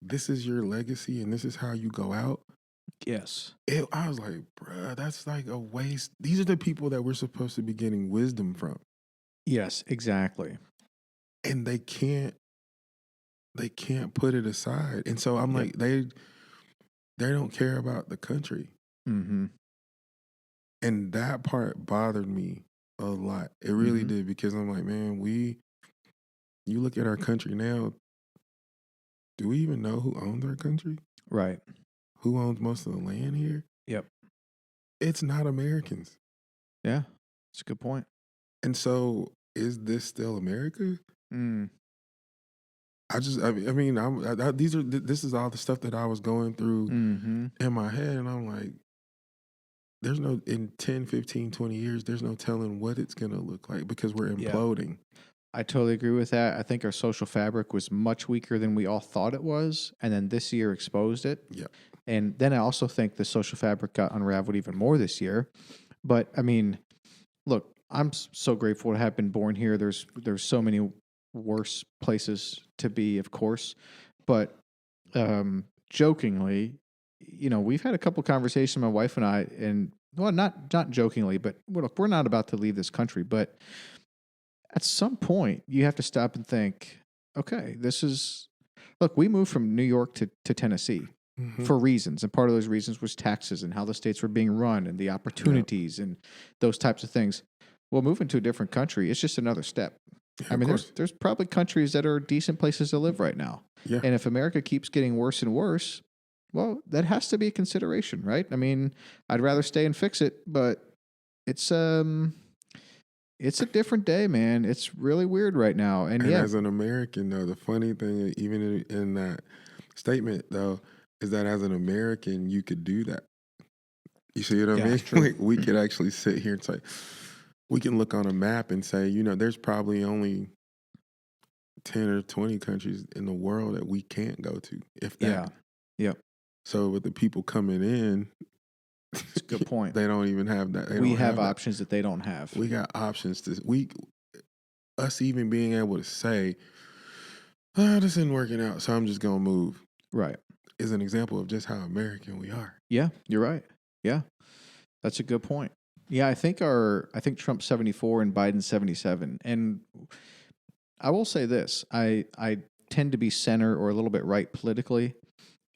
This is your legacy and this is how you go out. Yes. I was like, bruh, that's like a waste. These are the people that we're supposed to be getting wisdom from. Yes, exactly. And they can't put it aside. And so I'm like, they don't care about the country. And that part bothered me a lot. It really did, because I'm like, man, you look at our country now, do we even know who owns our country? Right. Who owns most of the land here? Yep. It's not Americans. Yeah, that's a good point. And so is this still America? This is all the stuff that I was going through in my head. And I'm like, there's no, in 10, 15, 20 years, there's no telling what it's going to look like because we're imploding. I totally agree with that. I think our social fabric was much weaker than we all thought it was. And then this year exposed it. Yeah. And then I also think the social fabric got unraveled even more this year. But I mean, look, I'm so grateful to have been born here. There's so many worse places to be, of course. But jokingly, we've had a couple conversations, my wife and I, and well, not jokingly, but look, we're not about to leave this country. But at some point, you have to stop and think, okay, look, we moved from New York to Tennessee for reasons. And part of those reasons was taxes and how the states were being run and the opportunities and those types of things. Well, moving to a different country, it's just another step. I mean, there's probably countries that are decent places to live right now. Yeah. And if America keeps getting worse and worse, well, that has to be a consideration, right? I mean, I'd rather stay and fix it, but it's a different day, man. It's really weird right now. And as an American, though, the funny thing, even in that statement, though, is that as an American, you could do that. You see what I mean? Like, we could actually sit here and say, we can look on a map and say, there's probably only 10 or 20 countries in the world that we can't go to, if that. Yeah. So with the people coming in, that's a good point. They don't even have that. We have options that they don't have. We got options us even being able to say, this isn't working out, so I'm just going to move. Right. Is an example of just how American we are. Yeah, you're right. Yeah. That's a good point. Yeah, I think Trump's 74 and Biden's 77. And I will say this, I tend to be center or a little bit right politically.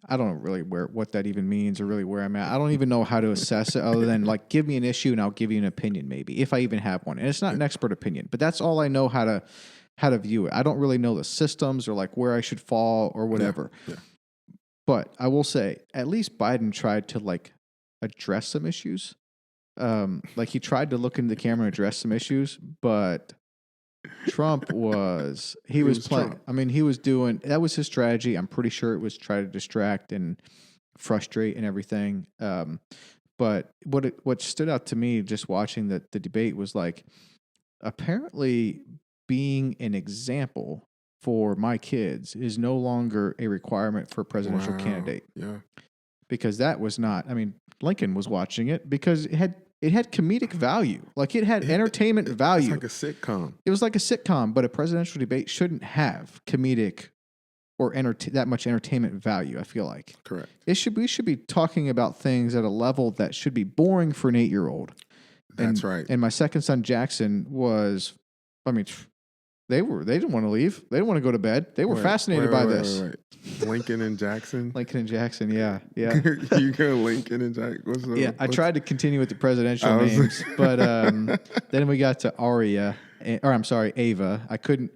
I don't know really what that even means or really where I'm at. I don't even know how to assess it other than like give me an issue and I'll give you an opinion maybe, if I even have one. And it's not an expert opinion, but that's all I know how to view it. I don't really know the systems or like where I should fall or whatever. Yeah. But I will say at least Biden tried to like address some issues. Like he tried to look into the camera and address some issues, but Trump was playing. Trump. I mean, he was doing, that was his strategy. I'm pretty sure it was try to distract and frustrate and everything. But what stood out to me just watching the debate was like, apparently being an example for my kids is no longer a requirement for a presidential candidate. Yeah. Because that was not, I mean, Lincoln was watching it because it had comedic value. Like it had entertainment value. It's like a sitcom. It was like a sitcom, but a presidential debate shouldn't have comedic or that much entertainment value, I feel like. Correct. We should be talking about things at a level that should be boring for an 8-year-old. That's right. And my second son, Jackson, was, I mean, They didn't want to leave. They didn't want to go to bed. They were fascinated by this. Wait. Lincoln and Jackson. Lincoln and Jackson, yeah. You go Lincoln and Jackson. Yeah, I tried to continue with the presidential names, but then we got to Ava. I couldn't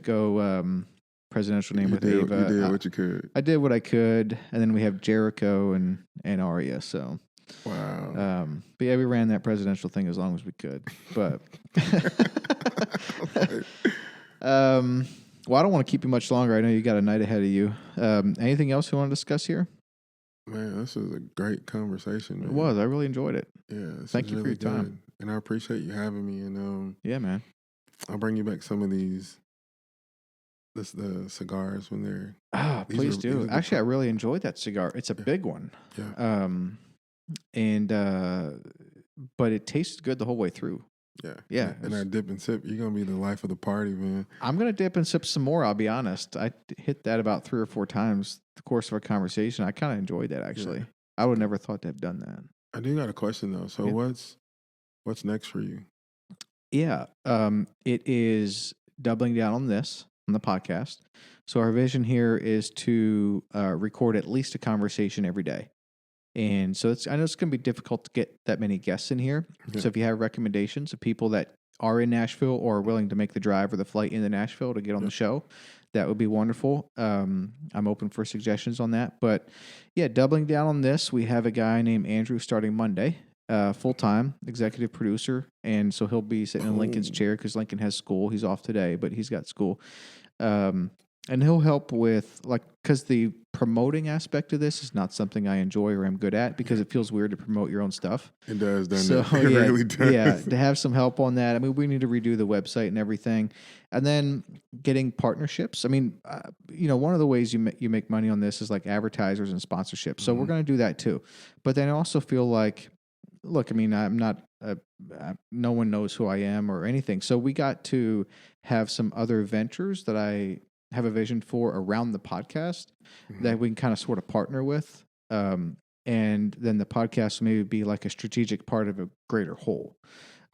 go presidential name with Ava. You did what you could. I did what I could, and then we have Jericho and Aria. So wow. But yeah, we ran that presidential thing as long as we could. But well, I don't want to keep you much longer. I know you got a night ahead of you. Anything else you want to discuss here? Man, this was a great conversation. Man. It was. I really enjoyed it. Yeah. Thank you for your time. And I appreciate you having me. And yeah, man. I'll bring you back some of the cigars when they're. Please do. Actually, I really enjoyed that cigar. It's a big one. Yeah. But it tasted good the whole way through. Yeah. And I dip and sip. You're gonna be the life of the party, man. I'm gonna dip and sip some more. I'll be honest. I hit that about 3 or 4 times the course of our conversation. I kind of enjoyed that actually. Yeah. I would never thought to have done that. I do got a question though. So what's next for you? Yeah. It is doubling down on this on the podcast. So our vision here is to record at least a conversation every day. And so I know it's going to be difficult to get that many guests in here. Yeah. So if you have recommendations of people that are in Nashville or are willing to make the drive or the flight into Nashville to get on the show, that would be wonderful. I'm open for suggestions on that. But yeah, doubling down on this, we have a guy named Andrew starting Monday, full-time executive producer. And so he'll be sitting in Lincoln's chair because Lincoln has school. He's off today, but he's got school. And he'll help with, because the promoting aspect of this is not something I enjoy or am good at because it feels weird to promote your own stuff. It does, doesn't it? It really does. Yeah, to have some help on that. I mean, we need to redo the website and everything. And then getting partnerships. I mean, one of the ways you make money on this is like advertisers and sponsorships. So we're going to do that too. But then I also feel like, look, I mean, I'm not, no one knows who I am or anything. So we got to have some other ventures that I have a vision for around the podcast that we can kind of sort of partner with. And then the podcast maybe be like a strategic part of a greater whole.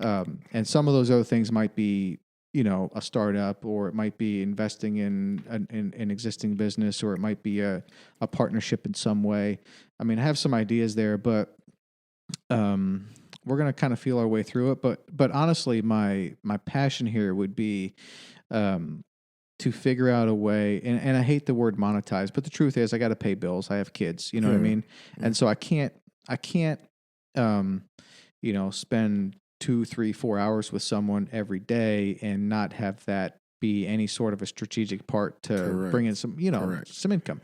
And some of those other things might be, a startup, or it might be investing in an existing business, or it might be a partnership in some way. I mean, I have some ideas there, but we're going to kind of feel our way through it. But honestly, my passion here would be to figure out a way, and I hate the word monetize, but the truth is I got to pay bills. I have kids, you know what I mean? And so I can't, spend 2, 3, 4 hours with someone every day and not have that be any sort of a strategic part to bring in some, some income.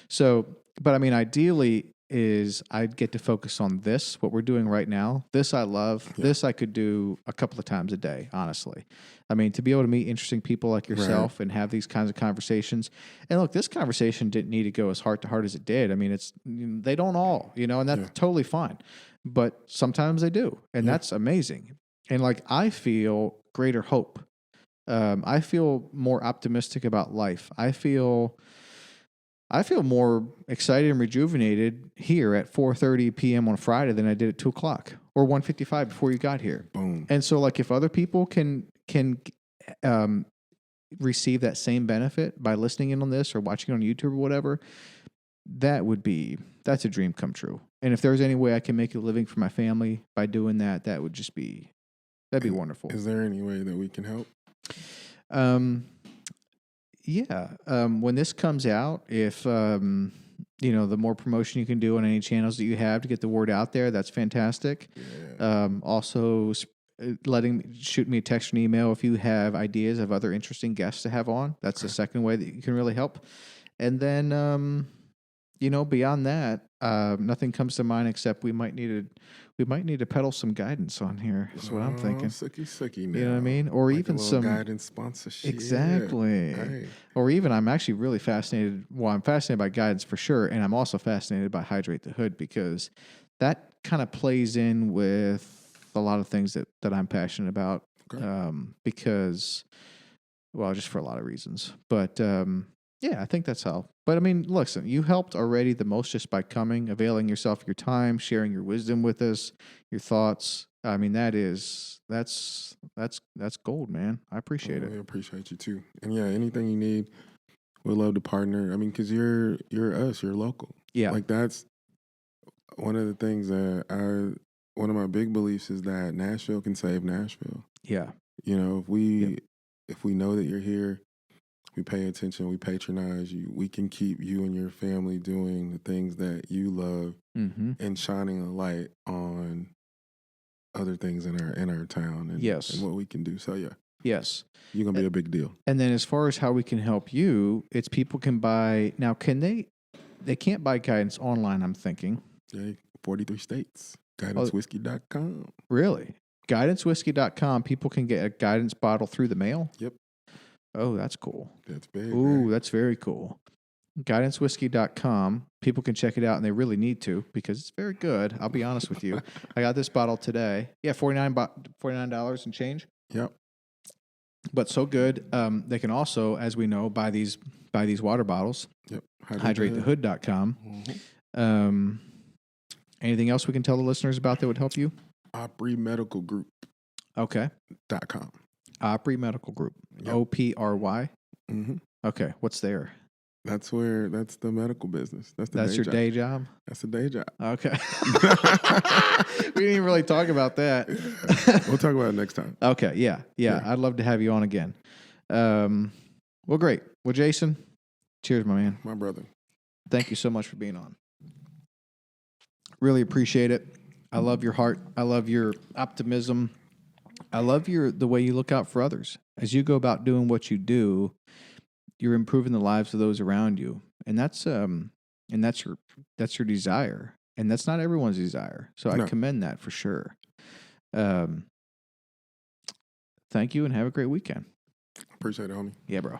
So, but I mean, ideally is I'd get to focus on this, what we're doing right now. This I love. Yeah. This I could do a couple of times a day, honestly. I mean, to be able to meet interesting people like yourself and have these kinds of conversations. And look, this conversation didn't need to go as heart to heart as it did. I mean, they don't all, and that's totally fine. But sometimes they do, and that's amazing. And I feel greater hope. I feel more optimistic about life. I feel more excited and rejuvenated here at 4:30 p.m. on Friday than I did at 2 o'clock or 1:55 before you got here. Boom. And so, if other people can receive that same benefit by listening in on this or watching on YouTube or whatever, that's a dream come true. And if there's any way I can make a living for my family by doing that, that'd be wonderful. Is there any way that we can help? Yeah. When this comes out, if, the more promotion you can do on any channels that you have to get the word out there, that's fantastic. Yeah. Also shoot me a text or an email if you have ideas of other interesting guests to have on. That's the second way that you can really help. And then, beyond that, nothing comes to mind except we might need to peddle some guidance on here. That's what I'm thinking. Sicky now. You know what I mean? Or even some guidance sponsorship. Exactly. Right. Or even I'm actually really fascinated. Well, I'm fascinated by guidance for sure, and I'm also fascinated by Hydrate the Hood because that kind of plays in with a lot of things that I'm passionate about. Okay. Because, just for a lot of reasons. But I think that's how But I mean, listen, you helped already the most just by coming, availing yourself of your time, sharing your wisdom with us, your thoughts. I mean, that's gold, man. I appreciate it. We appreciate you too. And yeah, anything you need, we'd love to partner. I mean, because you're us, you're local. Yeah. Like that's one of the things that one of my big beliefs is that Nashville can save Nashville. Yeah. You know, if we know that you're here, we pay attention, we patronize you, we can keep you and your family doing the things that you love and shining a light on other things in our town and, and what we can do. So yeah. Yes. You're going to be a big deal. And then as far as how we can help you, it's people can buy. Now, can they can't buy guidance online, I'm thinking. Yeah, 43 states. GuidanceWhiskey.com. Really? GuidanceWhiskey.com. People can get a guidance bottle through the mail? Yep. Oh, that's cool. That's big. Ooh, right? That's very cool. GuidanceWhiskey.com. People can check it out, and they really need to because it's very good. I'll be honest with you. I got this bottle today. Yeah, $49 and change. Yep. But so good. They can also, as we know, buy these water bottles. Yep. HydrateTheHood.com. Anything else we can tell the listeners about that would help you? Opry Medical Group. Okay. .com. Opry Medical Group. Yep. OPRY. Mm-hmm. Okay. What's there? That's the medical business. That's your day job? That's the day job. Okay. We didn't even really talk about that. We'll talk about it next time. Okay. Yeah. I'd love to have you on again. Well, great. Well, Jason, cheers, my man. My brother. Thank you so much for being on. Really appreciate it. I love your heart. I love your optimism. I love the way you look out for others. As you go about doing what you do, you're improving the lives of those around you. And that's your desire. And that's not everyone's desire. So I commend that for sure. Thank you and have a great weekend. Appreciate it, homie. Yeah, bro.